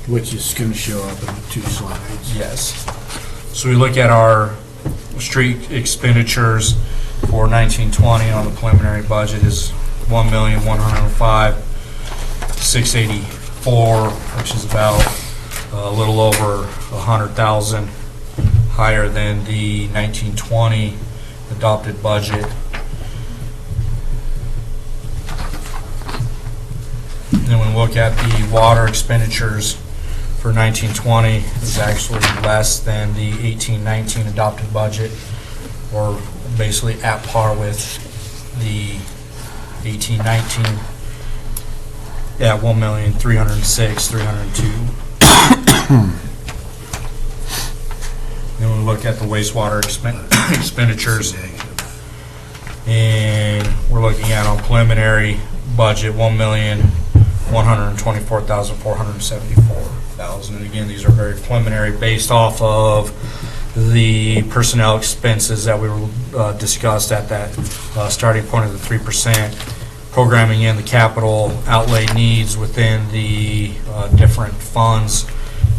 Which is going to show up in the 2 slides. Yes. So we look at our street expenditures for 1920 on the preliminary budget is $1,105,684, which is about a little over 100,000 higher than the 1920 adopted budget. Then when we look at the water expenditures for 1920, is actually less than the 1819 adopted budget, or basically at par with the 1819 at $1,306,302. Then we look at the wastewater expenditures, and we're looking at on preliminary budget $1,124,474. And again, these are very preliminary based off of the personnel expenses that we were discussed at that starting point of the 3%, programming in the capital outlay needs within the different funds.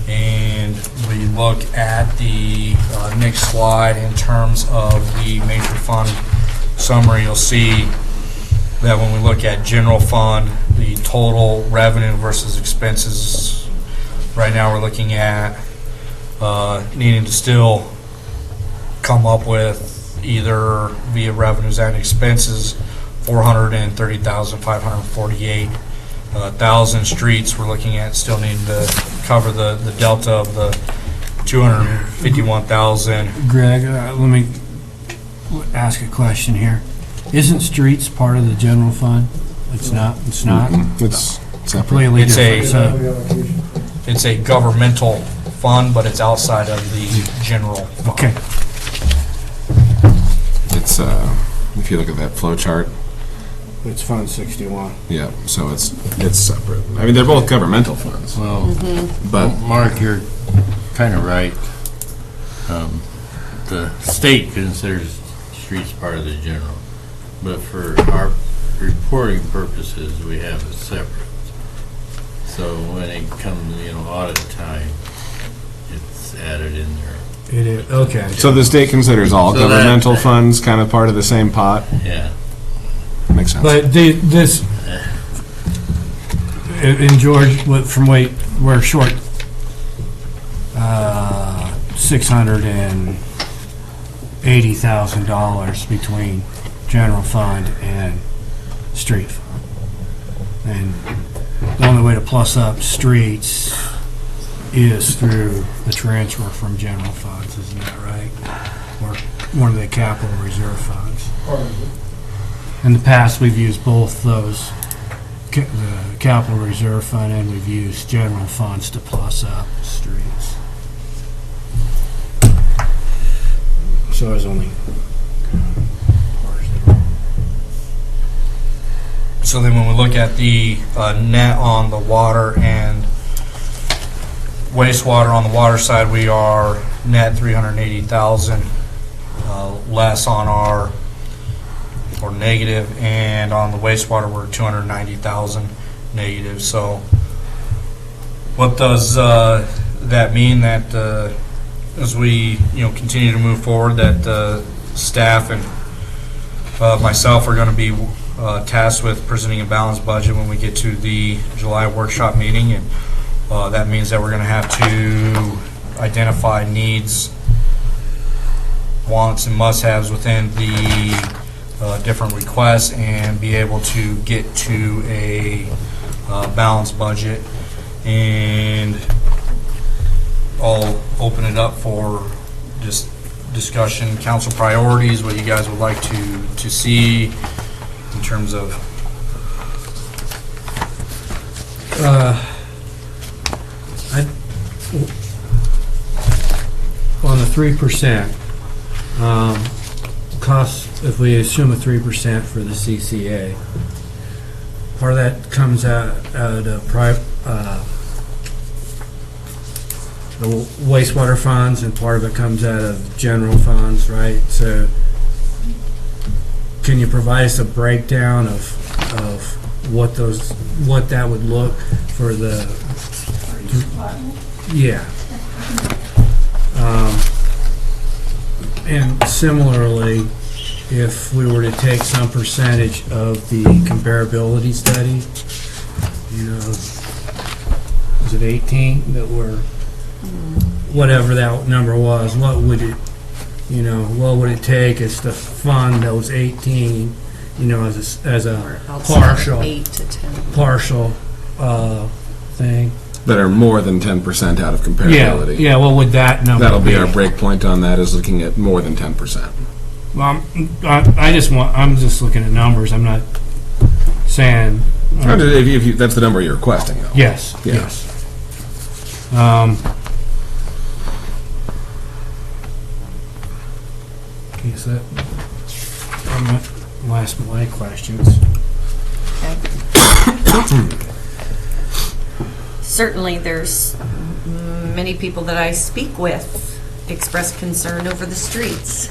And we look at the next slide in terms of the major fund summary. You'll see that when we look at general fund, the total revenue versus expenses, right now we're looking at needing to still come up with either via revenues and expenses $430,548. Streets, we're looking at still needing to cover the delta of the 251,000. Greg, let me ask a question here. Isn't streets part of the general fund? It's not? It's not? It's completely different. It's a governmental fund, but it's outside of the general fund. Okay. It's, if you look at that flow chart. It's Fund 61. Yeah, so it's separate. I mean, they're both governmental funds. Well, but Mark, you're kind of right. The state considers streets part of the general, but for our reporting purposes, we have it separate. So when it comes, audit time, it's added in there. It is, okay. So the state considers all governmental funds kind of part of the same pot? Yeah. Makes sense. But this, and George, from we're short $680,000 between general fund and street fund. And the only way to plus up streets is through the transfer from general funds, isn't that right? Or one of the capital reserve funds. In the past, we've used both those, the capital reserve fund, and we've used general funds to plus up streets. So it's only. So then when we look at the net on the water and wastewater, on the water side, we are net 380,000 less on our, or negative, and on the wastewater, we're 290,000 negative. So what does that mean? That as we continue to move forward, that staff and myself are going to be tasked with presenting a balanced budget when we get to the July workshop meeting, and that means that we're going to have to identify needs, wants, and must-haves within the different requests and be able to get to a balanced budget. And I'll open it up for just discussion, council priorities, what you guys would like to see in terms of on the 3%, cost, if we assume a 3% for the CCA, part of that comes out of the wastewater funds, and part of it comes out of general funds, right? So can you provide us a breakdown of what that would look for the, yeah. And similarly, if we were to take some percentage of the comparability study, you know, was it 18 that were, whatever that number was, what would it, you know, what would it take us to fund those 18, you know, as a partial, 8 to 10. partial thing? That are more than 10% out of comparability. Yeah, what would that number That'll be our break point on that, is looking at more than 10%. Well, I'm just looking at numbers. I'm not saying. If that's the number you're requesting, though. Yes, Yeah. yes. Okay, so I'm going to ask my questions. Certainly, there's many people that I speak with express concern over the streets.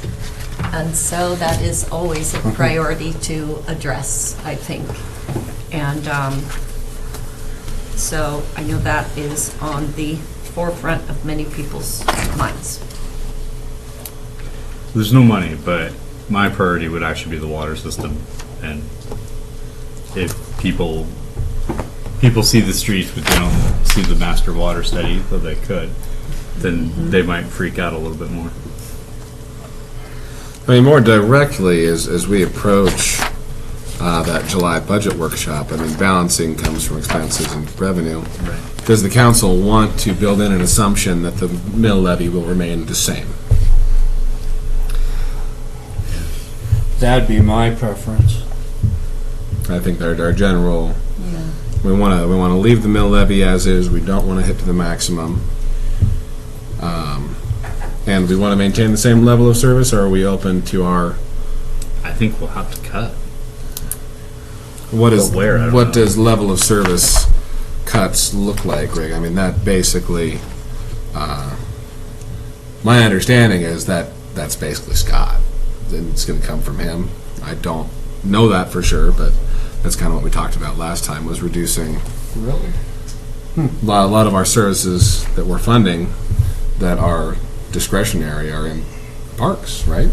And so that is always a priority to address, I think. And so I know that is on the forefront of many people's minds. There's no money, but my priority would actually be the water system. And if people see the streets, but they don't see the master water study, though they could, then they might freak out a little bit more. I mean, more directly, as we approach that July budget workshop, I mean, balancing comes from expenses and revenue. Right. Does the council want to build in an assumption that the mill levy will remain the same? That'd be my preference. I think our general, we want to leave the mill levy as is. We don't want to hit to the maximum. And we want to maintain the same level of service, or are we open to our? I think we'll have to cut. What But does level of service cuts look like, Greg? I mean, that basically, my understanding is that that's basically Scott. And it's going to come from him. I don't know that for sure, but that's kind of what we talked about last time, was reducing. Really? A lot of our services that we're funding that are discretionary are in parks, right?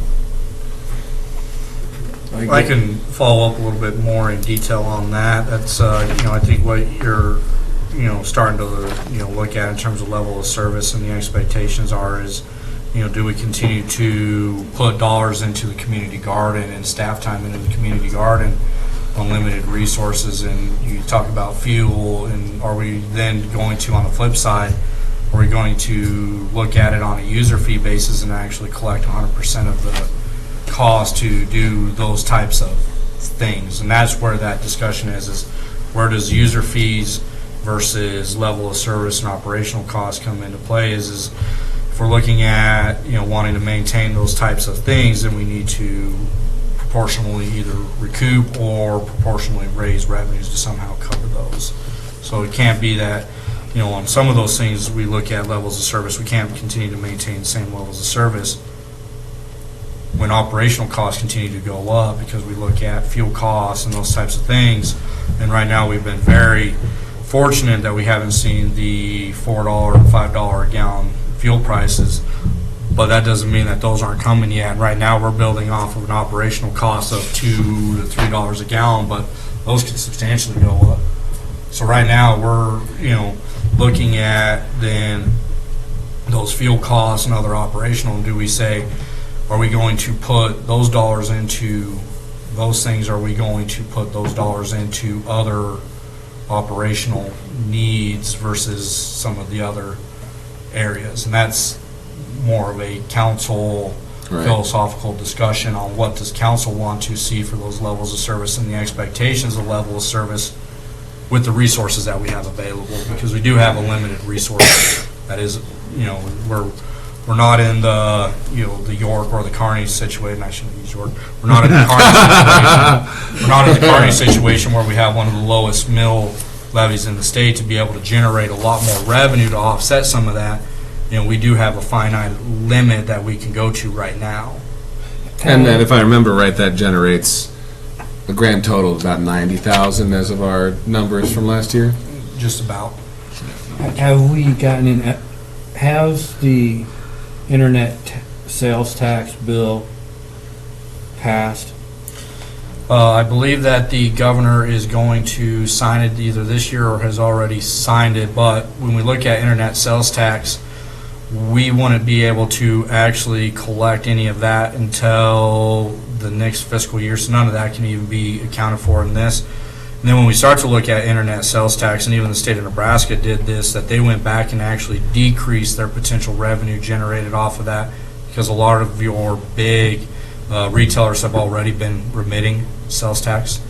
I can follow up a little bit more in detail on that. That's, I think what you're, starting to, look at in terms of level of service and the expectations are is, do we continue to put dollars into the community garden and staff time into the community garden on limited resources? And you talk about fuel, and are we then going to, on the flip side, are we going to look at it on a user fee basis and actually collect 100% of the cost to do those types of things? And that's where that discussion is where does user fees versus level of service and operational costs come into play? Is if we're looking at, wanting to maintain those types of things, then we need to proportionally either recoup or proportionally raise revenues to somehow cover those. So it can't be that, on some of those things, we look at levels of service. We can't continue to maintain the same levels of service when operational costs continue to go up, because we look at fuel costs and those types of things. And right now, we've been very fortunate that we haven't seen the $4 or $5 a gallon fuel prices but that doesn't mean that those aren't coming yet. And right now, we're building off of an operational cost of $2 to $3 a gallon, but those could substantially go up. So right now, we're, looking at then those fuel costs and other operational, and do we say, are we going to put those dollars into those things? Are we going to put those dollars into other operational needs versus some of the other areas? And that's more of a council philosophical discussion on what does council want to see for those levels of service and the expectations of level of service with the resources that we have available, because we do have a limited resource. That is, we're not in the, the York or the Kearney situation. I shouldn't use York. We're not in the Kearney situation. We're not in the Kearney situation where we have one of the lowest mill levies in the state to be able to generate a lot more revenue to offset some of that. We do have a finite limit that we can go to right now. And then, if I remember right, that generates a grand total of about 90,000 as of our numbers from last year. Just about. Have we gotten in, has the internet sales tax bill passed? I believe that the governor is going to sign it either this year or has already signed it, but when we look at internet sales tax, we wouldn't be able to actually collect any of that until the next fiscal year, so none of that can even be accounted for in this. And then when we start to look at internet sales tax, and even the state of Nebraska did this, that they went back and actually decreased their potential revenue generated off of that, because a lot of your big retailers have already been remitting sales tax.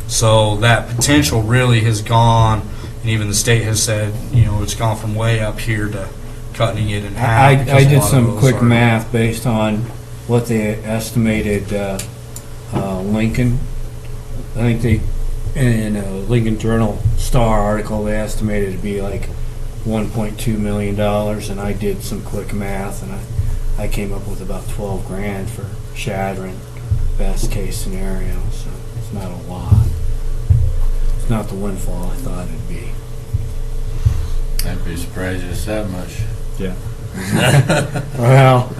So that potential really has gone, and even the state has said, it's gone from way up here to cutting it in half. I did some quick math based on what they estimated Lincoln. I think they, in a Lincoln Journal Star article, they estimated it to be like $1.2 million, and I did some quick math, and I came up with about 12 grand for Chadron, best case scenario, so it's not a lot. It's not the windfall I thought it'd be. I'd be surprised it's that much. Yeah. Well,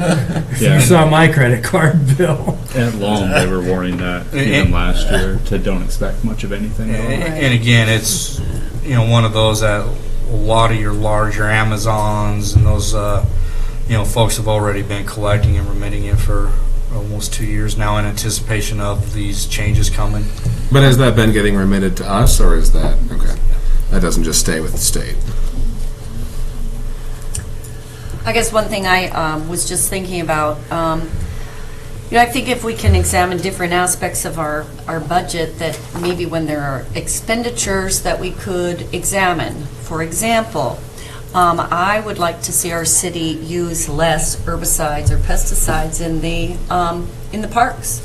you saw my credit card bill. At Long, they were warning that even last year to don't expect much of anything. And again, it's one of those that a lot of your larger Amazons and those folks have already been collecting and remitting it for almost 2 years now in anticipation of these changes coming. But has that been getting remitted to us, or is that okay? That doesn't just stay with the state. I guess one thing I was just thinking about, I think if we can examine different aspects of our budget, that maybe when there are expenditures that we could examine. For example, I would like to see our city use less herbicides or pesticides in the parks.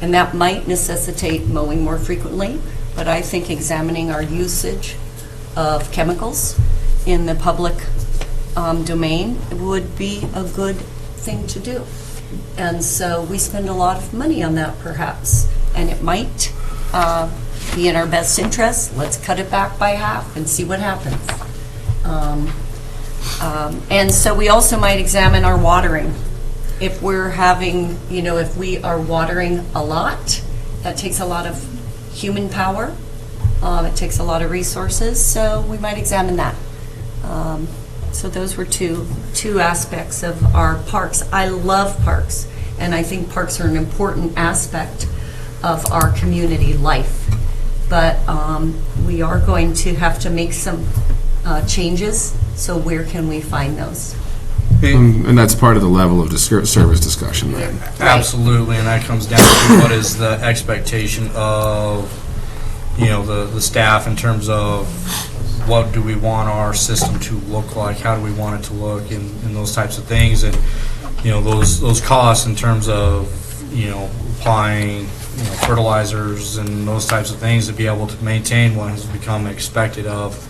And that might necessitate mowing more frequently, but I think examining our usage of chemicals in the public domain would be a good thing to do. And so we spend a lot of money on that perhaps, and it might be in our best interest. Let's cut it back by half and see what happens. And so we also might examine our watering. If we're having, if we are watering a lot, that takes a lot of human power. It takes a lot of resources, so we might examine that. So those were two aspects of our parks. I love parks, and I think parks are an important aspect of our community life. But we are going to have to make some changes, so where can we find those? And that's part of the level of service discussion, right? Absolutely, and that comes down to what is the expectation of, the staff in terms of what do we want our system to look like, how do we want it to look, and those types of things, and those costs in terms of applying fertilizers and those types of things to be able to maintain what has become expected of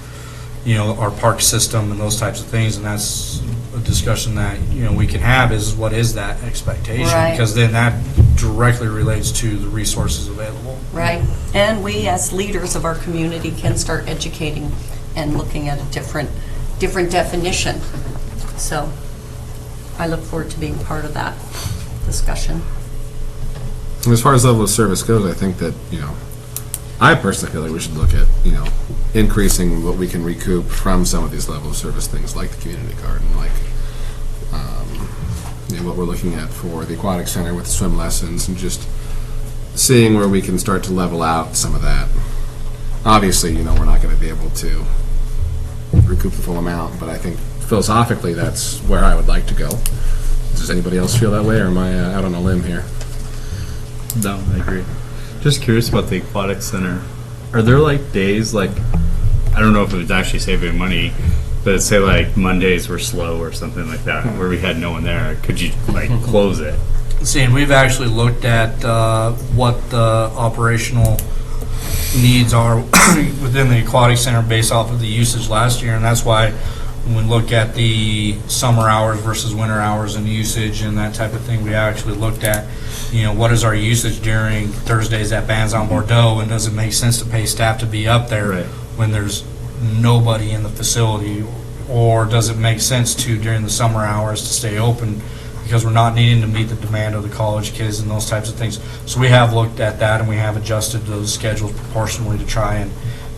our park system and those types of things. And that's a discussion that we can have, is what is that expectation, right? Because then that directly relates to the resources available, right? And we as leaders of our community can start educating and looking at a different definition. So I look forward to being part of that discussion. And as far as level of service goes, I think that, I personally feel like we should look at, increasing what we can recoup from some of these level of service things, like the community garden, like, what we're looking at for the aquatic center with the swim lessons, and just seeing where we can start to level out some of that. Obviously, we're not going to be able to recoup the full amount, but I think philosophically that's where I would like to go. Does anybody else feel that way, or am I out on a limb here? No, I agree. Just curious about the aquatic center. Are there like days, like, I don't know if it was actually saving money, but say like Mondays were slow or something like that, where we had no one there? Could you like close it? See, and we've actually looked at what the operational needs are within the aquatic center based off of the usage last year, and that's why when we look at the summer hours versus winter hours and usage and that type of thing, we actually looked at, what is our usage during Thursdays at Bands on Bordeaux, and does it make sense to pay staff to be up there when there's nobody in the facility, or does it make sense to, during the summer hours, to stay open because we're not needing to meet the demand of the college kids and those types of things. So we have looked at that, and we have adjusted those schedules proportionally to try and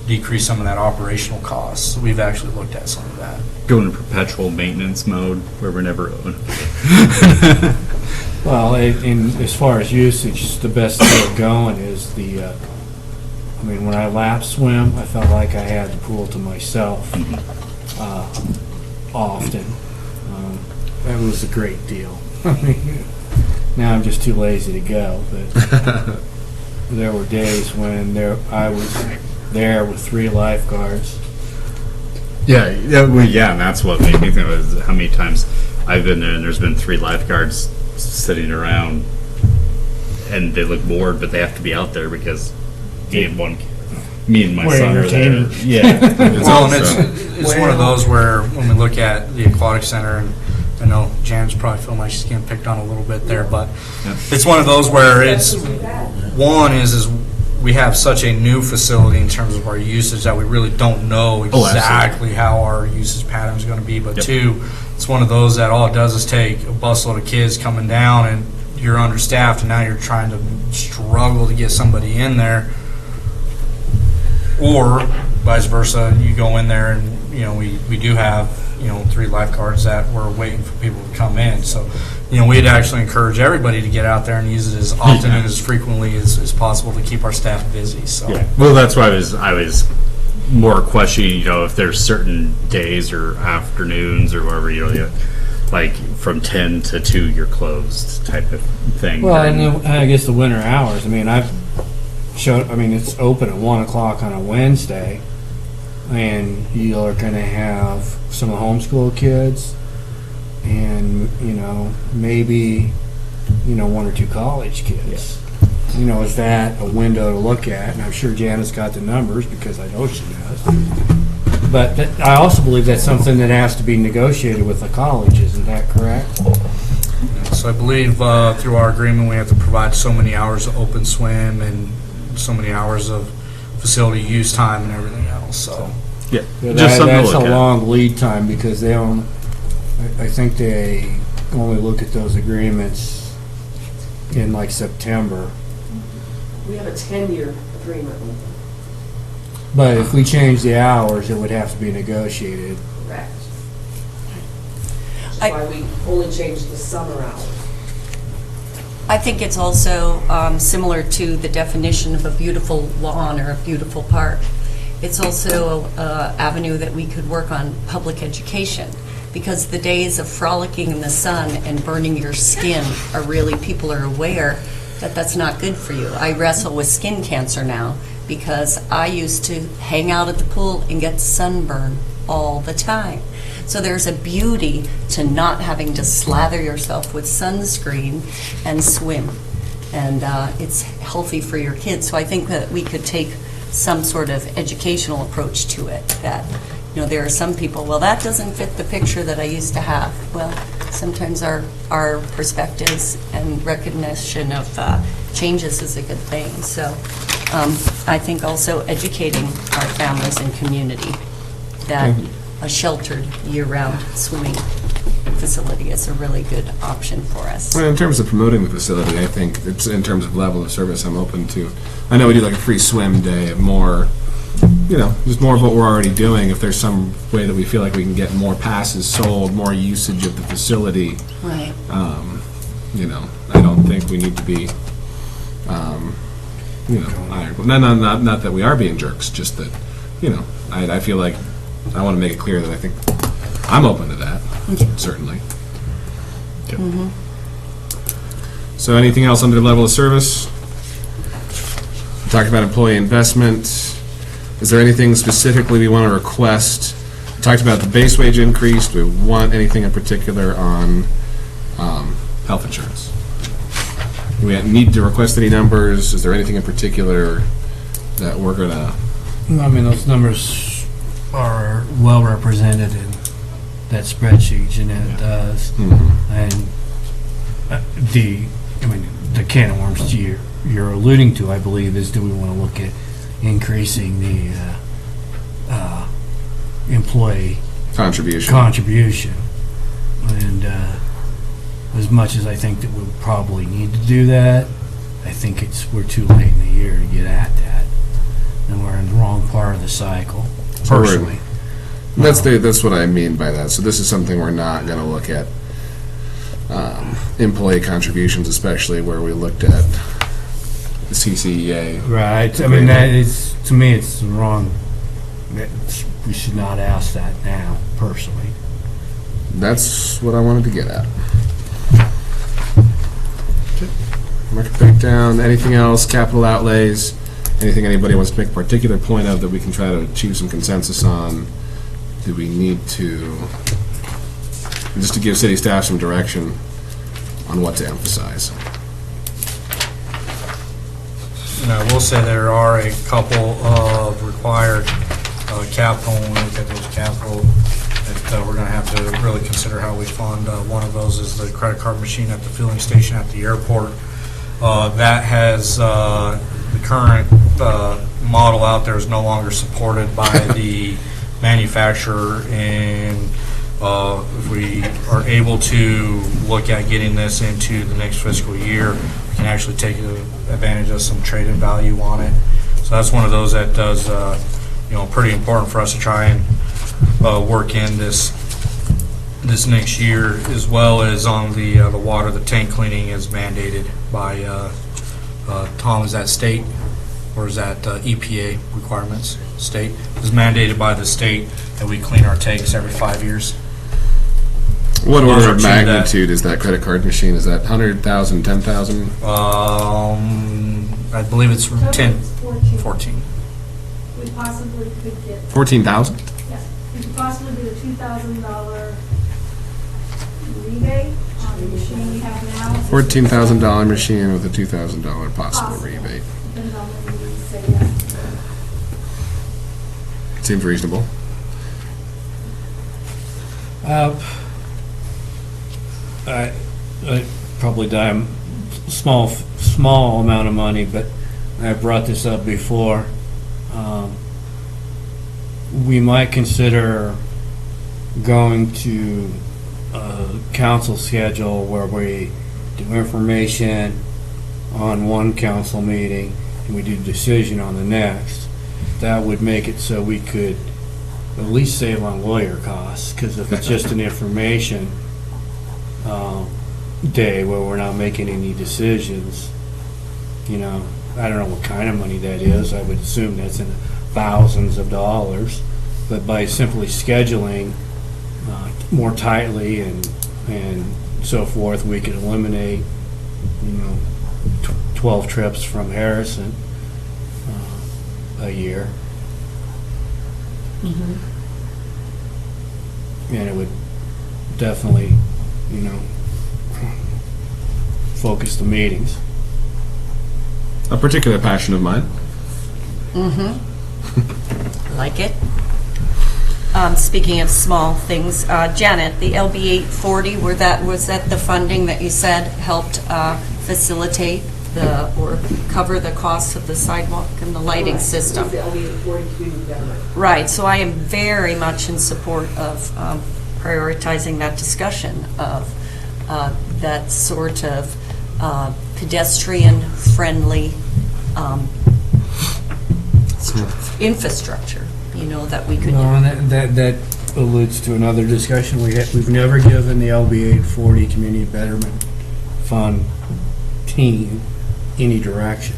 decrease some of that operational costs. So we've actually looked at some of that. Go into perpetual maintenance mode where we're never open. Well, as far as usage, the best way of going is when I lap swim, I felt like I had the pool to myself often. That was a great deal. Now I'm just too lazy to go, but there were days when I was there with 3 lifeguards. Yeah, and that's what made me think of how many times I've been there and there's been 3 lifeguards sitting around and they look bored, but they have to be out there because me and my son are there. Yeah. It's one of those where when we look at the aquatic center, and I know Jan's probably feeling like she's getting picked on a little bit there, but it's one of those where is we have such a new facility in terms of our usage that we really don't know exactly how our usage pattern is going to be. But 2, it's one of those that all it does is take a busload of kids coming down and you're understaffed, and now you're trying to struggle to get somebody in there. Or vice versa, you go in there and, we do have, 3 lifeguards that we're waiting for people to come in. So, we'd actually encourage everybody to get out there and use it as often and as frequently as possible to keep our staff busy. So, well, that's why I was more questioning, if there's certain days or afternoons or whatever, like from 10 to 2 you're closed type of thing. Well, and I guess the winter hours. It's open at 1 o'clock on a Wednesday, and you're going to have some of the homeschool kids, and maybe 1 or 2 college kids. Is that a window to look at? And I'm sure Janet's got the numbers because I know she does. But I also believe that's something that has to be negotiated with the college. Isn't that correct? So I believe through our agreement we have to provide so many hours of open swim and so many hours of facility use time and everything else. So that's a long lead time because they don't. I think they only look at those agreements in like September. We have a 10-year agreement with them. But if we change the hours, it would have to be negotiated. Correct. That's why we only changed the summer hours. I think it's also similar to the definition of a beautiful lawn or a beautiful park. It's also an avenue that we could work on public education, because the days of frolicking in the sun and burning your skin are really, people are aware that that's not good for you. I wrestle with skin cancer now because I used to hang out at the pool and get sunburn all the time. So there's a beauty to not having to slather yourself with sunscreen and swim. And it's healthy for your kids. So I think that we could take some sort of educational approach to it, that there are some people, well, that doesn't fit the picture that I used to have. Well, sometimes our perspectives and recognition of changes is a good thing. So I think also educating our families and community that a sheltered year-round swimming facility is a really good option for us. Well, in terms of promoting the facility, I think it's, in terms of level of service, I'm open to, I know we do like a free swim day, more, just more of what we're already doing. If there's some way that we feel like we can get more passes sold, more usage of the facility, Right. I don't think we need to be, iron. Not that we are being jerks, just that, I feel like, I want to make it clear that I think I'm open to that, certainly. Mhm. So anything else under level of service? We talked about employee investment. Is there anything specifically we want to request? We talked about the base wage increase. Do we want anything in particular on health insurance? Do we need to request any numbers? Is there anything in particular that we're going to... I mean, those numbers are well represented in that spreadsheet Jeanette does. And the can of worms you're alluding to, I believe, is do we want to look at increasing the employee contribution? And as much as I think that we'll probably need to do that, I think we're too late in the year to get at that. And we're in the wrong part of the cycle, personally. That's what I mean by that. So this is something we're not going to look at, employee contributions, especially where we looked at the CCEA. Right. I mean, that is, to me, it's wrong. We should not ask that now, personally. That's what I wanted to get at. Market breakdown, anything else, capital outlays, anything anybody wants to make a particular point of that we can try to achieve some consensus on? Do we need to, just to give city staff some direction on what to emphasize? And I will say there are a couple of required capital, when we look at those capital, that we're going to have to really consider how we fund. One of those is the credit card machine at the filling station at the airport. That has, the current model out there is no longer supported by the manufacturer, and if we are able to look at getting this into the next fiscal year, we can actually take advantage of some trade-in value on it. So that's one of those that does, pretty important for us to try and work in this next year, as well as on the water. The tank cleaning is mandated by Tom. Is that state or is that EPA requirements? State is mandated by the state that we clean our tanks every 5 years. What order of magnitude is that credit card machine? Is that 100,000, 10,000? I believe it's 14. We possibly could get. 14,000? Yes, we could possibly get a $2,000 rebate on the machine we have now. $14,000 machine with a $2,000 possible rebate. Depending on when we say yes. Seems reasonable. I probably die small amount of money, but I brought this up before. We might consider going to a council schedule where we do information on one council meeting and we do decision on the next. That would make it so we could at least save on lawyer costs, because if it's just an information day where we're not making any decisions, I don't know what kind of money that is. I would assume that's in thousands of dollars. But by simply scheduling more tightly and so forth, we could eliminate, 12 trips from Harrison a year. Mm-hmm. And it would definitely, focus the meetings. A particular passion of mine. Mm-hmm. Like it. Speaking of small things, Janet, the LB 840, was that the funding that you said helped facilitate or cover the cost of the sidewalk and the lighting system? The LB 840 community government. Right, so I am very much in support of prioritizing that discussion of that sort of pedestrian-friendly infrastructure, that we could. No, and that alludes to another discussion we've never given the LB 840 Community Betterment Fund team any direction.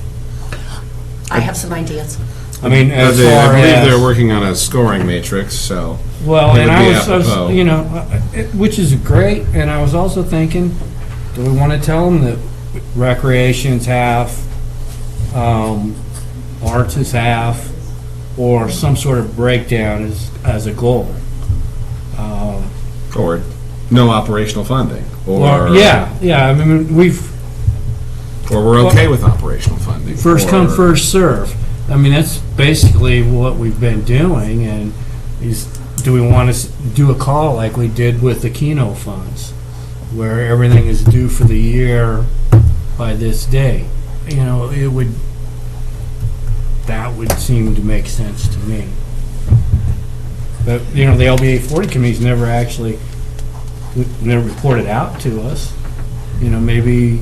I have some ideas. I mean, as far I believe as they're working on a scoring matrix, so. well, it and would I be was apropos. which is great, and I was also thinking, do we want to tell them that recreation's half, arts is half, or some sort of breakdown as a goal? Or no operational funding, yeah. I mean, or we're okay with operational funding. first come, first serve. I mean, that's basically what we've been doing, and do we want to do a call like we did with the Keno funds, where everything is due for the year by this day? That would seem to make sense to me. But, the LBA 40 committee's never reported out to us. Maybe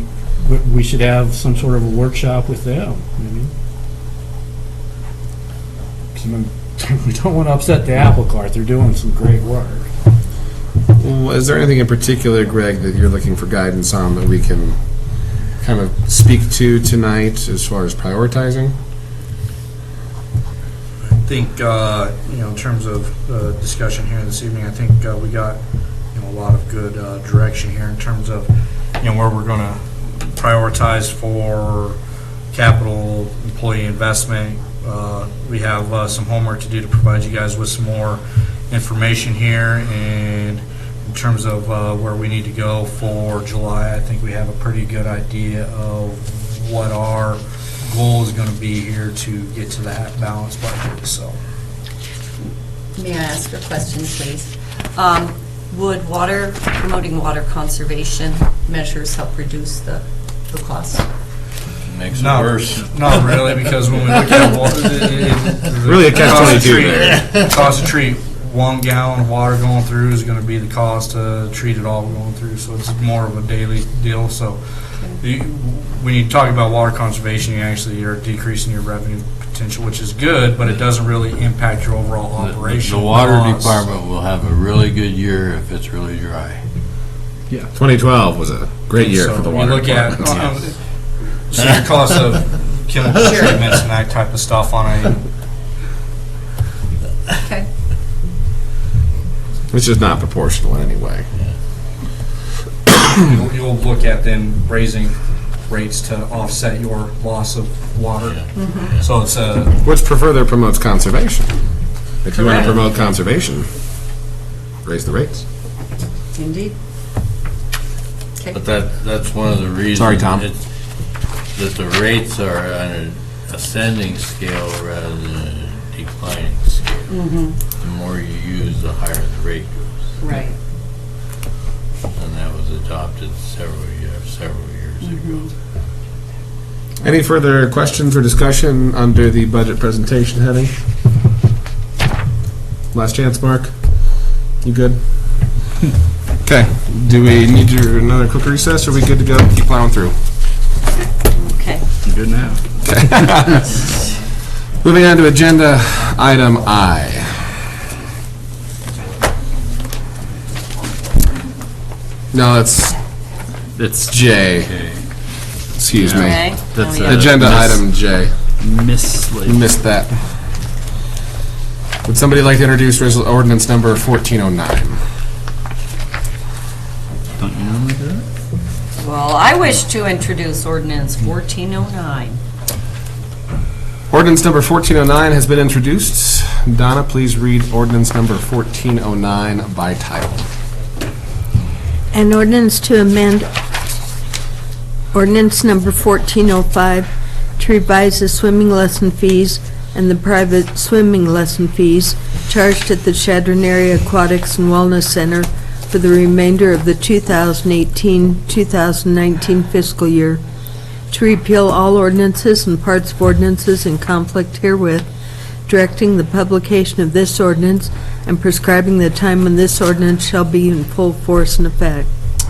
we should have some sort of a workshop with them. We don't want to upset the apple cart. They're doing some great work. Well, is there anything in particular, Greg, that you're looking for guidance on that we can kind of speak to tonight as far as prioritizing? I think, in terms of discussion here this evening, I think we got, a lot of good direction here in terms of, where we're going to prioritize for capital employee investment. We have some homework to do to provide you guys with some more information here, and in terms of where we need to go for July, I think we have a pretty good idea of what our goal is going to be here to get to that balanced budget. So, May I ask a question, please? Would promoting water conservation measures help reduce the cost? Makes it worse. Not really, because when we look at water, Really a catch-22 there. The cost to treat 1 gallon of water going through is going to be the cost to treat it all going through. So it's more of a daily deal. So when you talk about water conservation, you actually are decreasing your revenue potential, which is good, but it doesn't really impact your overall operation. The water department will have a really good year if it's really dry. Yeah. 2012 was a great year for the water You look at department. so your cost of chemical treatments and that type of stuff on a. Okay. Which is not proportional in any way. You'll look at then raising rates to offset your loss of water. So it's a. Which further promotes conservation. If you want to promote conservation, raise the rates. Indeed. Okay. But that's one of the reasons. Sorry, Tom. That the rates are on an ascending scale rather than a declining scale. The more you use, the higher the rate goes. Right. And that was adopted several years ago. Any further questions or discussion under the budget presentation heading? Last chance, Mark. You good? Okay. Do we need another quick recess, or are we good to go? Keep plowing through. Okay. I'm good now. Moving on to agenda item I. No, it's J. Excuse me. Okay. That's Agenda item J. Mislead. Missed that. Would somebody like to introduce ordinance number 1409? Don't you normally do that? Well, I wish to introduce ordinance 1409. Ordinance number 1409 has been introduced. Donna, please read ordinance number 1409 by title. An ordinance to amend ordinance number 1405 to revise the swimming lesson fees and the private swimming lesson fees charged at the Chadron Area Aquatics and Wellness Center for the remainder of the 2018-2019 fiscal year, to repeal all ordinances and parts of ordinances in conflict herewith, directing the publication of this ordinance, and prescribing the time when this ordinance shall be in full force and effect.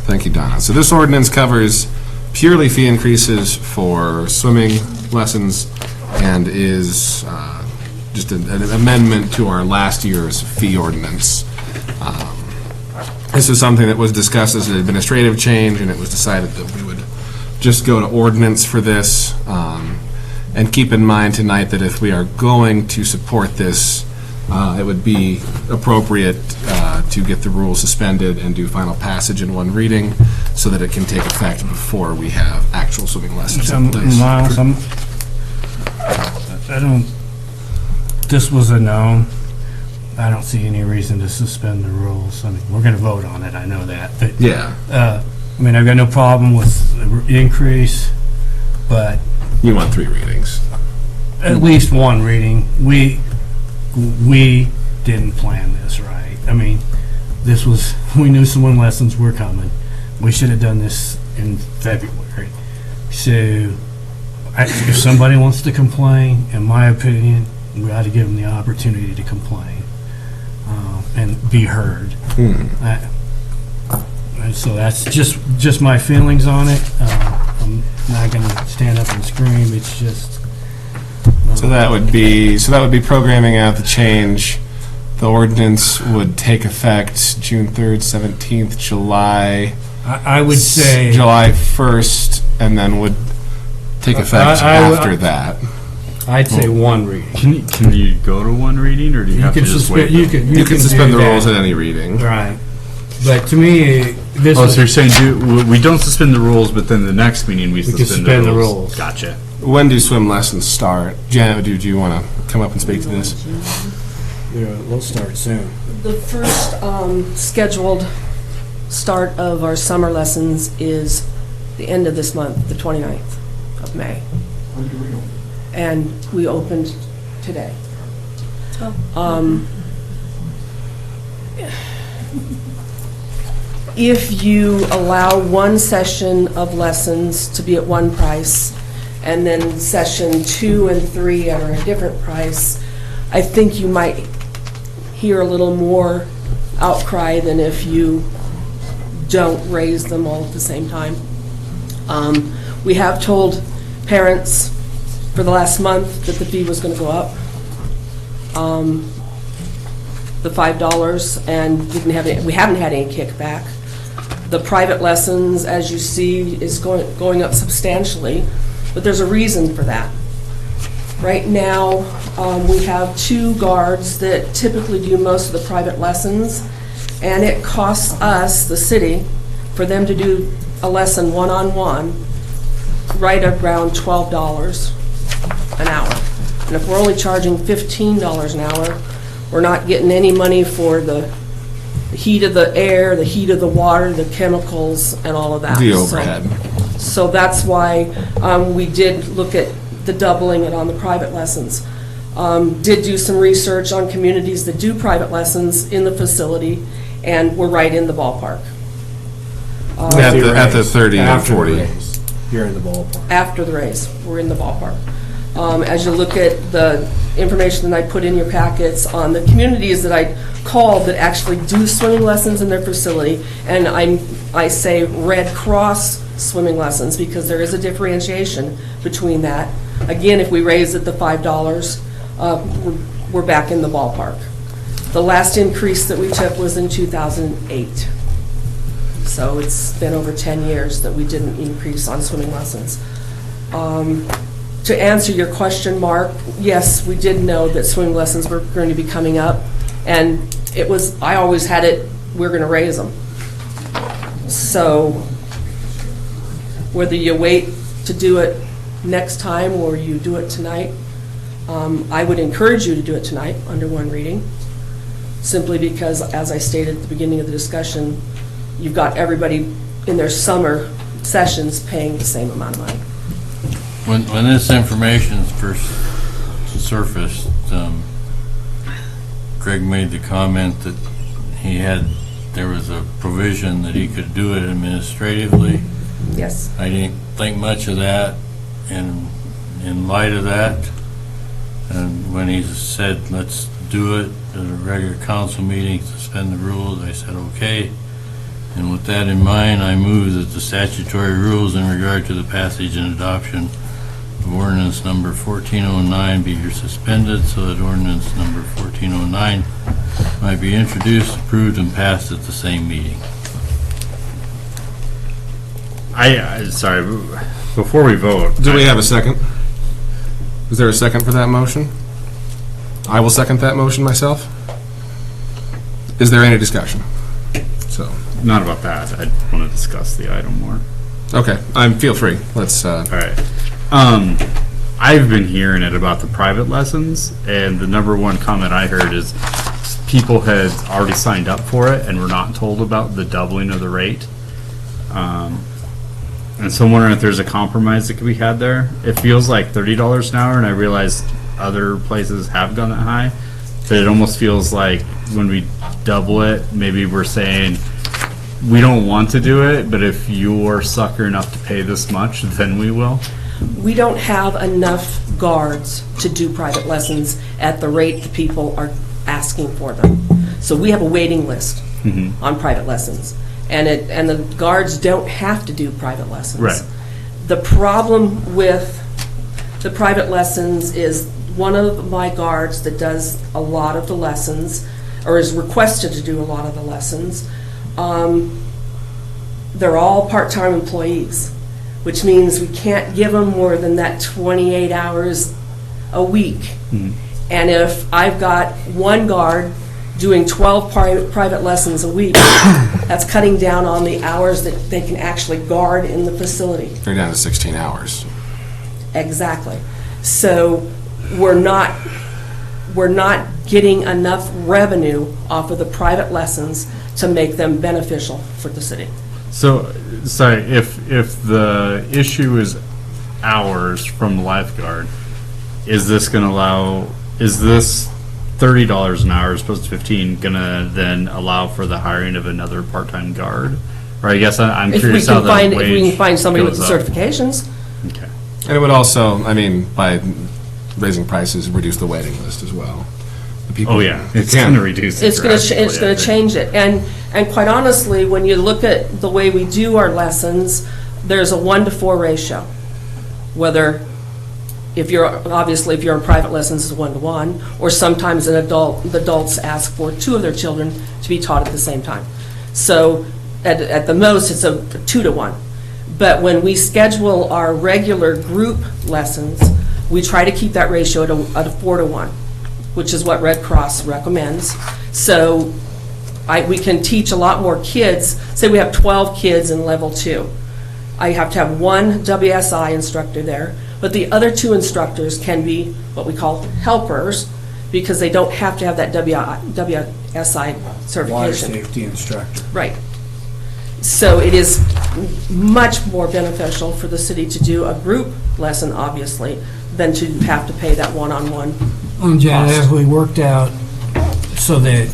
Thank you, Donna. So this ordinance covers purely fee increases for swimming lessons and is just an amendment to our last year's fee ordinance. This is something that was discussed as an administrative change, and it was decided that we would just go to ordinance for this. And keep in mind tonight that if we are going to support this, it would be appropriate to get the rules suspended and do final passage in one reading so that it can take effect before we have actual swimming lessons in place. Miles, I don't, this was a known. I don't see any reason to suspend the rules. I mean, we're going to vote on it, I know that. But, yeah. I mean, I've got no problem with the increase, but... You want 3 readings. At least 1 reading. We didn't plan this right. I mean, this was, we knew swim lessons were coming. We should have done this in February. So, if somebody wants to complain, in my opinion, we ought to give them the opportunity to complain and be heard. And so that's just my feelings on it. I'm not going to stand up and scream. It's just. So that would be programming out the change. The ordinance would take effect June 3rd, 17th, July. I would say July 1st, and then would take effect after that. I'd say 1 reading. Can you go to 1 reading, or do you have to just wait? You can suspend the rules at any reading. Right. But to me, this. Oh, so you're saying we don't suspend the rules, but then the next meeting we suspend the rules. Gotcha. When do swim lessons start? Janet, do you want to come up and speak to this? Yeah, we'll start soon. The first scheduled start of our summer lessons is the end of this month, the 29th of May. And we opened today. If you allow one session of lessons to be at one price, and then session 2 and 3 are a different price, I think you might hear a little more outcry than if you don't raise them all at the same time. We have told parents for the last month that the fee was going to go up, the $5, and we haven't had any kickback. The private lessons, as you see, is going up substantially, but there's a reason for that. Right now, we have 2 guards that typically do most of the private lessons, and it costs us, the city, for them to do a lesson one-on-one right around $12 an hour. And if we're only charging $15 an hour, we're not getting any money for the heat of the air, the heat of the water, the chemicals, and all of that. The overhead. So that's why we did look at the doubling it on the private lessons. Did do some research on communities that do private lessons in the facility, and we're right in the ballpark. At the 30 and 40. You're in the ballpark. After the raise, we're in the ballpark. As you look at the information that I put in your packets on the communities that I called that actually do swimming lessons in their facility, and I say Red Cross swimming lessons because there is a differentiation between that. Again, if we raise it to $5, we're back in the ballpark. The last increase that we took was in 2008. So it's been over 10 years that we didn't increase on swimming lessons. To answer your question, Mark, yes, we did know that swimming lessons were going to be coming up, and I always had it, we're going to raise them. So whether you wait to do it next time or you do it tonight, I would encourage you to do it tonight under 1 reading, simply because, as I stated at the beginning of the discussion, you've got everybody in their summer sessions paying the same amount of money. When this information first surfaced, Greg made the comment that there was a provision that he could do it administratively. Yes. I didn't think much of that. In light of that, And when he said, let's do it at a regular council meeting, suspend the rules, I said, okay. And with that in mind, I move that the statutory rules in regard to the passage and adoption of ordinance number 1409 be suspended so that ordinance number 1409 might be introduced, approved, and passed at the same meeting. Sorry, before we vote. Do we have a second? Is there a second for that motion? I will second that motion myself. Is there any discussion? So, Not about that. I want to discuss the item more. okay, feel free. Let's, All right. I've been hearing it about the private lessons, and the number one comment I heard is people had already signed up for it and were not told about the doubling of the rate. And so I'm wondering if there's a compromise that could be had there. It feels like $30 an hour, and I realize other places have gone that high, but it almost feels like when we double it, maybe we're saying we don't want to do it, but if you're sucker enough to pay this much, then we will. We don't have enough guards to do private lessons at the rate the people are asking for them. So we have a waiting list on private lessons. And the guards don't have to do private lessons. Right. The problem with the private lessons is one of my guards that does a lot of the lessons, or is requested to do a lot of the lessons, they're all part-time employees, which means we can't give them more than that 28 hours a week. And if I've got one guard doing 12 private lessons a week, that's cutting down on the hours that they can actually guard in the facility. they're down to 16 hours. Exactly. So we're not getting enough revenue off of the private lessons to make them beneficial for the city. So, sorry, if the issue is hours from the lifeguard, is this going to allow, is this $30 an hour as opposed to 15 going to then allow for the hiring of another part-time guard? Or I guess I'm curious how the wage If we can find somebody with the goes up. certifications. Okay. And it would also, by raising prices, reduce the waiting list as well. The people- Oh, yeah, it's going to reduce it It's going drastically, I to think. change it. And quite honestly, when you look at the way we do our lessons, there's a 1-to-4 ratio. Whether, if you're in private lessons, it's 1-to-1, or sometimes the adults ask for 2 of their children to be taught at the same time. So at the most, it's a 2-to-1. But when we schedule our regular group lessons, we try to keep that ratio at a 4-to-1, which is what Red Cross recommends. So we can teach a lot more kids. Say we have 12 kids in level 2. I have to have one WSI instructor there, but the other 2 instructors can be what we call helpers, because they don't have to have that WSI certification. Water safety instructor. Right. So it is much more beneficial for the city to do a group lesson, obviously, than to have to pay that one-on-one. Janet, have we worked out so that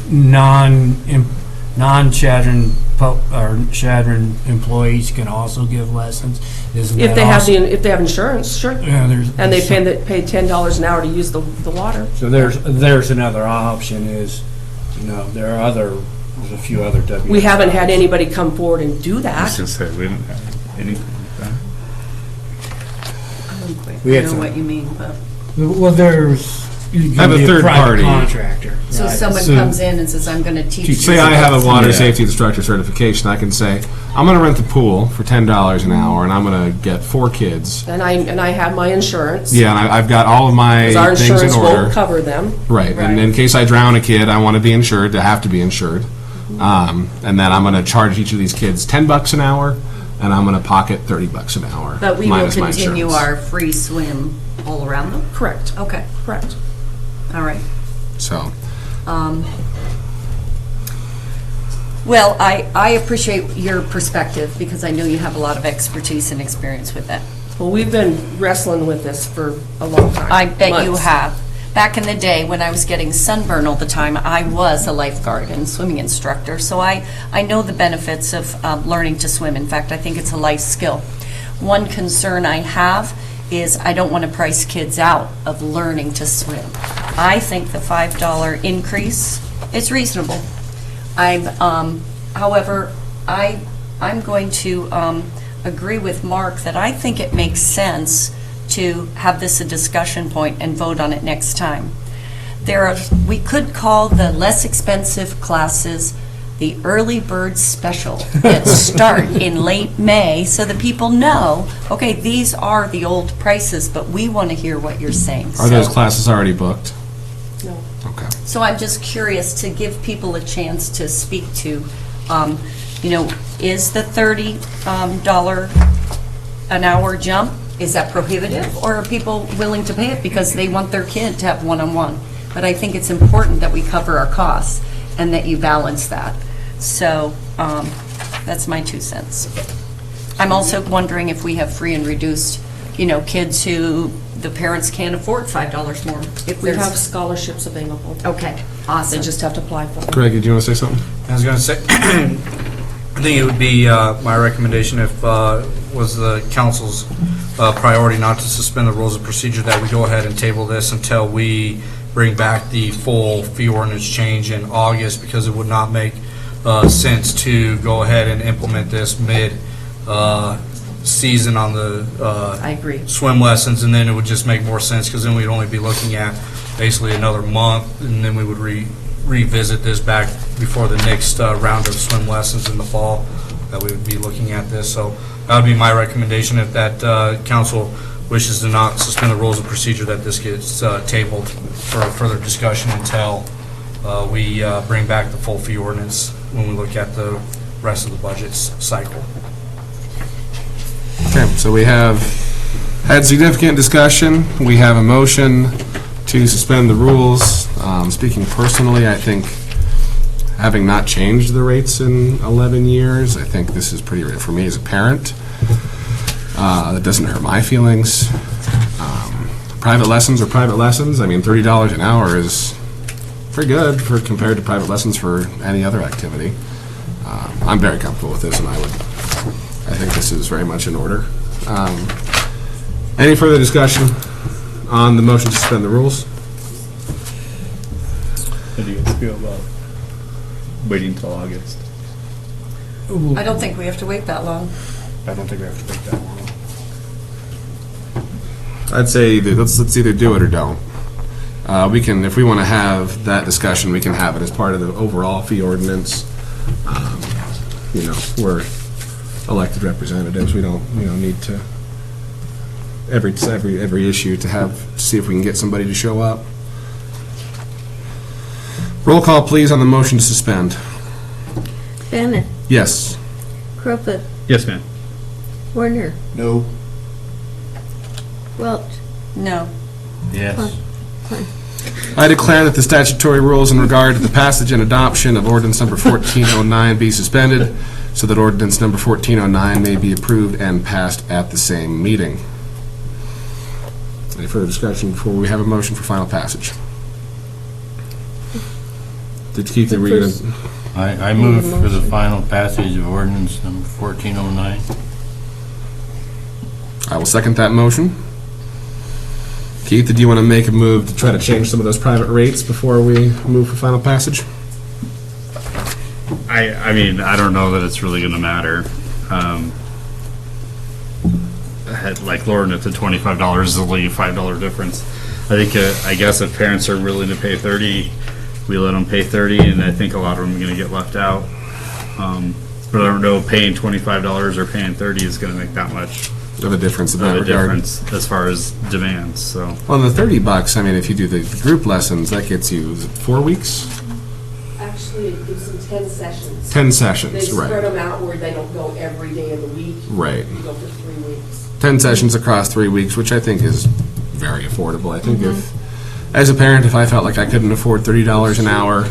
non-Chadron or Chadron employees can also give lessons? Isn't If that they have awesome? if they have insurance, sure. Yeah, And they pay $10 an hour to use the water. So there's another option is, there are there's a few other WSIs. We haven't had anybody come forward and do I was that. going to say, we didn't have anything like that. We had I know some- what you mean, but. Well, there's. You Have a can be third private party. contractor. So right? someone comes in and says, I'm going to teach you. Say I have a water Yeah. safety instructor certification, I can say, I'm going to rent the pool for $10 an hour, and I'm going to get 4 kids. And I have my insurance. Yeah, and I've got all of my 'Cause our things in insurance won't order. cover them. Right, and in case I drown a kid, I want to be insured, to have to be insured. And then I'm going to charge each of these kids $10 an hour, and I'm going to pocket $30 an hour. But we will minus my continue insurance. our free swim all around them? Correct. Okay, Correct. all right. So, Well, I appreciate your perspective because I know you have a lot of expertise and experience with that. Well, we've been wrestling with this for a long time. I bet you Months. have. Back in the day, when I was getting sunburn all the time, I was a lifeguard and swimming instructor, so I know the benefits of learning to swim. In fact, I think it's a life skill. One concern I have is I don't want to price kids out of learning to swim. I think the $5 increase is reasonable. However, I'm going to agree with Mark that I think it makes sense to have this a discussion point and vote on it next time. We could call the less expensive classes the early bird special that start in late May, so that people know, okay, these are the old prices, but we want to hear what you're saying. Are those classes already booked? No. Okay. So I'm just curious to give people a chance to speak to, is the $30 an hour jump, is that prohibitive? Or are people willing to pay it because they want their kid to have one-on-one? But I think it's important that we cover our costs and that you balance that. So that's my 2 cents. I'm also wondering if we have free and reduced, kids who the parents can't afford $5 more. If We have scholarships available. Okay, awesome. They just have to apply for them. Greg, did you want to say something? I was going to say, I think it would be my recommendation if was the council's priority not to suspend the rules of procedure, that we go ahead and table this until we bring back the full fee ordinance change in August, because it would not make sense to go ahead and implement this mid-season on the I agree. swim lessons, and then it would just make more sense, because then we'd only be looking at basically another month, and then we would revisit this back before the next round of swim lessons in the fall, that we would be looking at this. So that would be my recommendation, if that council wishes to not suspend the rules of procedure, that this gets tabled for further discussion until we bring back the full fee ordinance when we look at the rest of the budget cycle. Okay, so we have had significant discussion. We have a motion to suspend the rules. Speaking personally, I think, having not changed the rates in 11 years, I think this is pretty, for me as a parent, that doesn't hurt my feelings. Private lessons are private lessons. I mean, $30 an hour is pretty good compared to private lessons for any other activity. I'm very comfortable with this, and I think this is very much in order. Any further discussion on the motion to suspend the rules? How do you guys feel about waiting until August? I don't think we have to wait that long. I don't think we have to wait that long. I'd say that let's either do it or don't. We can, if we want to have that discussion, we can have it as part of the overall fee ordinance. We're elected representatives. We don't need to every issue to see if we can get somebody to show up. Roll call, please, on the motion to suspend. Bennett, Yes. Crumpet, Yes, ma'am. Warner, No. Welch. No. Yes. I declare that the statutory rules in regard to the passage and adoption of ordinance number 1409 be suspended, so that ordinance number 1409 may be approved and passed at the same meeting. Any further discussion before we have a motion for final passage? Did Keith read it? I move for the final passage of ordinance number 1409. I will second that motion. Keith, did you want to make a move to try to change some of those private rates before we move for final passage? I mean, I don't know that it's really going to matter. Like lowering it to $25 is only a $5 difference. I think, I guess if parents are willing to pay $30, we let them pay $30, and I think a lot of them are going to get left out. But I don't know, paying $25 or paying $30 is going to make that much of a difference in of that a regard. difference as far as demands. So, Well, the $30, I mean, if you do the group lessons, that gets you, is it 4 weeks? Actually, it gives them 10 sessions. 10 sessions, They spread right. them out where they don't go every day of the week. Right. You go for 3 weeks. 10 sessions across 3 weeks, which I think is very affordable. I think as a parent, if I felt like I couldn't afford $30 an hour,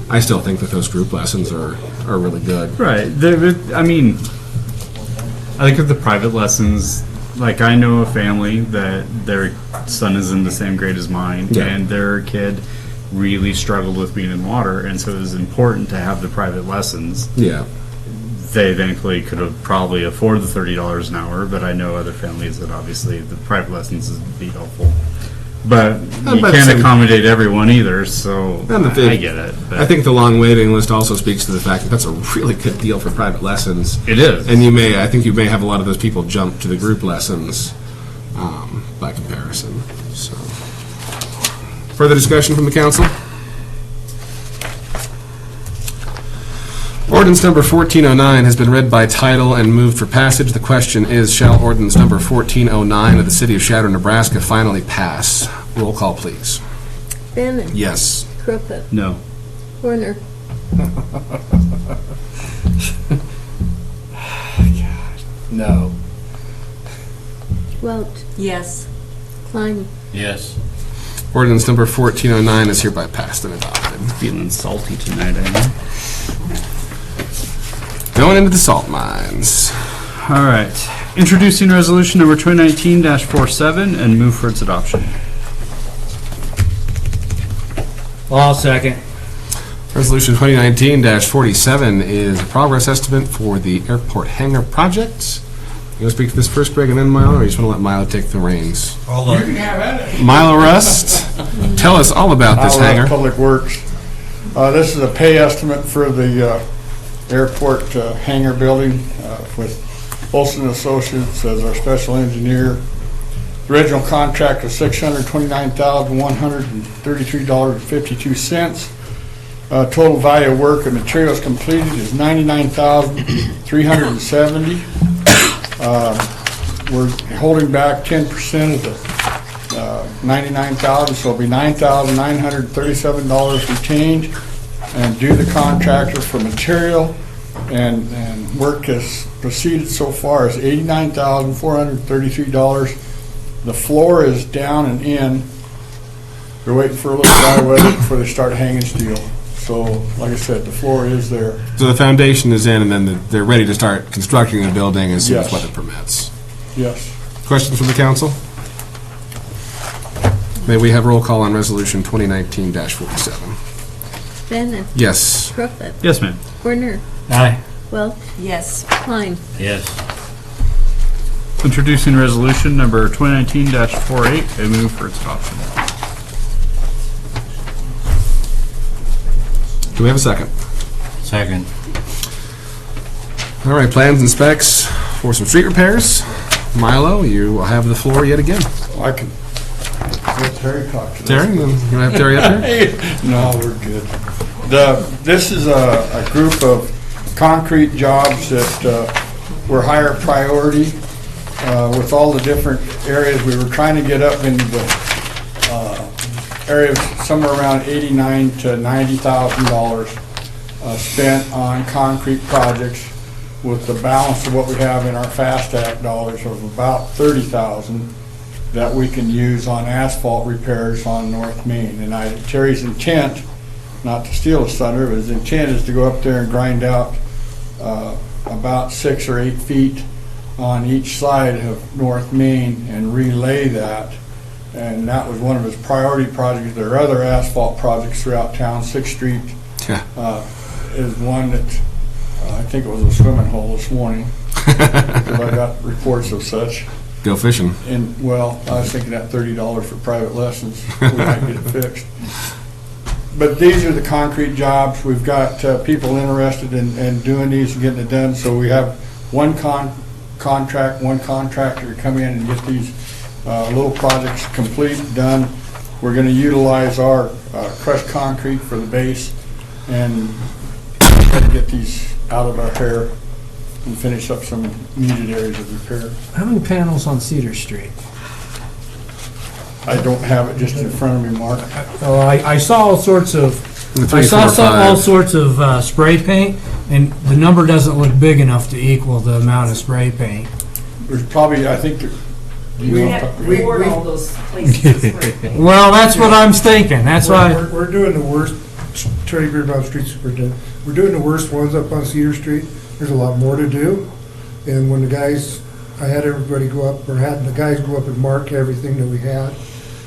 I still think that those group lessons are really good. right. I mean, I think with the private lessons, like I know a family that their son is in the same grade as mine, Yeah. and their kid really struggled with being in water, and so it was important to have the private lessons. Yeah. they thankfully could have probably afforded the $30 an hour, but I know other families that obviously the private lessons would be helpful. But you but can't some- accommodate everyone either, so And the thing- I get it. But I think the long waiting list also speaks to the fact that that's a really good deal for private lessons. it is. And I think you may have a lot of those people jump to the group lessons by comparison. So, further discussion from the council? Ordinance number 1409 has been read by title and moved for passage. The question is, shall ordinance number 1409 of the City of Chadron, Nebraska finally pass? Roll call, please. Bannon. Yes. Crumpet. No. Warner. No. Welch. Yes. Klein. Yes. Ordinance number 1409 is hereby passed and adopted. Feeling salty tonight, I know. Going into the salt mines. All right. Introducing resolution number 2019-47 and move for its adoption. I'll second. Resolution 2019-47 is a progress estimate for the airport hangar project. You want to speak to this first, Greg, and then Milo, or you just want to let Milo take the reins? Milo Rust, tell us all about this hangar. Public Works. This is a pay estimate for the airport hangar building with Olson Associates as our special engineer. The original contract was $629,133.52. Total value of work and materials completed is $99,370. We're holding back 10% of the $99,000, so it'll be $9,937 retained, and due the contractor for material and work has proceeded so far is $89,433. The floor is down and in. They're waiting for a little dry weather before they start hanging steel. So, like I said, the floor is there. So the foundation is in, and then they're ready to start constructing the building as soon as Yes. weather permits. Yes. Questions from the council? May we have roll call on resolution 2019-47? Bannon. Yes. Crumpet. Yes, ma'am. Warner. Aye. Welch. Yes. Klein. Yes. Introducing resolution number 2019-48 and move for its adoption. Do we have a second? Second. All right, plans and specs for some street repairs. Milo, you will have the floor yet again. I can let Terry talk to this. Terry, then you want to have Terry up here? No, we're good. This is a group of concrete jobs that were higher priority with all the different areas. We were trying to get up into the areas somewhere around $89,000 to $90,000 spent on concrete projects, with the balance of what we have in our FAST Act dollars of about $30,000 that we can use on asphalt repairs on North Main. And Terry's intent, not to steal his thunder, but his intent is to go up there and grind out about 6 or 8 feet on each side of North Main and relay that. And that was one of his priority projects. There are other asphalt projects throughout town. 6th Street is one that I think it was a swimming hole this morning, because I got reports of such. Go fishing. And, well, I was thinking that $30 for private lessons, we might get it fixed. But these are the concrete jobs. We've got people interested in doing these and getting it done. So we have one contractor to come in and get these little projects complete, done. We're going to utilize our crushed concrete for the base and try to get these out of our hair and finish up some needed areas of repair. How many panels on Cedar Street? I don't have it just in front of me, Mark. Oh, I saw all sorts of, Three, I saw four, five. all sorts of spray paint, and the number doesn't look big enough to equal the amount of spray paint. There's probably, I think, We have poured all those places. Well, that's what I'm thinking, that's why. We're doing the worst, Terry Beardbaum, street superintendent, we're doing the worst ones up on Cedar Street. There's a lot more to do. And when the guys, I had everybody go up, or had the guys go up and mark everything that we had,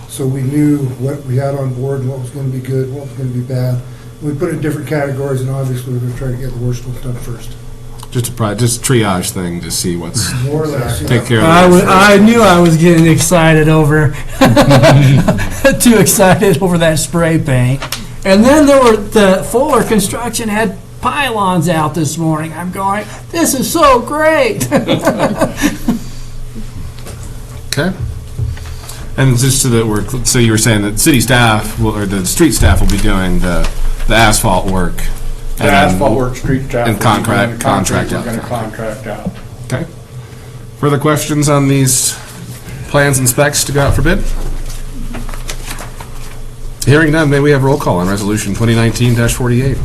so we knew what we had on board and what was going to be good, what was going to be bad. We put it in different categories, and obviously we're going to try to get the worst ones done first. Just triage thing to see what's, More or less. take care of I knew I was getting excited over, too excited over that spray paint. And then the Fuller Construction had pylons out this morning. I'm going, this is so great. Okay. And just so that so you were saying that city staff, or the street staff will be doing the asphalt work. The asphalt work, street staff. And contract out. We're going to contract out. Okay. Further questions on these plans and specs to go out for bid? Hearing none, may we have roll call on Resolution 2019-48?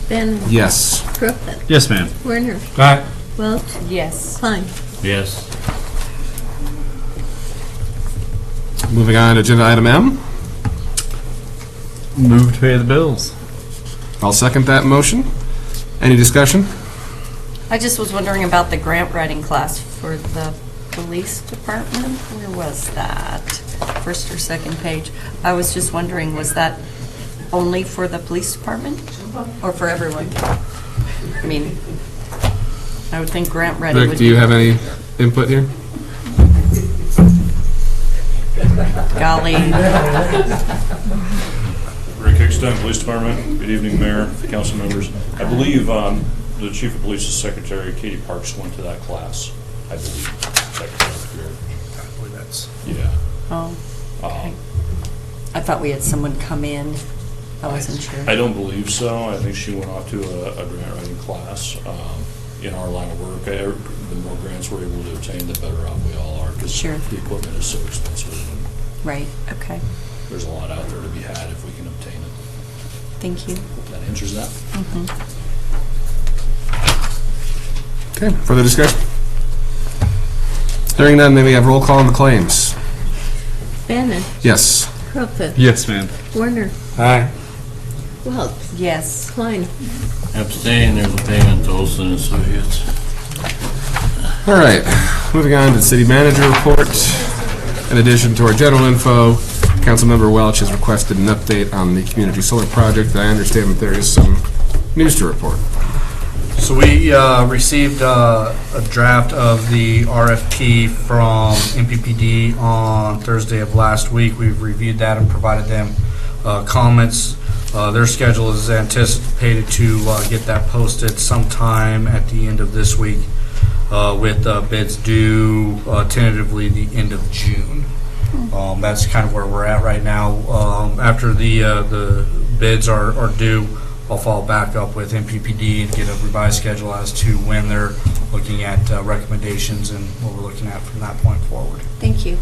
Ben. Yes. Crumpet. Yes, ma'am. Werner. Aye. Welch. Yes. Klein. Yes. Moving on to agenda item M. Move to pay the bills. I'll second that motion. Any discussion? I just was wondering about the grant writing class for the police department. Where was that? First or second page? I was just wondering, was that only for the police department or for everyone? I mean, I would think grant writing would be... Rick, do you have any input here? Golly. Rick Hickstone, Police Department. Good evening, Mayor, council members. I believe the Chief of Police's secretary, Katie Parks, went to that class. I believe. Secretary. I believe that's. Yeah. Oh, okay. I thought we had someone come in. I wasn't sure. I don't believe so. I think she went off to a grant writing class. In our line of work, the more grants we're able to obtain, the better off we all are, because Sure. the equipment is so expensive. And Right, okay. there's a lot out there to be had if we can obtain it. Thank you. That answers that. Mhm. Okay, further discussion? Hearing none, may we have roll call on the claims? Bannon. Yes. Crumpet. Yes, ma'am. Werner. Aye. Welch. Yes. Klein. Abstain, there's a payment to Olson Associates. All right, moving on to the city manager report. In addition to our general info, Councilmember Welch has requested an update on the community solar project. I understand that there is some news to report. So we received a draft of the RFP from MPPD on Thursday of last week. We've reviewed that and provided them comments. Their schedule is anticipated to get that posted sometime at the end of this week, with bids due tentatively the end of June. That's kind of where we're at right now. After the bids are due, I'll follow back up with MPPD and get a revised schedule as to when they're looking at recommendations and what we're looking at from that point forward. Thank you.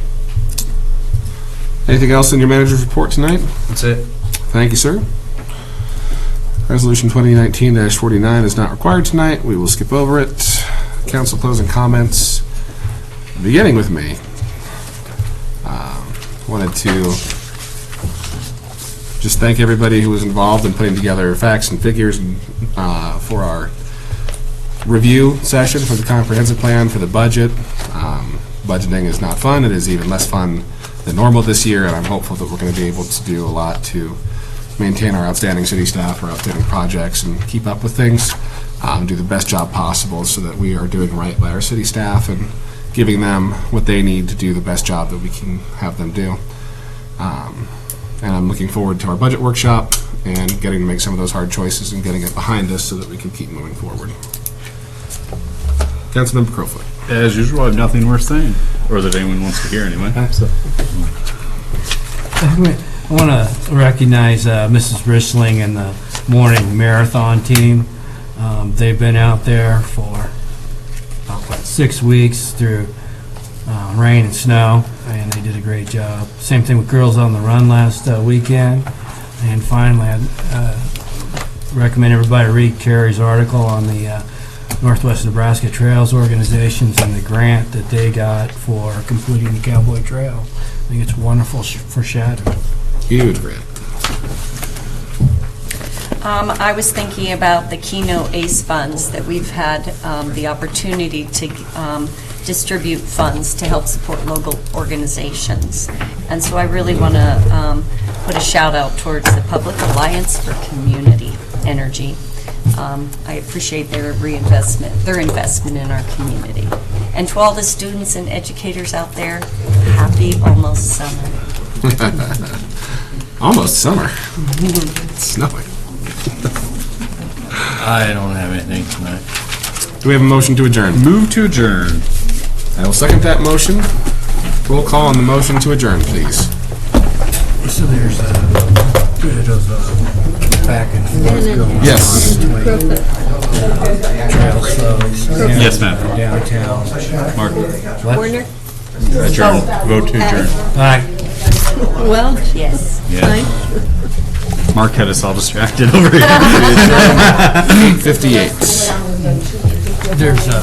Anything else in your manager's report tonight? That's it. Thank you, sir. Resolution 2019-49 is not required tonight. We will skip over it. Council closing comments, beginning with me. Wanted to just thank everybody who was involved in putting together facts and figures for our review session for the comprehensive plan for the budget. Budgeting is not fun. It is even less fun than normal this year, and I'm hopeful that we're going to be able to do a lot to maintain our outstanding city staff, our outstanding projects, and keep up with things, do the best job possible so that we are doing right by our city staff and giving them what they need to do the best job that we can have them do. And I'm looking forward to our budget workshop and getting to make some of those hard choices and getting it behind us so that we can keep moving forward. Councilmember Crowfoot. As usual, I have nothing worth saying, or that anyone wants to hear anyway. So. I want to recognize Mrs. Rissling and the morning marathon team. They've been out there for about 6 weeks through rain and snow, and they did a great job. Same thing with Girls on the Run last weekend. And finally, I recommend everybody read Carrie's article on the Northwest Nebraska Trails Organizations and the grant that they got for completing the Cowboy Trail. I think it's wonderful for Chadron. Huge grant. I was thinking about the Keynote ACE funds that we've had the opportunity to distribute funds to help support local organizations. And so I really want to put a shout out towards the Public Alliance for Community Energy. I appreciate their investment in our community. And to all the students and educators out there, happy almost summer. Almost summer. It's snowing. I don't have anything tonight. Do we have a motion to adjourn? Move to adjourn. I will second that motion. Roll call on the motion to adjourn, please. So there's a bit of back and forth going Yes. on between trail flows. Yes, ma'am. Downtown. Mark, Warner? adjourn. Vote to adjourn. Aye. Well, Yes. Yeah. Mark had us all distracted over here. 8:58. There's a